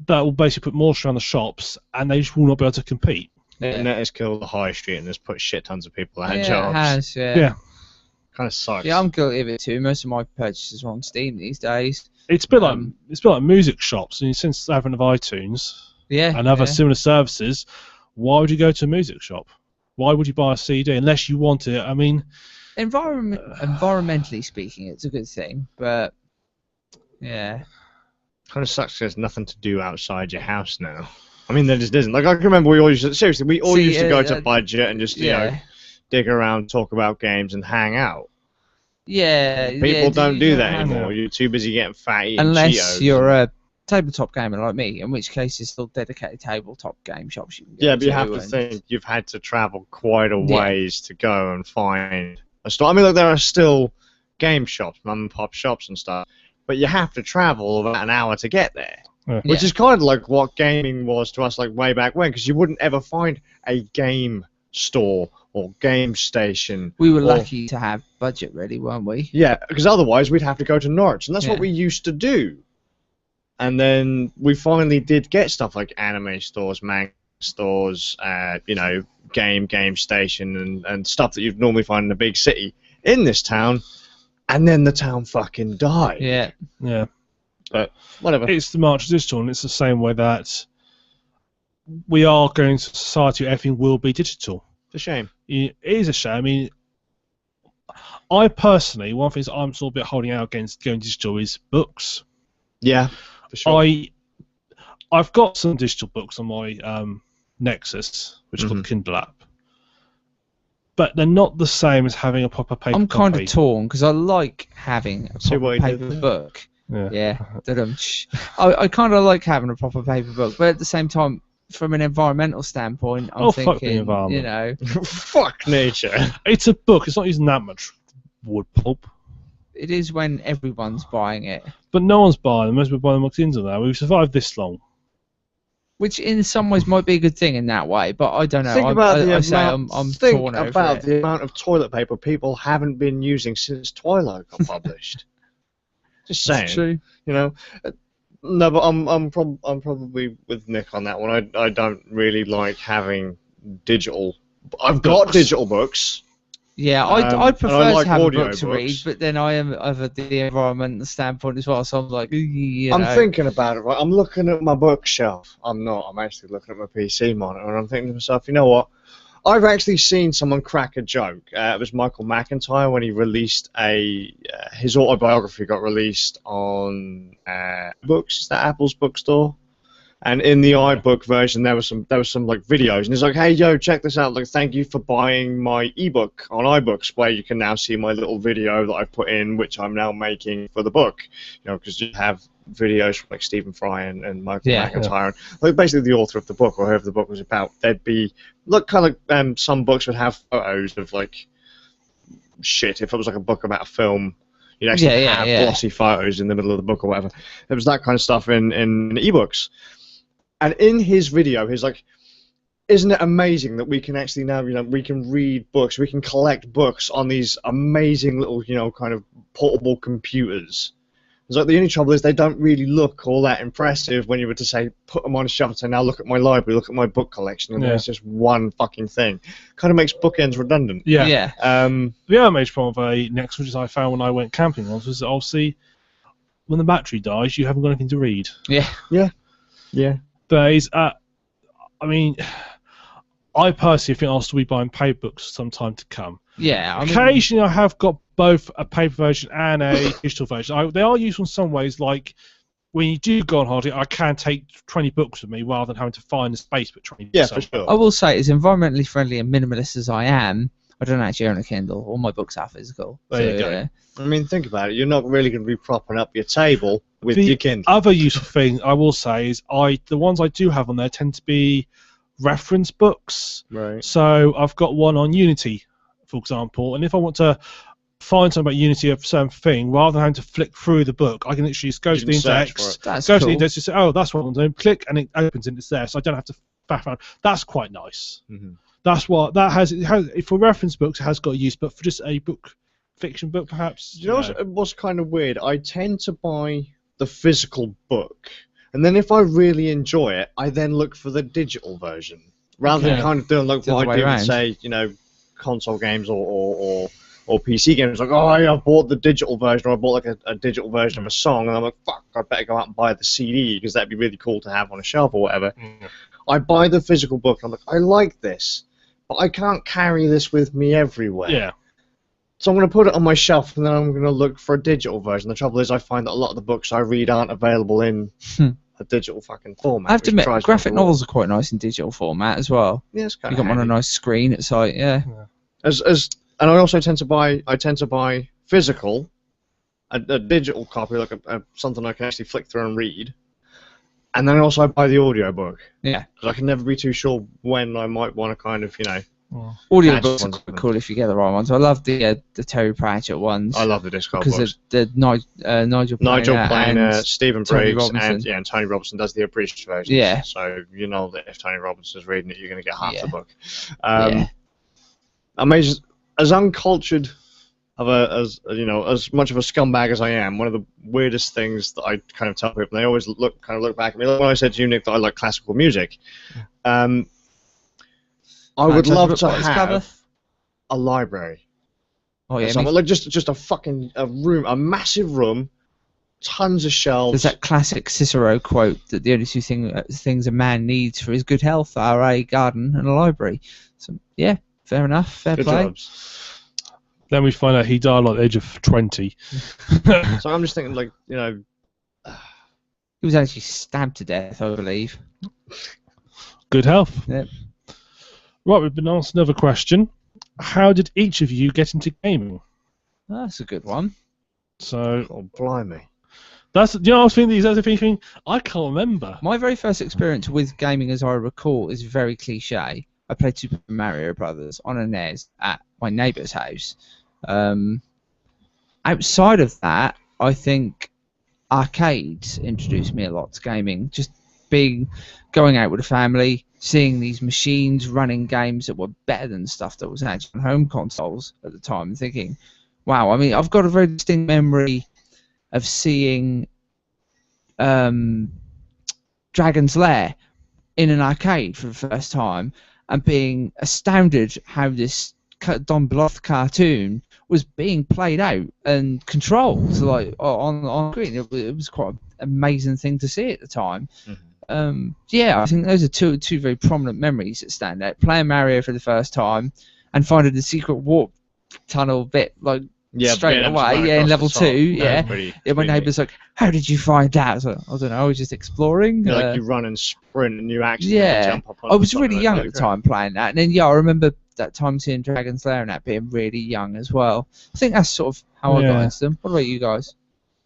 will basically put more strain on the shops, and they just will not be able to compete. The internet has killed the high street and has put shit tons of people out of Yeah, jobs. it has, yeah. Yeah. Kind of sucks. Yeah, I'm guilty of it too. Most of my purchases are on Steam these days. It's a bit like music shops. And since the advent of iTunes Yeah. and other yeah. similar services, why would you go to a music shop? Why would you buy a CD unless you want it? I mean, Environmentally speaking, it's a good thing, but yeah. Kind of sucks 'cause there's nothing to do outside your house now. I mean, there just isn't. Like, I can remember we all used to go to Budget and just, you know, dig around, talk about games, and hang out. Yeah. People don't do that have anymore. it. You're too busy getting fat eating Unless Cheetos. you're a tabletop gamer like me, in which case there's still dedicated tabletop game shops you can go Yeah, but you have to and- think you've had to travel quite a Yeah. ways to go and find a store. I mean, look, there are still game shops, mum and pop shops and stuff, but you have to travel about an hour to get there. Yeah. Which is kind of like what gaming was to us like way back when, because you wouldn't ever find a game store or game station. We were or- lucky to have Budget, really, weren't we? Yeah, because otherwise we'd have to go to Norwich, and that's what Yeah. we used to do. And then we finally did get stuff like anime stores, manga stores, you know, game station, and stuff that you'd normally find in a big city in this town. And then the town fucking died. Yeah. yeah. But whatever. It's the march of digital, and it's the same way that we are going to society where everything will be digital. It's a shame. It is a shame. I mean, I personally, one of the things I'm sort of a bit holding out against going digital is books. Yeah, for sure. I've got some digital books on my Nexus, which is called Kindle app, but they're not the same as having a proper paper I'm copy. kind of torn because I like having a See what proper you did paper there? book, Yeah. I kind of like having a proper paper book, but at the same time, from an environmental standpoint, I'm thinking, fuck the environment. you know, Fuck nature. It's a book. It's not using that much wood pulp. it is when everyone's buying it, But no one's buying them. Most people buying them the internet. We've survived this long. which in some ways might be a good thing in that way. But I don't know. Think about the I say amount. I'm Think torn over about it. the amount of toilet paper people haven't been using since Twilight got published. Just saying. That's true. You know. No, but I'm probably with Nick on that one. I don't really like having digital. I've got digital books. Yeah, and I prefer like to have a audio book to read, books. but then I am of the environmental standpoint as well. So I'm like, you I'm know. thinking about it. Right, I'm looking at my bookshelf. I'm not. I'm actually looking at my PC monitor, and I'm thinking to myself, you know what? I've actually seen someone crack a joke. It was Michael McIntyre when he released his autobiography got released on books. Is that Apple's bookstore? And in the iBook version, there was some like videos, and he's like, "Hey, yo, check this out! Like, thank you for buying my ebook on iBooks, where you can now see my little video that I put in, which I'm now making for the book. You know, because you have videos from like Stephen Fry and Michael McIntyre, like basically the author of the book or whoever the book was about. There'd be kind of some books would have photos of like shit. If it was like a book about a film, you'd actually have glossy photos in the middle of the book or whatever. There was that kind of stuff in ebooks. And in his video, he's like, isn't it amazing that we can actually now, you know, we can read books, we can collect books on these amazing little, you know, kind of portable computers. It's like the only trouble is they don't really look all that impressive when you were to say, put them on a shelf and say, now look at my library, look at my book collection, and there's just one fucking thing. Kind of makes bookends redundant. Yeah. The other major problem of a Next, which I found when I went camping once, was that obviously when the battery dies, you haven't got anything to read. Yeah. There is, I mean, I personally think I'll still be buying paper books for some time to come. Yeah. I mean, occasionally, I have got both a paper version and a digital version. They are useful in some ways, like when you do go on holiday, I can take 20 books with me rather than having to find the space but 20 books. Yeah, for sure. I will say, as environmentally friendly and minimalist as I am, I don't actually own a Kindle. All my books are physical. There you go. I mean, think about it. You're not really going to be propping up your table with your Kindle. The other useful thing I will say is the ones I do have on there tend to be reference books. Right. So I've got one on Unity, for example, and if I want to find something about Unity, a certain thing, rather than having to flick through the book, I can literally just go to the index, to the index, just say, oh, that's what I'm doing, click, and it opens and it's there, so I don't have to faff around. That's quite nice. Mm-hmm. That's what that has. It has for reference books, it has got use, but for just a fiction book, perhaps. You know what's kind of weird? I tend to buy the physical book, and then if I really enjoy it, I then look for the digital version, rather than kind of doing like what I do with, say, you know, console games or PC games. Like, oh, I bought the digital version, or I bought like a digital version of a song, and I'm like, fuck, I better go out and buy the CD because that'd be really cool to have on a shelf or whatever. I buy the physical book, and I'm like, I like this, but I can't carry this with me everywhere. Yeah. So I'm going to put it on my shelf, and then I'm going to look for a digital version. The trouble is I find that a lot of the books I read aren't available in a digital fucking format. I have to admit, graphic novels are quite nice in digital format as well. Yeah, it's kind of. You got them on a nice screen. It's like, yeah. And I also tend to buy physical, a digital copy, like something I can actually flick through and read. And then also I buy the audio book. Yeah. Because I can never be too sure when I might want to kind of, you know. Audio books are quite cool if you get the right ones. I love the Terry Pratchett ones. I love the Discog books. Because the Nigel Planer, Stephen Briggs, and Tony Robinson does the abridged version. Yeah. So you know that if Tony Robinson's reading it, you're going to get half the book. Amazing. As uncultured as much of a scumbag as I am, one of the weirdest things that I kind of tell people, they always look back at me. Like when I said to you, Nick, that I like classical music, I would love to have a library. Oh yeah, like just a room, a massive room, tons of shelves. There's that classic Cicero quote that the only two things a man needs for his good health are a garden and a library. So yeah, fair enough, fair play. Jobs. Then we find out he died at the age of 20. So I'm just thinking, like, you know, he was actually stabbed to death, I believe. Good health. Yep. Right, we've been asked another question. How did each of you get into gaming? That's a good one. So, oh, blimey. That's, you know, I was thinking the exact same thing. I can't remember. My very first experience with gaming, as I recall, is very cliche. I played Super Mario Brothers on a NES at my neighbour's house. Outside of that, I think arcades introduced me a lot to gaming. Just going out with a family, seeing these machines running games that were better than stuff that was actually on home consoles at the time, and thinking, wow, I mean, I've got a very distinct memory of seeing Dragon's Lair in an arcade for the first time and being astounded how this Don Bluth cartoon was being played out and controlled like on screen. It was quite an amazing thing to see at the time. Yeah, I think those are two very prominent memories that stand out. Playing Mario for the first time and finding the secret warp tunnel bit like straight away, in level 2, my neighbour's like, how did you find that? I was like, I don't know, I was just exploring. Like you run and sprint and you actually jump up on I was really young at the time playing that, and then I remember that time seeing Dragon's Lair and that being really young as well. I think that's sort of how I got into them. What about you guys?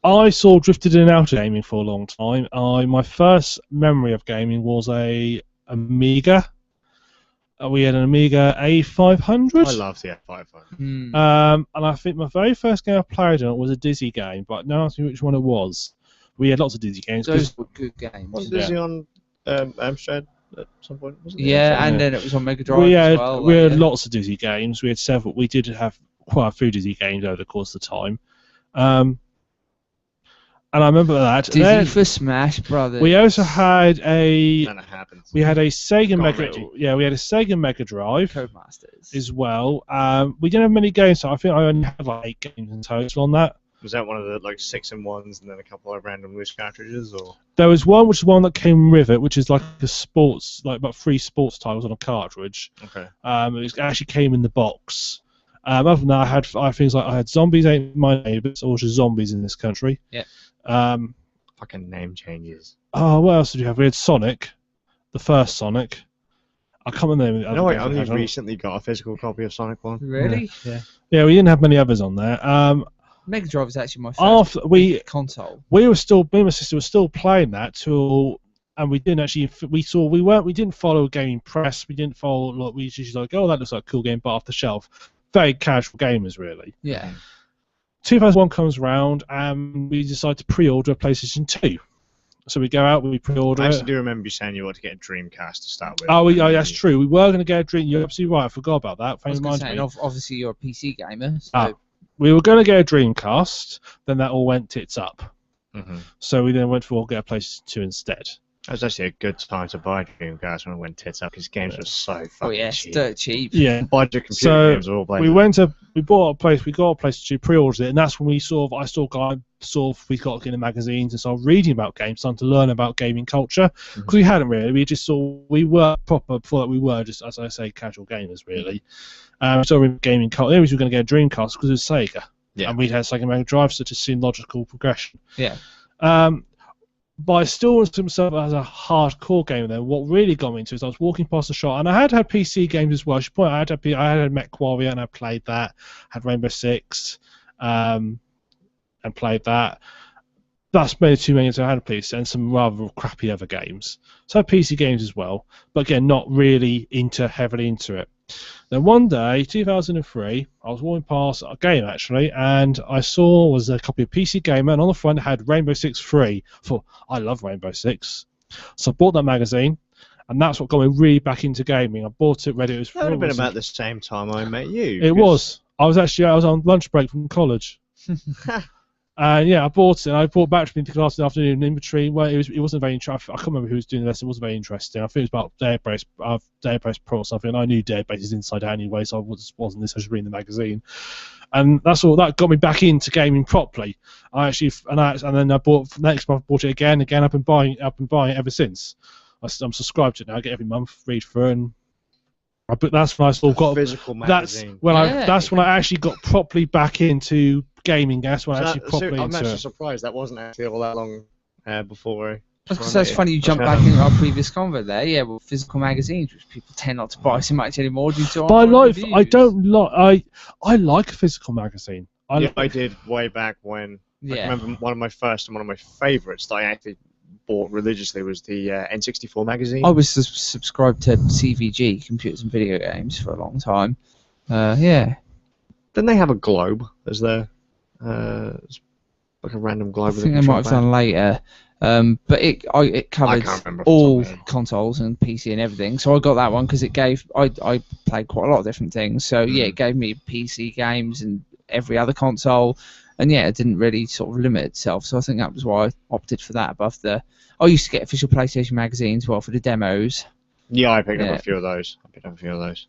I saw drifted in and out of gaming for a long time. My first memory of gaming was a Amiga. We had an Amiga A500. I love the A500. And I think my very first game I played on it was a Dizzy game, but no idea which one it was. We had lots of Dizzy games. Those were good games. Was Dizzy on Amstrad at some point? Wasn't it? Yeah, and then it was on Mega Drive as well. We had lots of Dizzy games. We had several. We did have quite a few Dizzy games over the course of the time. And I remember that. Dizzy for Smash Brothers. We also had a. Then it happens. We had a Sega Mega. Yeah, we had a Sega Mega Drive. Codemasters. As well. We didn't have many games, so I think I only had like 8 games in total on that. Was that one of the like 6-in-1s and then a couple of random loose cartridges, or? There was one which is one that came with it, which is like a sports, like about 3 sports titles on a cartridge. Okay. It actually came in the box. Other than that, I had things like I had Zombies Ain't My Neighbors, or just Zombies in this country. Yeah. Fucking name changes. Oh, what else did you have? We had Sonic, the first Sonic. I can't remember. I only recently got a physical copy of Sonic 1. Really? Yeah, we didn't have many others on there. Mega Drive was actually my first console. Me and my sister were still playing that and we didn't actually. We didn't follow Gaming Press. We didn't follow. Like, we just like, oh, that looks like a cool game, but off the shelf. Very casual gamers, really. Yeah. 2001 comes around, and we decide to pre-order a PlayStation 2. So we go out, we pre-order. I actually do remember you saying you wanted to get a Dreamcast to start with. Oh, that's true. We were going to get a Dream. You're absolutely right. I forgot about that. Obviously, you're a PC gamer. So. We were going to get a Dreamcast, then that all went tits up. So we then went for get a PlayStation 2 instead. That was actually a good time to buy Dreamcast when it went tits up because games were so fucking cheap. Dirt cheap. Yeah, budget computer games were all playing. We got a PlayStation 2, pre-ordered it, and that's when we we got in the magazines and started reading about games, starting to learn about gaming culture because we hadn't really. We were proper before that. We were just, as I say, casual gamers really. So in gaming culture, we were going to get a Dreamcast because it was Sega, and we'd had Sega Mega Drive, so it just seemed logical progression. Yeah. But I still was to myself as a hardcore gamer then. What really got me into is I was walking past the shop, and I had PC games as well. I should point out, I had Mech Warrior, and I played that. Had Rainbow Six, and played that. That's maybe too many, so I had a PC, and some rather crappy other games. So I had PC games as well, but again, not really heavily into it. Then one day, 2003, I was walking past a game actually, and I saw was a copy of PC Gamer, and on the front it had Rainbow Six free. I thought, I love Rainbow Six, so I bought that magazine, and that's what got me really back into gaming. I bought it, read it. That would have been about the same time I met you. It was. I was on lunch break from college. And yeah, I bought it. And I brought it back to me to class in the afternoon. In between, well, it wasn't very interesting. I can't remember who was doing the lesson. It wasn't very interesting. I think it was about database pro or something. And I knew databases inside out anyway, so I wasn't necessarily reading the magazine. And that's all that got me back into gaming properly. And then I bought next month. Bought it again. I've been buying it ever since. I'm subscribed to it now. I get every month, read through, and that's when I still got physical magazine. That's when I actually got properly back into gaming. That's when I actually properly I'm actually surprised that wasn't actually all that long before. That's funny you jumped back into our previous convo there. Yeah, well, physical magazines, which people tend not to buy so much anymore due to. But I like a physical magazine. I did way back when Like, I Yeah. remember one of my first and one of my favourites that I actually bought religiously was the N64 magazine. I was subscribed to CVG, Computers and Video Games, for a long time. Yeah. Didn't they have a globe as their like a random globe? I think they might have done later. But it covered can't remember off the top all of my head. consoles and PC and everything. So I got that one because it gave I played quite a lot of different things. So yeah, it gave me PC games and every other console. And yeah, it didn't really sort of limit itself. So I think that was why I opted for that above the. I used to get official PlayStation magazines, well, for the demos. Yeah, I picked up Yeah. a few of those.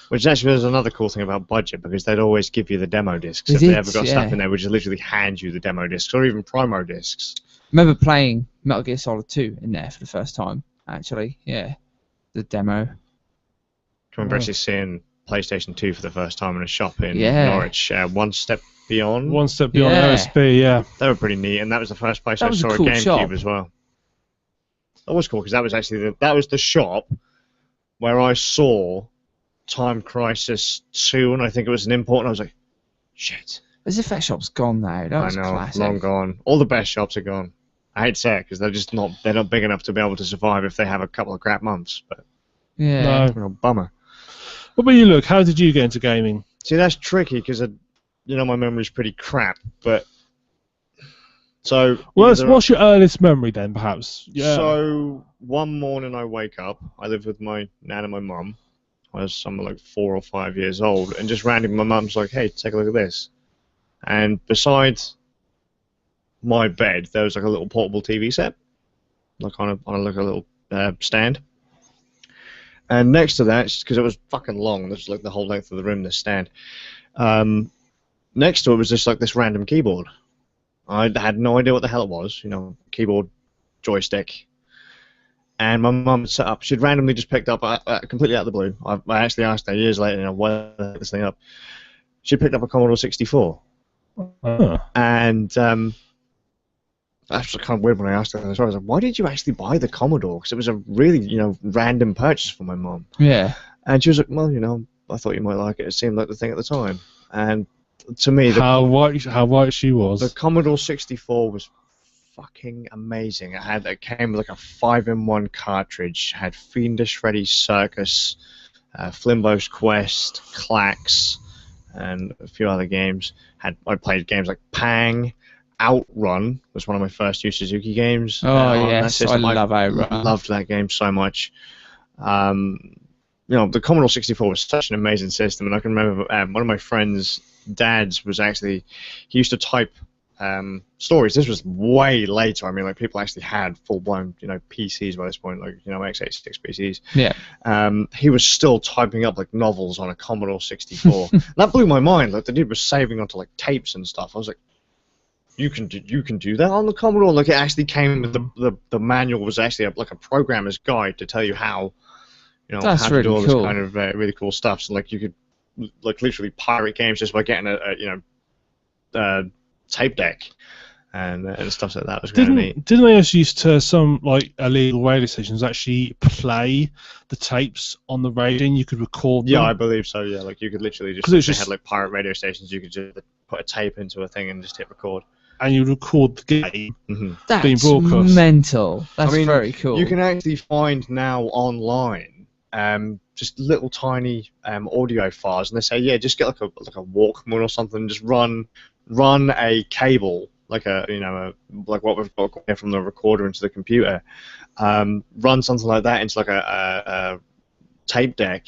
Which actually was another cool thing about Budget, because they'd always give you the demo discs. They If they did, ever got yeah. stuff in there, would just literally hand you the demo discs, or even promo discs. Remember playing Metal Gear Solid 2 in there for the first time, actually. Yeah. The demo. Do you remember actually seeing PlayStation 2 for the first time in a shop in Yeah. Norwich? One Step Beyond. One Step Beyond Yeah. OSB, yeah. They were pretty neat, and that was the first place That I was a saw a cool GameCube shop. as well. That was cool, because that was actually the shop where I saw Time Crisis 2, and I think it was an import, and I was like, shit. As if that shop's gone now. That I was know, classic. long gone. All the best shops are gone. I hate to say it, because they're not big enough to be able to survive if they have a couple of crap months, but Yeah. No. you know, bummer. What about you, Luke? How did you get into gaming? See, that's tricky, because my memory's pretty crap, but so What's your earliest memory then, perhaps? Yeah. So one morning I wake up. I live with my nan and my mum. I was somewhere like 4 or 5 years old, and just randomly my mum's like, "Hey, take a look at this." And beside my bed, there was like a little portable TV set, like on a little stand. And next to that, because it was fucking long, this was like the whole length of the room, this stand. Next to it was just like this random keyboard. I had no idea what the hell it was, keyboard, joystick. And my mum had set up, she'd randomly just picked up, completely out of the blue. I actually asked her years later, why this thing up. She picked up a Commodore 64. And that's kind of weird when I asked her as well. I was like, why did you actually buy the Commodore? Because it was a really, random purchase for my mum. Yeah. And she was like, well, I thought you might like it. It seemed like the thing at the time. And to me, how white she was. the Commodore 64 was fucking amazing. It came with like a 5-in-1 cartridge. Had Fiendish Freddy's Circus, Flimbo's Quest, Clax, and a few other games. I played games like Pang. Outrun was one of my first Yu Suzuki games. Oh, on that yes. I system. love Outrun. Loved that game so much. The Commodore 64 was such an amazing system, and I can remember one of my friends' dads was actually, he used to type stories. This was way later. I mean, like, people actually had full-blown, PCs by this point, like, x86 PCs. Yeah. He was still typing up like novels on a Commodore 64. That blew my mind. Like, the dude was saving onto like tapes and stuff. I was like, you can do that on the Commodore. Like, it actually came with the manual was actually like a programmer's guide to tell you how, That's how to really do all cool. this kind of really cool stuff. So like you could like literally pirate games just by getting a tape deck and stuff like that. It was kind of neat. Didn't they actually used to some like illegal radio stations actually play the tapes on the radio and you could record them? Yeah, I believe so. Yeah, like you could literally just, 'Cause it's they just- had like pirate radio stations. You could just put a tape into a thing and just hit record. And you record the game. Mm-hmm. being That's broadcast. mental. That's I mean, very cool. You can actually find now online just little tiny audio files, and they say, yeah, just get like a Walkman or something, and just run a cable like like what we've got here from the recorder into the computer, run something like that into like a tape deck,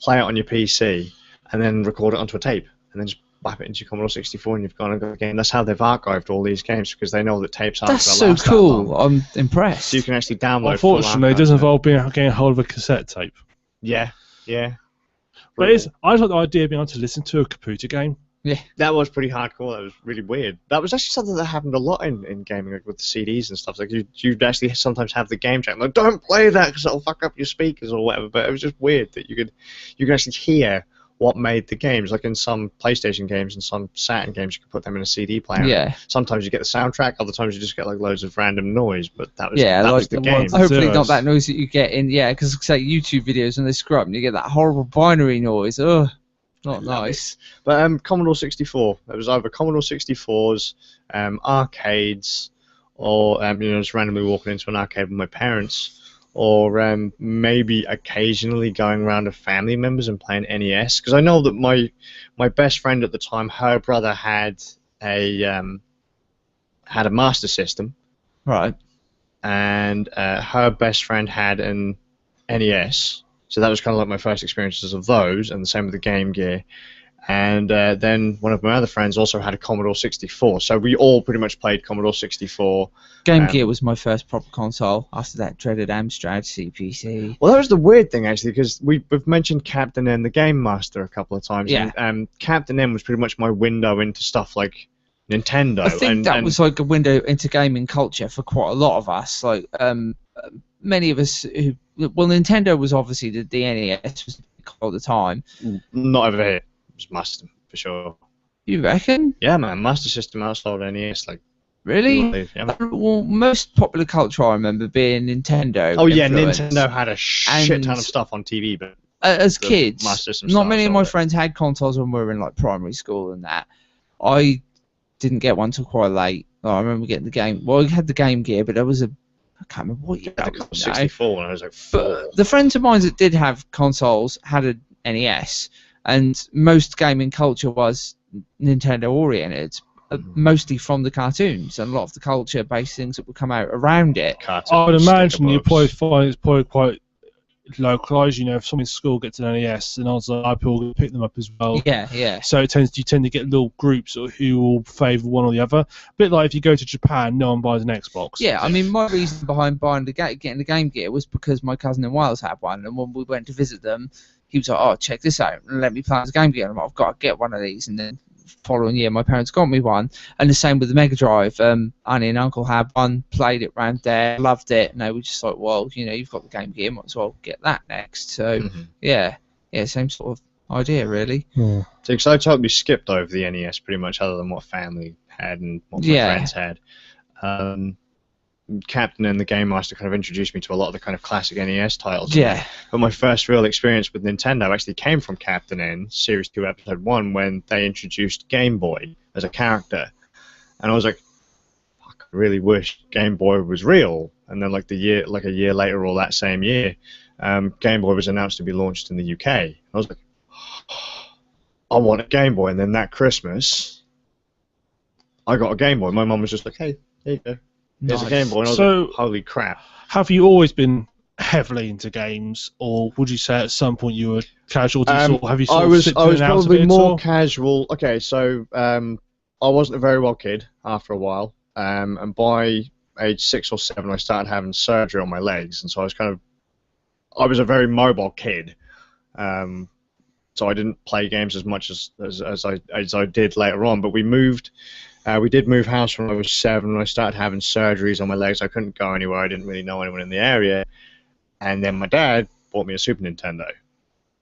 play it on your PC, and then record it onto a tape, and then just whap it into your Commodore 64, and you've got a game. That's how they've archived all these games, because they know that tapes aren't That's going to so last that cool. long. I'm impressed. So you can actually download. Unfortunately, it does involve getting a hold of a cassette tape. Yeah. But I like the idea of being able to listen to a computer game. That was pretty hardcore. That was really weird. That was actually something that happened a lot in gaming, like with the CDs and stuff. Like you'd actually sometimes have the game track, like, don't play that because it'll fuck up your speakers or whatever. But it was just weird that you could actually hear what made the games. Like in some PlayStation games and some Saturn games, you could put them in a CD player. Yeah. Sometimes you get the soundtrack, other times you just get like loads of random noise. But that was Yeah, that like was the the game. ones, hopefully Zeros. not that noise that you get in, because say YouTube videos when they screw up and you get that horrible binary noise. Ugh. Not nice. But Commodore 64. It was either Commodore 64s, arcades, or just randomly walking into an arcade with my parents, or maybe occasionally going around with family members and playing NES. Because I know that my best friend at the time, her brother had a Master System, Right. and her best friend had an NES. So that was kind of like my first experiences of those, and the same with the Game Gear. And then one of my other friends also had a Commodore 64. So we all pretty much played Commodore 64. Game Gear was my first proper console after that dreaded Amstrad CPC. Well, that was the weird thing, actually, because we've mentioned Captain N, the Game Master, a couple of times. Yeah. And Captain N was pretty much my window into stuff like Nintendo. I think that was like a window into gaming culture for quite a lot of us. Like many of us who, well, Nintendo was obviously the NES was all the time. Not over here. It was Master System for sure. You reckon? Yeah, man, Master System outside NES, like. Really? Yeah, man. Well, most popular culture I remember being Nintendo. Oh yeah, influence. Nintendo had a shit ton of stuff on TV, but as kids, Master System not stuff, many of so my like- friends had consoles when we were in like primary school and that. I didn't get one till quite late. I remember getting the game. Well, we had the Game Gear, but there was a. I can't remember what year. I that had was the now. 64 when I was like 4. But the friends of mine that did have consoles had a NES, and most gaming culture was Nintendo oriented, mostly from the cartoons, and a lot of the culture-based things that would come out around it. Cartoons, I would imagine you sticker probably books. find it's probably quite localized. You know, if someone in school gets an NES, then odds are people will pick them up as well. Yeah, yeah. So you tend to get little groups who will favour one or the other. A bit like if you go to Japan, no one buys an Xbox. Yeah, I mean, my reason behind buying getting the Game Gear was because my cousin in Wales had one, and when we went to visit them, he was like, "Oh, check this out, and let me play the Game Gear." And I'm like, "I've got to get one of these." And then following year, my parents got me one, and the same with the Mega Drive. Auntie and Uncle had one, played it round there, loved it, and they were just like, "Well, you know, you've got the Game Gear, might as well get that next." So, yeah, same sort of idea, really. Yeah. So, because I totally skipped over the NES pretty much, other than what family had and what my friends had. Captain and the Game Master kind of introduced me to a lot of the kind of classic NES titles. Yeah. But my first real experience with Nintendo actually came from Captain N, Series 2, Episode 1, when they introduced Game Boy as a character. And I was like, fuck, I really wish Game Boy was real. And then a year later or that same year, Game Boy was announced to be launched in the UK. I was like, I want a Game Boy. And then that Christmas, I got a Game Boy. My mum was just like, hey, there you go. Here's a Game Boy. And I was So- like, holy crap. Have you always been heavily into games, or would you say at some point you were casual? Or have you sort I of was slipped in and out of probably it at more all? casual. Okay, so I wasn't a very well kid after a while, and by age 6 or 7, I started having surgery on my legs, and so I was a very mobile kid. So I didn't play games as much as I did later on. But we did move house when I was 7, and I started having surgeries on my legs. I couldn't go anywhere. I didn't really know anyone in the area. And then my dad bought me a Super Nintendo.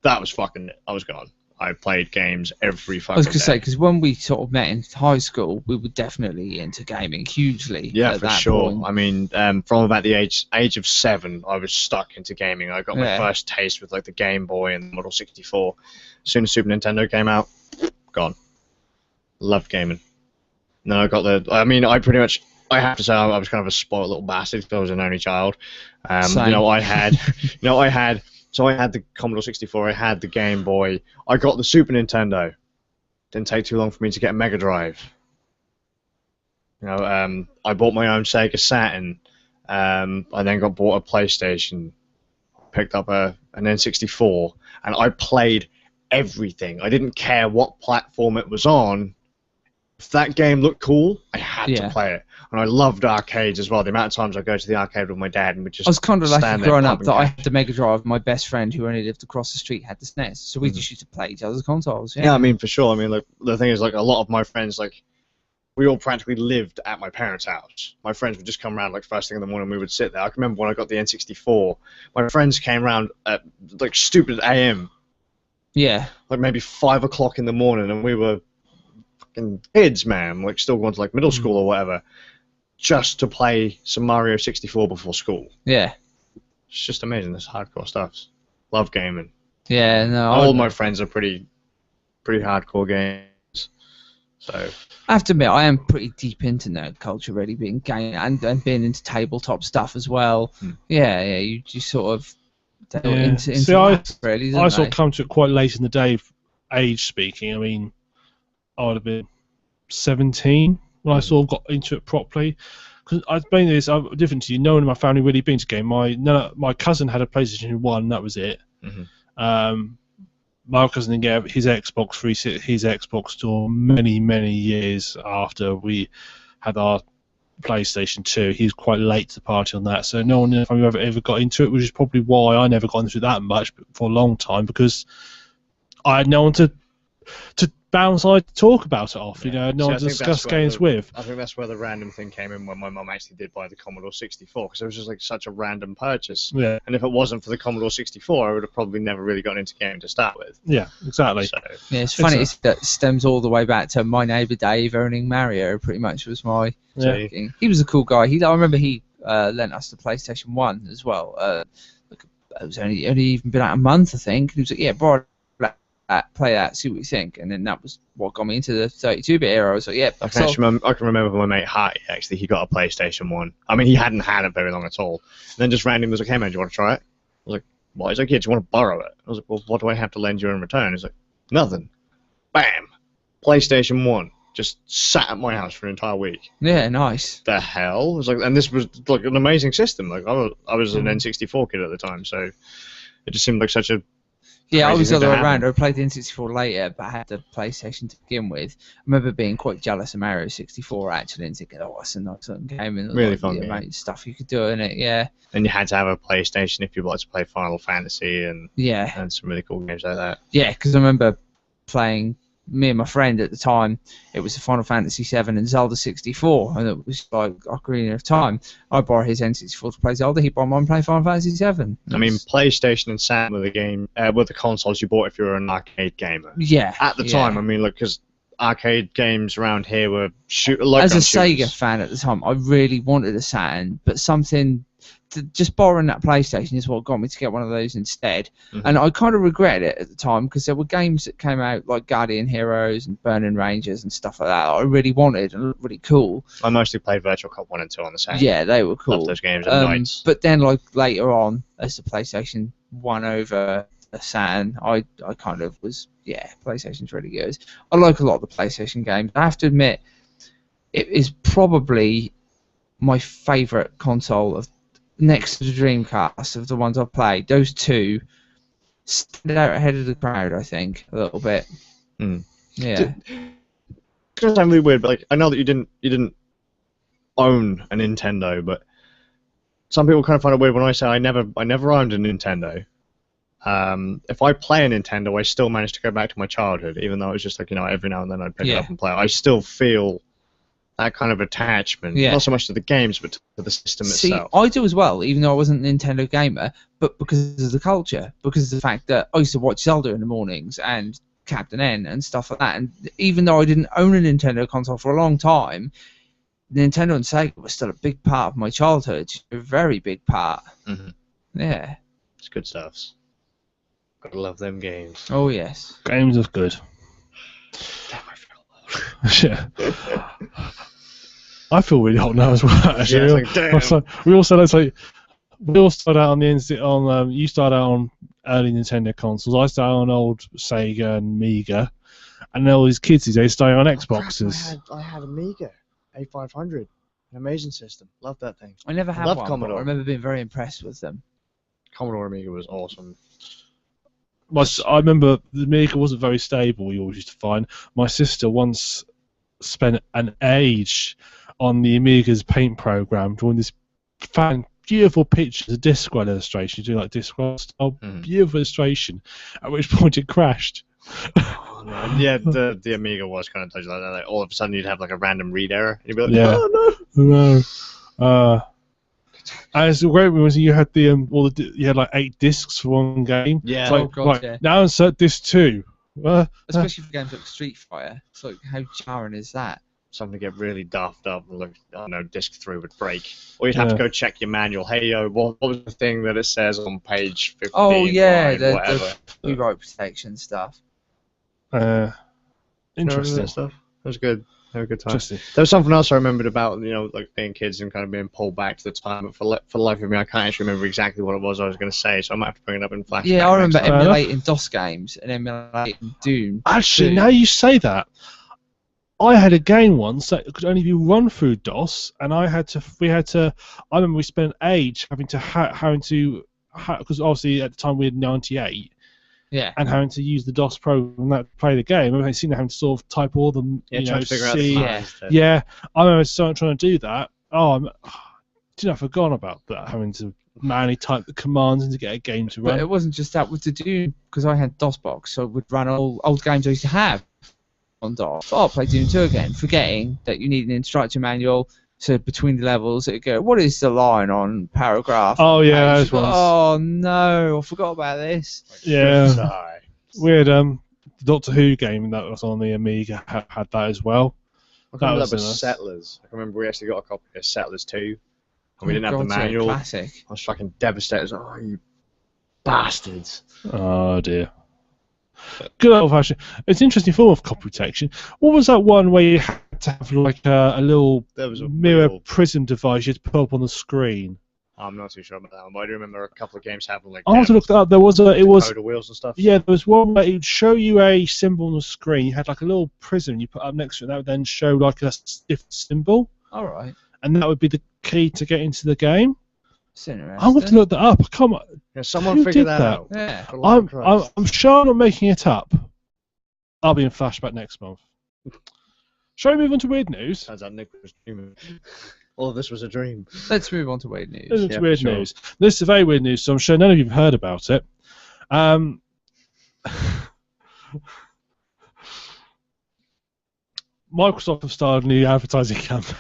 That was fucking it. I was gone. I played games every fucking I was going to say, day. because when we sort of met in high school, we were definitely into gaming hugely. Yeah, at for that sure. point. I mean, from about the age of 7, I was stuck into gaming. I got my Yeah. first taste with the Game Boy and the Model 64. As soon as Super Nintendo came out, gone. Loved gaming. No, I got I have to say I was kind of a spoiled little bastard because I was an only child. Same. I had the Commodore 64, I had the Game Boy, I got the Super Nintendo. Didn't take too long for me to get a Mega Drive. I bought my own Sega Saturn. I then got bought a PlayStation, picked up an N64, and I played everything. I didn't care what platform it was on. If that game looked cool, I had to play it. And I loved arcades as well. The amount of times I go to the arcade with my dad and we just I was kind of lucky stand there growing up pumping that I cash. had the Mega Drive. My best friend, who only lived across the street, had the SNES, so we just used to play each other's consoles. Yeah, I mean, for sure. I mean, the thing is, a lot of my friends, we all practically lived at my parents' house. My friends would just come around, first thing in the morning, we would sit there. I can remember when I got the N64, my friends came around at, stupid AM. Yeah. Maybe 5 o'clock in the morning, and we were fucking kids, man. Still going to, middle school or whatever, just to play some Mario 64 before school. Yeah. It's just amazing. This hardcore stuff. Love gaming. Yeah, no. All my friends are pretty pretty hardcore games. So I have to admit, I am pretty deep into nerd culture, really, being game and being into tabletop stuff as well. Yeah, you just sort of delve into See, that, really, I sort of come to it quite late in the day, age speaking. I mean, I would have been 17 when I sort of got into it properly. Because I've been this, I'm different to you. No one in my family really been to game. My cousin had a PlayStation 1, that was it. My cousin didn't get his Xbox store many years after we had our PlayStation 2. He was quite late to the party on that, so no one in the family ever got into it, which is probably why I never got into it that much for a long time, because I had no one to bounce to talk about it off, no one to discuss games with. I think that's where the random thing came in when my mum actually did buy the Commodore 64, because it was just like such a random purchase. Yeah. And if it wasn't for the Commodore 64, I would have probably never really gotten into gaming to start with. Yeah, exactly. So, yeah, it's funny. That stems all the way back to my neighbour Dave owning Mario. Pretty much was my thing. He was a cool guy. I remember he lent us the PlayStation 1 as well. It was only even been out a month, I think. He was like, "Yeah, borrow play that, see what you think," and then that was what got me into the 32-bit era. I was like, "Yeah." I can remember my mate Harty, actually, he got a PlayStation 1. I mean, he hadn't had it very long at all. And then just randomly was like, "Hey man, do you want to try it?" I was like, "What?" He's like, "Yeah, do you want to borrow it?" I was like, "Well, what do I have to lend you in return?" He's like, "Nothing." Bam! PlayStation 1. Just sat at my house for an entire week. Yeah, nice. The hell? It was like, and this was like an amazing system. Like I was an N64 kid at the time, so it just seemed like such a I was the other way around. I played the N64 later, but I had the PlayStation to begin with. I remember being quite jealous of Mario 64 actually, and thinking, "Oh, it's a nice little game and really fun game. Stuff you could do in it." Yeah. And you had to have a PlayStation if you wanted to play Final Fantasy and some really cool games like that. Yeah, because I remember playing. Me and my friend at the time, it was the Final Fantasy 7 and Zelda 64, and it was like Ocarina of Time. I borrowed his N64 to play Zelda. He borrowed mine to play Final Fantasy 7. I mean, PlayStation and Saturn were the consoles you bought if you were an arcade gamer. Yeah. At the time, I mean, because arcade games around here were As a Sega fan at the time, I really wanted a Saturn, but just borrowing that PlayStation is what got me to get one of those instead. And I kind of regretted it at the time, because there were games that came out like Guardian Heroes and Burning Rangers and stuff like that I really wanted and looked really cool. I mostly played Virtual Cop 1 and 2 on the Saturn. Yeah, they were cool. Loved those games at nights. But then like later on, as the PlayStation won over the Saturn, I kind of was, PlayStation's really good. I like a lot of the PlayStation games. I have to admit, it is probably my favourite console of next to the Dreamcast of the ones I've played. Those two stand out ahead of the crowd, I think, a little bit. Yeah. It's gonna sound really weird, but like, I know that you didn't own a Nintendo, but some people kind of find it weird when I say I never owned a Nintendo. If I play a Nintendo, I still manage to go back to my childhood, even though it's just like, every now and then I'd pick it up and play it. I still feel that kind of attachment, not so much to the games, but to the system itself. I do as well, even though I wasn't a Nintendo gamer, but because of the culture, because of the fact that I used to watch Zelda in the mornings and Captain N and stuff like that, and even though I didn't own a Nintendo console for a long time, Nintendo and Sega was still a big part of my childhood, a very big part. Yeah. It's good stuff. Gotta love them games. Oh, yes. Games are good. Damn, I feel old. Yeah. I feel really old now as well. Actually, like, damn. We all started out on the you started out on early Nintendo consoles. I started on old Sega and Amiga, and all these kids these days started on Xboxes. I had Amiga A500, an amazing system. Loved that thing. I never had Loved one. Commodore. But I remember being very impressed with them. Commodore Amiga was awesome. I remember the Amiga wasn't very stable. We always used to find. My sister once spent an age on the Amiga's paint program drawing this beautiful pictures of Discworld illustration. You do like Discworld style, beautiful illustration. At which point it crashed. Oh, no. Yeah, the Amiga was kind of touchy like that. Like, all of a sudden you'd have like a random read error. And you'd be like, oh no. And it's great was you had you had like 8 discs for one game. Yeah. It's like, now insert disc 2. Especially for games like Street Fighter. It's like, how jarring is that? Something to get really daft up and look, I don't know, disc 3 would break. Or you'd have to go check your manual. Hey, yo, what was the thing that it says on page 15? Oh, yeah, whatever. the rewrite protection stuff. Interesting. That stuff. That was good. Have a good time. Interesting. There was something else I remembered about, like being kids and kind of being pulled back to the time. But for the life of me, I can't actually remember exactly what it was I was going to say. So I might have to bring it up in Flashback. Yeah, I remember next time. emulating DOS games and emulating Doom. Actually, too. now you say that, I had a game once that could only be run through DOS, and I remember we spent an age having to, because obviously at the time we had 98. Yeah. And having to use the DOS program that to play the game. I seen having to sort of type all the, trying to figure out C. the files. Yeah, I remember trying to do that. I've forgotten about that, having to manually type the commands and to get a game to run. But it wasn't just that with the Doom, because I had DOSBox, so I would run all old games I used to have on DOS. I'll play Doom 2 again, forgetting that you need an instruction manual. So between the levels, it'd go, what is the line on paragraph? Oh, yeah, those ones. Oh, no, I forgot about this. Yeah. We had the Doctor Who game that was on the Amiga had that as well. I remember that was nice. Settlers. I remember we actually got a copy of Settlers 2. And we didn't have the God, yeah, manual. classic. I was fucking devastated. I was like, oh, you bastards. Oh, dear. Good old fashioned. It's an interesting form of copy protection. What was that one where you had to have like a little There was a mirror real- prism device you had to put up on the screen? I'm not too sure about that one, but I do remember a couple of games having like I have to look that up. There was Coda wheels and stuff. yeah, there was one where it would show you a symbol on the screen. You had like a little prism you put up next to it. That would then show like a stiff symbol, All right. and that would be the key to get into the game. It's interesting. I'm going to look that up. Come on, Yeah, someone Who figure did that that? out. Yeah. For the love of Christ. I'm sure I'm not making it up. I'll be in Flashback next month. Shall we move on to weird news? Turns out Nick was dreaming. All of this was a dream. Let's move on to weird news. This is Yeah, weird sure. news. This is very weird news, so I'm sure none of you have heard about it. Microsoft have started a new advertising campaign.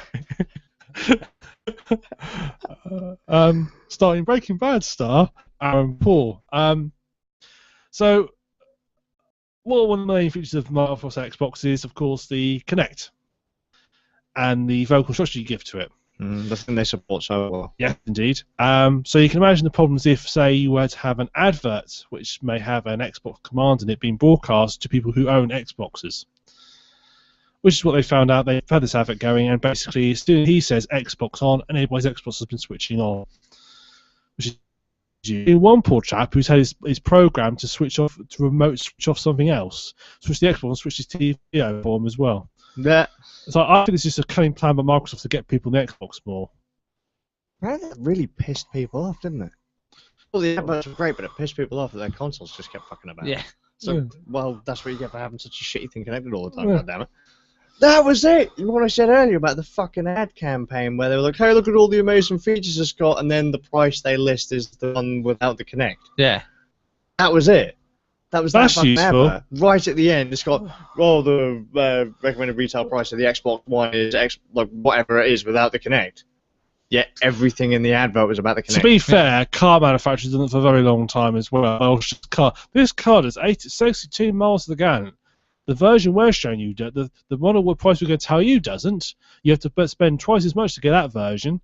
Starting Breaking Bad star Aaron Paul. So, one of the main features of Microsoft Xbox is, of course, the Kinect and the vocal structure you give to it. The thing they support so well. Yeah, indeed. So you can imagine the problems if, say, you were to have an advert which may have an Xbox command in it being broadcast to people who own Xboxes. Which is what they found out. They've had this advert going, and basically, as soon as he says Xbox on, and everybody's Xbox has been switching on. Which is one poor chap who's had his program to switch off, to remote switch off something else, switch the Xbox and switch his TV over for him as well. Yeah. So I think it's just a cunning plan by Microsoft to get people on the Xbox more. That really pissed people off, didn't it? Well, the adverts were great, but it pissed people off that their consoles just kept fucking about. Yeah. So, Yeah. well, that's what you get for having such a shitty thing connected all the time, Yeah. goddammit. That was it! What I said earlier about the fucking ad campaign, where they were like, hey, look at all the amazing features it's got, and then the price they list is the one without the Kinect. Yeah. That was it. That's That's that fucking useful. advert. Right at the end, it's got, the recommended retail price of the Xbox One is like whatever it is without the Kinect. Yet everything in the advert was about the Kinect. To be fair, car manufacturers done it for a very long time as well. This car does 62 miles to the gallon. The version we're showing you, the model what price we're going to tell you doesn't. You have to spend twice as much to get that version.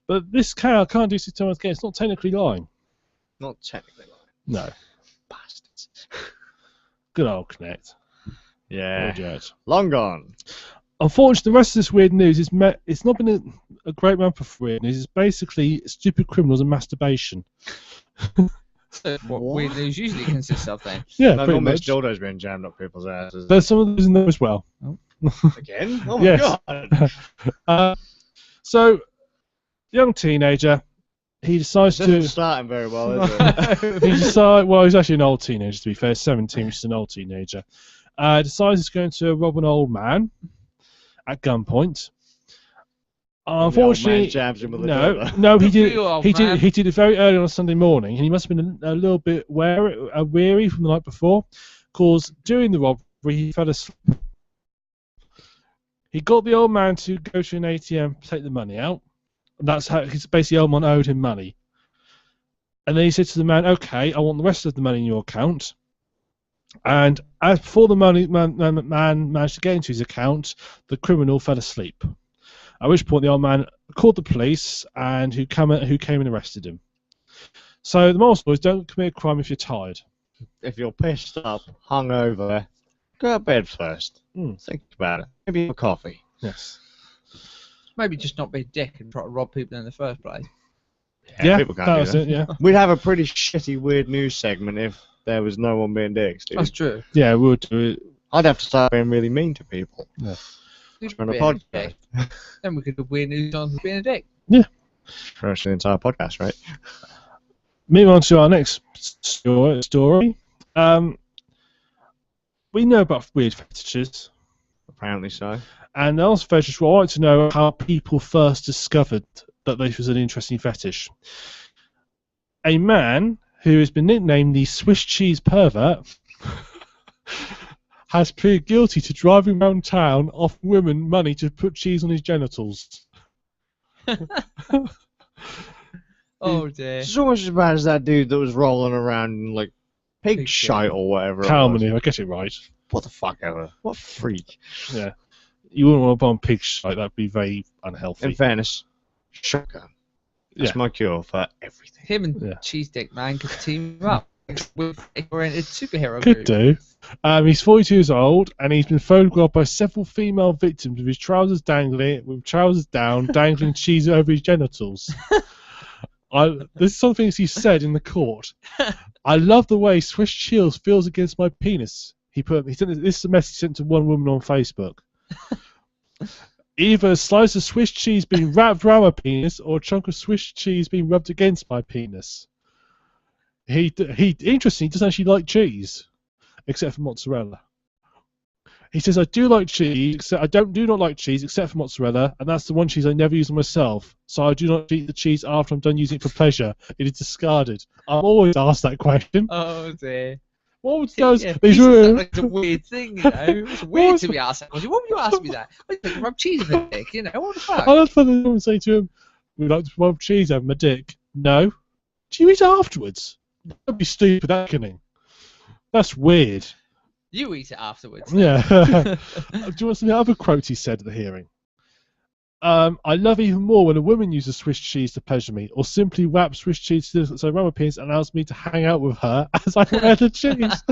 But this car can't do 62 miles to the gallon. It's not technically lying. Not technically lying. No. Bastards. Good old Kinect. Yeah. Jet. Long gone. Unfortunately, the rest of this weird news it's not been a great month for weird news. It's basically stupid criminals and masturbation. So what weird news usually consists of then. Yeah, No, pretty not much much. dildos being jammed up people's asses. There's some of those in there as well. Again? Oh my Yes. god. So, young teenager, he decides This isn't to. starting very well, is it? Well, he's actually an old teenager, to be fair, 17, which is an old teenager. Decides he's going to rob an old man at gunpoint. Unfortunately, jabs him with a dildo. no, he did. You old He man. did it very early on a Sunday morning, and he must have been a little bit weary from the night before, because during the robbery he fell asleep. He got the old man to go to an ATM to take the money out. And that's how basically the old man owed him money. And then he said to the man, "Okay, I want the rest of the money in your account." And as before the man managed to get into his account, the criminal fell asleep. At which point the old man called the police, and who came and arrested him. So the moral story is: don't commit a crime if you're tired. If you're pissed up, hungover, Go to bed first. Mm. Think about it. Maybe have a coffee. Yes. Maybe just not be a dick and try to rob people in the first place. Yeah, people can't that do was it, yeah. We'd have a pretty shitty, weird news segment if there was no one being dicks, dude. That's true. Yeah, we'll do it. I'd have to start being really mean to people. Yeah. On a Being podcast. dick. Then we could do weird news on being a dick. For the entire podcast, right? Moving on to our next story. We know about weird fetishes. Apparently so. And the last fetish, well, I want to know how people first discovered that this was an interesting fetish. A man who has been nicknamed the Swiss cheese pervert has pleaded guilty to driving around town offering women money to put cheese on his genitals. Oh dear. It's almost as bad as that dude that was rolling around in, like, pig Pig shite or whatever. it Cow was. manure, I get it right. What the fuck ever. What a freak. Yeah. You wouldn't want to bomb pigs like that'd be very unhealthy. In fairness, shotgun. That's my cure for everything. Him and Yeah. Cheese Dick Man could team up with a oriented superhero Could group. do. He's 42 years old, and he's been photographed by several female victims with his trousers dangling, with trousers down, dangling cheese over his genitals. There's some things he said in the court. I love the way Swiss cheese feels against my penis. He sent this is a message sent to one woman on Facebook. Either a slice of Swiss cheese being wrapped around my penis, or a chunk of Swiss cheese being rubbed against my penis. He interesting. He doesn't actually like cheese, except for mozzarella. He says, I do like cheese, except I do not like cheese except for mozzarella, and that's the one cheese I never use on myself. So I do not eat the cheese after I'm done using it for pleasure. It is discarded. I'm always asked that question. Oh dear. What goes? Yeah, These pizza were sounds like it's a weird thing, you know. It's weird to be asked that question. Why would you ask me that? I think rub cheese in my dick, you know. What the fuck? I love when the woman say to him, "We'd like to rub cheese over my dick." No. Do you eat it afterwards? Don't be stupid, that kidding. That's weird. You eat it afterwards. Yeah. Do you want some of the other quotes he said at the hearing? I love even more when a woman uses Swiss cheese to pleasure me, or simply wraps Swiss cheese so around my penis and allows me to hang out with her as I wear the cheese.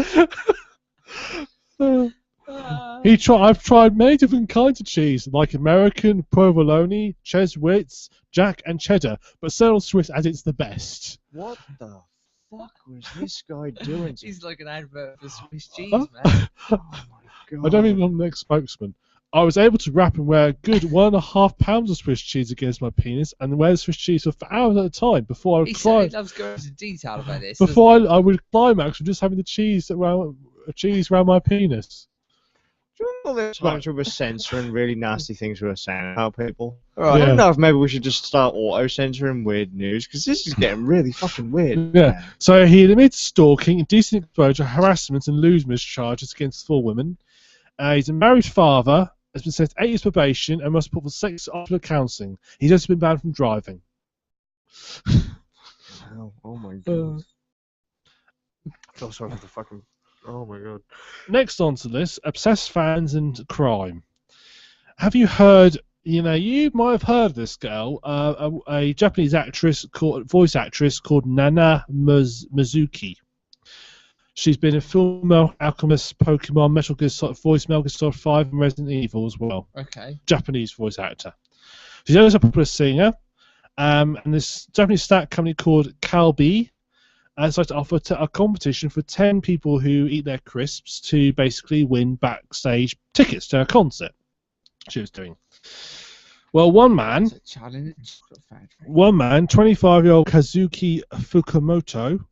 I've tried many different kinds of cheese, like American, provolone, Cheswitz, Jack, and Cheddar, but settled Swiss as it's the best. What the fuck was this guy doing? He's like an advert for Swiss cheese, Huh? man. Oh my god. I don't even know the next spokesman. I was able to wrap and wear a good 1.5 pounds of Swiss cheese against my penis and wear Swiss cheese for hours at a time before I would He said he cry. loves going into detail about this. Before I would climax with just having the cheese around my penis. Do you remember those times we were censoring really nasty things we were saying about people? Yeah. I don't know if maybe we should just start auto-censoring weird news, because this is getting really fucking weird. Yeah. So he admitted stalking, indecent exposure, harassment, and lewdness charges against 4 women. He's a married father, has been sent 8 years probation, and must put for sex after counselling. He's also been banned from driving. Oh my god. I feel sorry for the fucking... Oh my god. Next on to this, obsessed fans and crime. Have you heard? You might have heard of this girl, a Japanese voice actress called Nana Mizuki. She's been in Fullmetal Alchemist, Pokemon, Metal Gear Solid, Metal Gear Solid 5, and Resident Evil as well. Okay. Japanese voice actor. She's also a popular singer, and this Japanese snack company called Calbee decided to offer a competition for 10 people who eat their crisps to basically win backstage tickets to a concert she was doing. Well, one man, That's a challenge. 25-year-old Kazuki Fukumoto,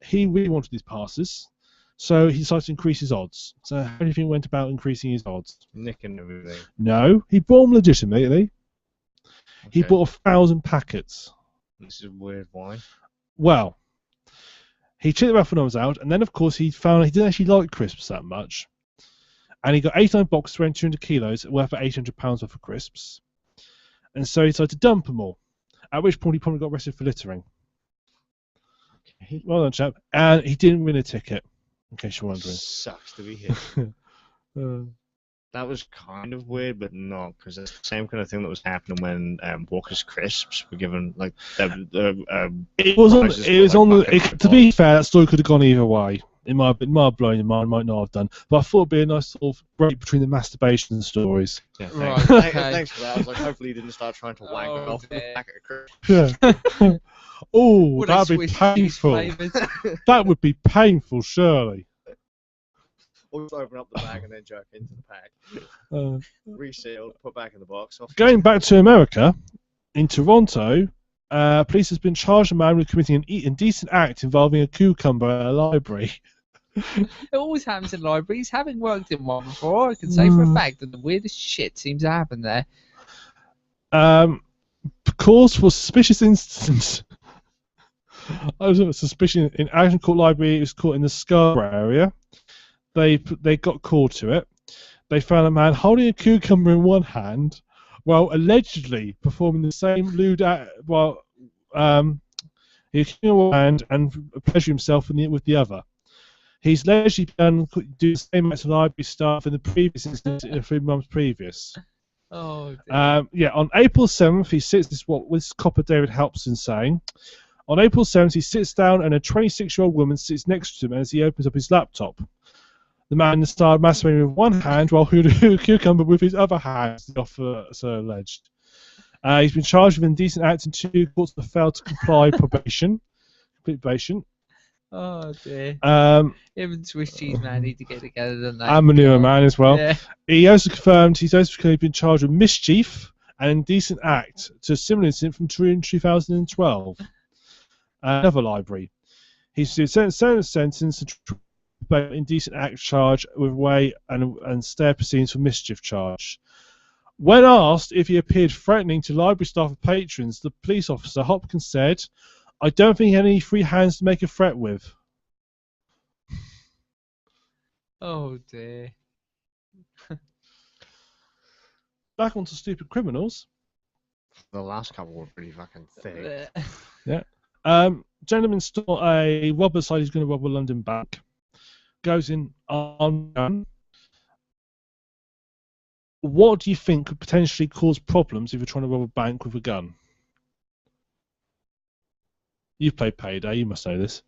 he really wanted these passes, so he decided to increase his odds. So how do you think he went about increasing his odds? Nicking everything. No, he bought them legitimately. He Okay. bought 1,000 packets. This is weird, why? Well, he checked them out when I was out, and then of course he found he didn't actually like crisps that much. And he got 89 boxes weighing 200 kilos, worth £800 worth of crisps. And so he decided to dump them all. At which point he probably got arrested for littering. Okay. Well done, chap. And he didn't win a ticket, in case you're wondering. Sucks to be here. That was kind of weird, but not, because it's the same kind of thing that was happening when Walker's Crisps were given, like, It was on. prizes It was for, on like, the. bucket To be fair, that story could have gone either way. It might have blown your mind, might not have done. But I thought it'd be a nice sort of break between the masturbation stories. Yeah, Right, thanks. okay. Thanks for that. I was like, hopefully you didn't start trying to wank Oh, off the dear. back of Chris. Yeah. Oh, Would they that'd be switch painful. flavours? That would be painful, surely. Or just open up the bag and then jerk into the pack. Uh, Resealed, put back in the box. Off. Going back to America, in Toronto, police has been charged a man with committing an indecent act involving a cucumber at a library. It always happens in libraries. Having worked in one before, I can say for a fact that the weirdest shit seems to happen there. Cause for suspicious incident. I was a suspicion in Action Court Library. It was caught in the Scarborough area. They got called to it. They found a man holding a cucumber in one hand, while allegedly performing the same lewd act. While he was in one hand and pleasuring himself with the other. He's allegedly done do the same acts of library staff in the previous incident, 3 months previous. Oh, dear. Yeah, on April 7th, he sits. This is what this copper David Helpson saying. On April 7th, he sits down and a 26-year-old woman sits next to him as he opens up his laptop. The man started masturbating with one hand while holding a cucumber with his other hand, the officer alleged. He's been charged with indecent act in 2 courts that failed to complete probation. Oh, dear. Him and Swiss Cheese Man need to get together, don't they? and Manure Man as well. Yeah. He also confirmed he's also been charged with mischief and indecent act to a similar incident from 2012. Another library. He's sentenced to indecent act charge with way and stare proceedings for mischief charge. When asked if he appeared threatening to library staff and patrons, the police officer Hopkins said, "I don't think he had any free hands to make a threat with." Oh, dear. Back onto stupid criminals. The last couple were pretty fucking thick. Gentleman stole a robber, decided he's going to rob a London bank. Goes in armed gun. What do you think could potentially cause problems if you're trying to rob a bank with a gun? You've played Payday, you must know this.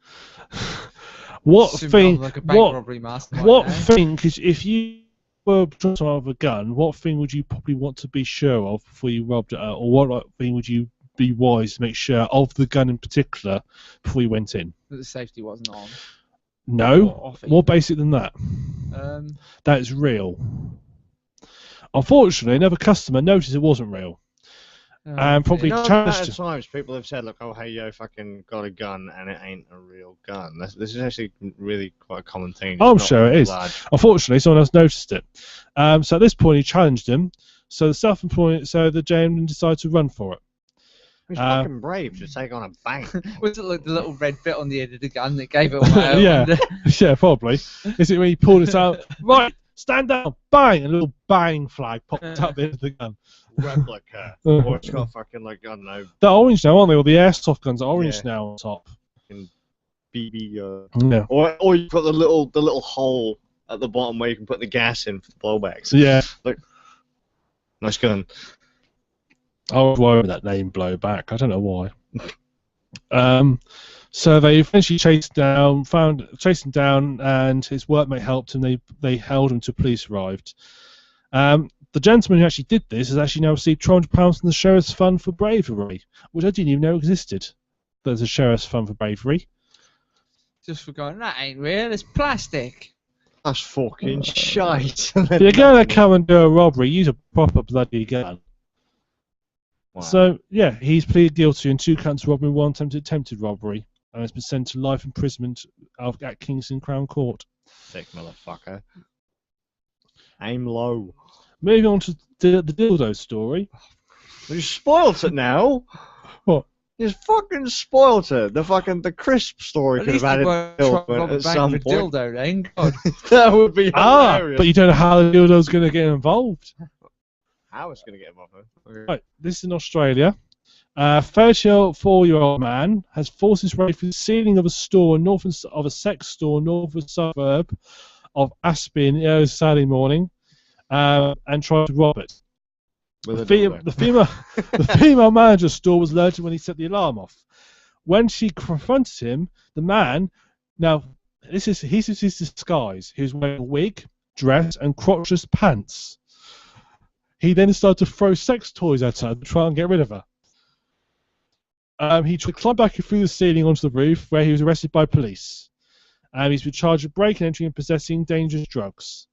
What thing? Like a bank robbery mastermind What now. thing? Because if you were trying to rob a gun, what thing would you probably want to be sure of before you robbed it, or what thing would you be wise to make sure of the gun in particular before you went in? That the safety wasn't on. No, Or off more basic than that. That is real. Unfortunately, another customer noticed it wasn't real, and probably You know, challenged at him. times people have said, "Look, oh hey yo, fucking got a gun," and it ain't a real gun. This is actually really quite a common thing. It's I'm not sure it is. large. Unfortunately, someone else noticed it. So at this point, he challenged him. So the gentleman decided to run for it. He's fucking brave to take on a bank. Was it like the little red bit on the end of the gun that gave it away? Yeah. Yeah, probably. Is it when he pulled it out? Right, stand down, bang, and a little bang flag popped up into the gun. Replica. Or it's got fucking like, I don't know, They're orange now, aren't they? All the airsoft guns are orange Yeah. now on top. BB. Yeah. Or you've got the little hole at the bottom where you can put the gas in for the blowbacks. Yeah. Nice gun. I was worried with that name blowback. I don't know why. So they eventually chased him down, and his workmate helped him. They held him till police arrived. The gentleman who actually did this has actually now received £200 from the Sheriff's Fund for Bravery, which I didn't even know existed. There's a Sheriff's Fund for Bravery. Just forgotten. That ain't real. It's plastic. That's fucking shite. If you're going to come and do a robbery, use a proper bloody gun. Wow. So, yeah, he's pleaded guilty in 2 counts of robbery and 1 attempted robbery, and has been sent to life imprisonment at Kingston Crown Court. Sick motherfucker. Aim low. Moving on to the dildo story. You spoilt it now. What? You fucking spoilt it. The crisp story At could least have you added won't try dildo rob a at bank some with point. dildo then. God. That would be hilarious. But you don't know how the dildo's going to get involved. How it's going to get involved? Right, this is in Australia. A 34-year-old man has forced his way through the ceiling of a sex store north of a suburb of Aspin early Saturday morning, and tried to rob it. The female manager's store was alerted when he set the alarm off. When she confronted him, the man, now This is his disguise. He was wearing a wig, dress, and crotchless pants. He then started to throw sex toys at her to try and get rid of her. He climbed back through the ceiling onto the roof, where he was arrested by police. He's been charged with breaking, entering, and possessing dangerous drugs.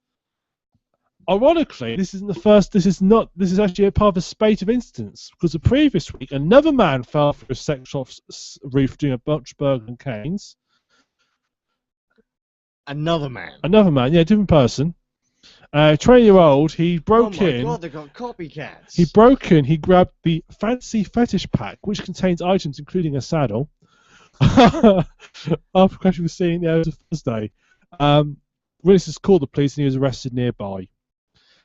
Ironically, this isn't the first. This is actually a part of a spate of incidents, because the previous week another man fell through a sex shop's roof doing a bunch of burgers and canes. Another man, yeah, different person. 20-year-old, he broke in. Oh my god, they got copycats. He broke in, he grabbed the fancy fetish pack, which contains items including a saddle. After crashing the scene, it was Thursday. Witnesses called the police and he was arrested nearby.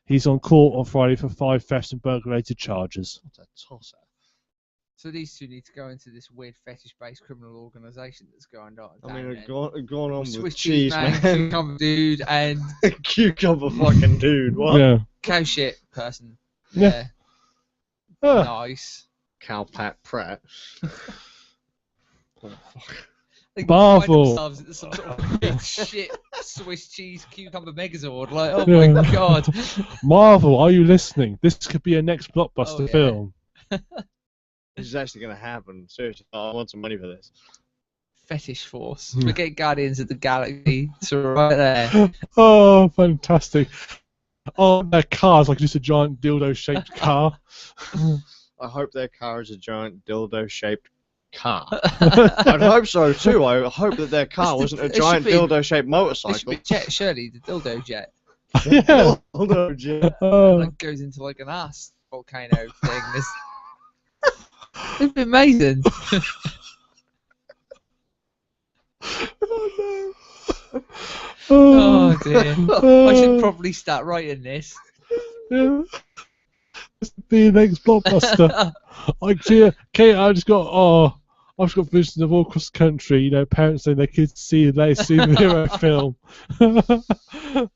He's on court on Friday for 5 thefts and burglary-related charges. What's a tosser? So these two need to go into this weird fetish-based criminal organisation that's going on. I mean, it's gone on with Swiss cheese, man. Cucumber dude and Cucumber fucking dude. What? Yeah. cow shit person. Yeah. Nice. Cowpat Pratt. They Marvel. find themselves into some sort of big shit Swiss cheese cucumber megazord. Like, oh my god. Marvel, are you listening? This could be a next blockbuster film. This is actually going to happen. Seriously, I want some money for this. Fetish Force. Forget Guardians of the Galaxy. It's right there. Oh, fantastic. Oh, their car's like just a giant dildo-shaped car. I hope their car is a giant dildo-shaped car. I'd hope so too. I hope that their car wasn't a giant dildo-shaped motorcycle. Jet Shirley, the dildo jet. Yeah. Dildo jet. That goes into like an ass volcano thing. It'd be amazing. Oh dear. I should probably start writing this. Yeah. This would be the next blockbuster. I've just got visions of all across the country, you know, parents saying their kids see the latest superhero film.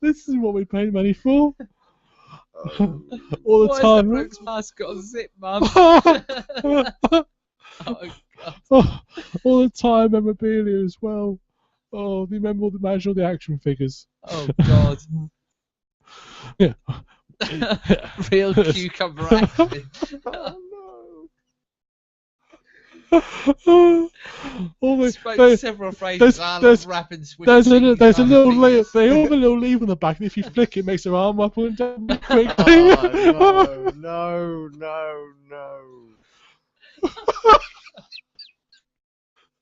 This is what we pay money for. All the Why time. Why is that bloke's mask got a zip, Mum? Oh, God. All the time memorabilia as well. Oh, do you remember all the action figures? Oh, God. Yeah. Real cucumber action. Several phrases. There's a little leaf. They all have a little leaf on the back, and if you flick it, makes their arm up and down quickly. Oh, no.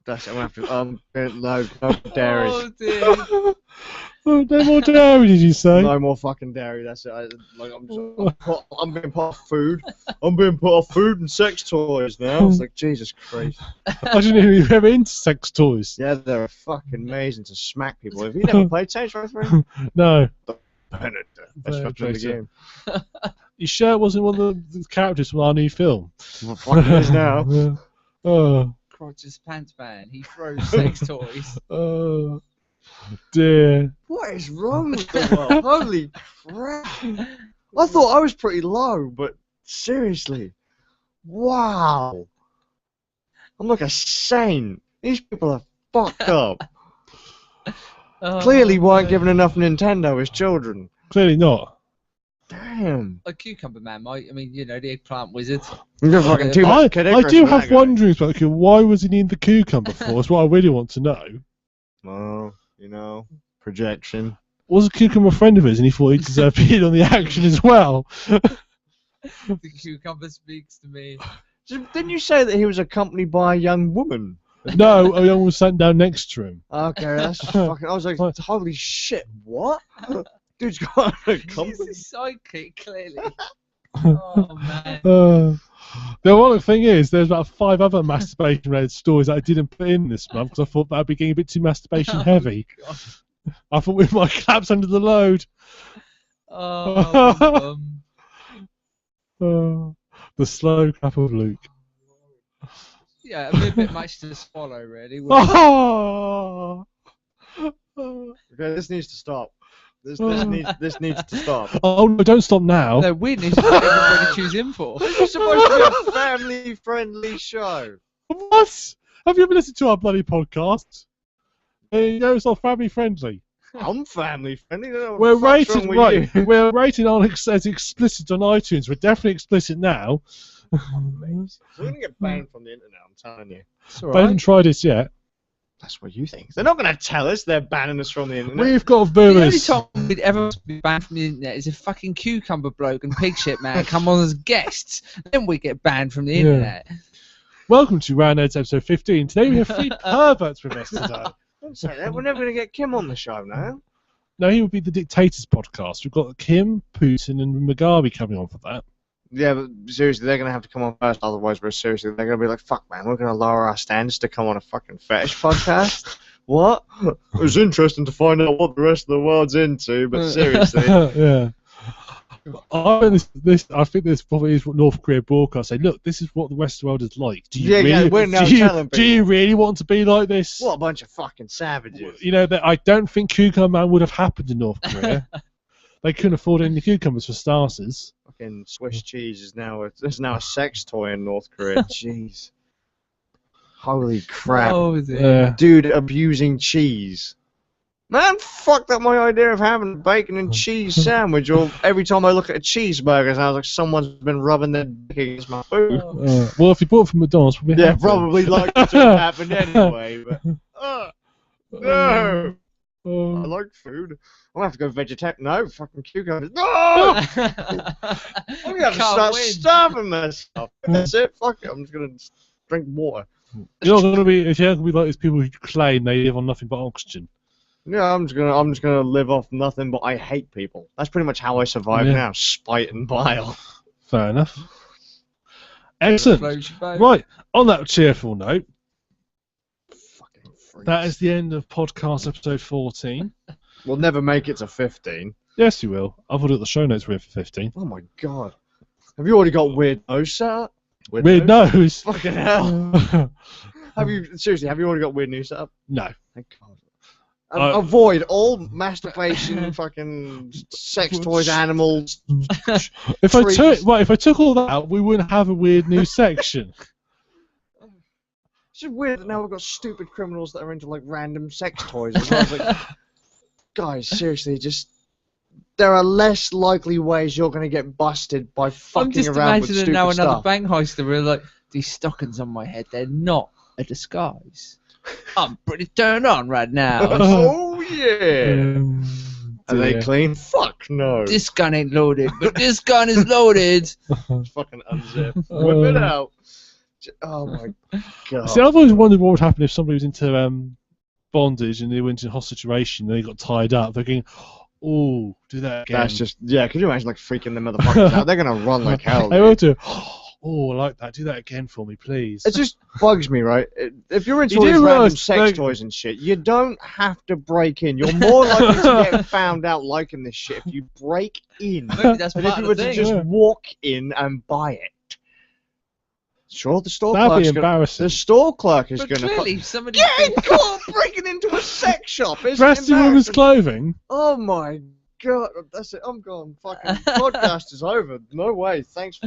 That's it. No dairy. Oh dear. Oh, no more dairy, did you say? No more fucking dairy. That's it. I'm being put off food. I'm being put off food and sex toys now. It's like Jesus Christ. I didn't know you were ever into sex toys. Yeah, they're fucking amazing to smack people. Have you never played Saints Row 3? No. That's fucking the game. You sure it wasn't one of the characters from our new film? Well, fucking it is now. Yeah. Oh. Crotch's Pants Man. He throws sex toys. Oh. Dear. What is wrong with the world? Holy crap. I thought I was pretty low, but seriously. Wow. I'm like a saint. These people are fucked up. Clearly weren't given enough Nintendo as children. Clearly not. Damn. A cucumber man, might. I mean, you know, the eggplant wizard. You're fucking too much Kid Icarus I do for have that guy. wonderings about why was he needing the cucumber for? That's what I really want to know. Well, you know, projection. Was a cucumber a friend of his and he thought he deserved to be in on the action as well? The cucumber speaks to me. Didn't you say that he was accompanied by a young woman? No, a young woman sat down next to him. Okay, that's fucking... I was like, holy shit, what? Dude's got a company. He's a sidekick, clearly. Oh, man. The ironic thing is, there's about 5 other masturbation-related stories that I didn't put in this month because I thought that would be getting a bit too masturbation-heavy. I thought we might collapse under the load. Oh, the slow clap of Luke. Yeah, a bit much to swallow, really. Okay, this needs to stop. This needs to stop. Oh no! Don't stop now. No, weirdness is what everybody choose him for. This is supposed to be a family-friendly show. What? Have you ever listened to our bloody podcast? It's not family friendly. I'm family friendly. We're rated right. We're rated on as explicit on iTunes. We're definitely explicit now. We're gonna get banned from the internet. I'm telling you. I haven't tried this yet. That's what you think. They're not gonna tell us they're banning us from the internet. We've got The only boomers. time we'd ever be banned from the internet is if fucking Cucumber Bloke and Pig Shit Man come on as guests. Then we get banned from the internet. Welcome to Round Nerds episode 15. Today we have 3 perverts with us today. Don't say that. We're never gonna get Kim on the show now. No, he will be the Dictators podcast. We've got Kim, Putin, and Mugabe coming on for that. Yeah, but seriously, they're gonna have to come on first. Otherwise, they're gonna be like, "Fuck, man, we're gonna lower our standards to come on a fucking fetish podcast." What? It was interesting to find out what the rest of the world's into, but seriously. Yeah. I think this probably is what North Korea broadcast say. Look, this is what the rest of the world is like. Do you we're now do telling people. Do you really want to be like this? What a bunch of fucking savages. You know that I don't think Cucumber Man would have happened in North Korea. They couldn't afford any cucumbers for starters. Fucking Swiss cheese is now a sex toy in North Korea. Jeez. Holy crap. Oh, dear. Dude abusing cheese. Man, fucked up my idea of having a bacon and cheese sandwich, or every time I look at a cheeseburger, it sounds like someone's been rubbing their dick against my food. Well, if you bought it from McDonald's, probably Yeah, happened. probably like it to have happened anyway, but... no! I like food. I'm gonna have to go vegetarian. No, fucking cucumbers. No! I'm gonna have to start starving myself. That's it. Fuck it. I'm just gonna drink water. You're not gonna be. If you're gonna be like these people who claim they live on nothing but oxygen. Yeah, I'm just gonna live off nothing but I hate people. That's pretty much how I survive now. Spite and bile. Fair enough. Excellent. Right. On that cheerful note, Fucking freaks. that is the end of podcast episode 14. We'll never make it to 15. Yes, you will. I've ordered the show notes for 15. Oh my god. Have you already got weird nose set up? Weird nose. Fucking hell. Have you already got weird nose set up? No. Thank God. Avoid all masturbation, fucking sex toys, animals. If I took all that out, we wouldn't have a weird news section. It's just weird that now we've got stupid criminals that are into like random sex toys. As well. It's like, guys, seriously, there are less likely ways you're gonna get busted by fucking around with stupid stuff. I'm just imagining now another bank heister where like these stockings on my head, they're not a disguise. I'm pretty turned on right now. Oh yeah. Are they clean? Fuck no. This gun ain't loaded, but this gun is loaded. Fucking unzip. Whip it out. Oh my god. See, I've always wondered what would happen if somebody was into bondage and they went in a hostage situation and they got tied up. They're going, oh, do that again. That's just, yeah, could you imagine like freaking the motherfuckers out? They're gonna run like hell. They will do. Oh, I like that. Do that again for me, please. It just bugs me, right? If you're into all these random sex toys and shit, you don't have to break in. You're more likely to get found out liking this shit if you break in. Maybe that's than if you were to just walk in and buy it. Sure, the store That'd clerk's be embarrassing. The store clerk is going to... clearly somebody... Getting caught breaking into a sex shop is dressed in women's clothing? Oh my god, that's it. I'm gone. Fucking podcast is over. No way. Thanks.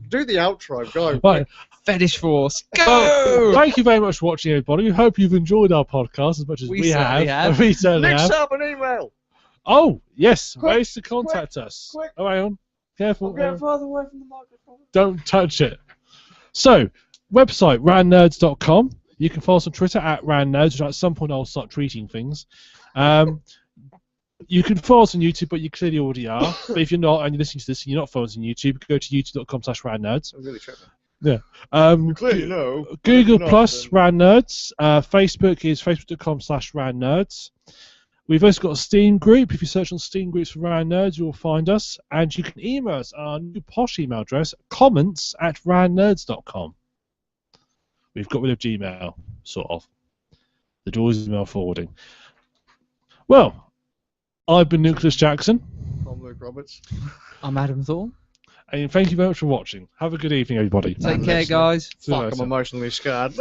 Do the outro. Go. Right. Fetish Force. Go! Well, thank you very much for watching, everybody. We hope you've enjoyed our podcast as much as we have. We certainly Next have. up an email. Oh, yes. Quick, Ways to contact us. quick. Oh, hang on. Careful. I'm getting further away from the microphone. Don't touch it. So, website, randnerds.com. You can follow us on Twitter at randnerds, which at some point I'll start tweeting things. You can follow us on YouTube, but you clearly already are. But if you're not, and you're listening to this and you're not following us on YouTube, go to youtube.com/randnerds. I'm really tripping. Yeah. You clearly know. Google Plus Randnerds. Facebook is facebook.com/randnerds. We've also got a Steam group. If you search on Steam groups for Randnerds, you'll find us. And you can email us our new posh email address, comments@randnerds.com. We've got rid of Gmail, sort of. The doors is email forwarding. Well, I've been Nucleus Jackson. I'm Luke Roberts. I'm Adam Thorne. And thank you very much for watching. Have a good evening, everybody. Take care, guys. Fuck, I'm emotionally scarred.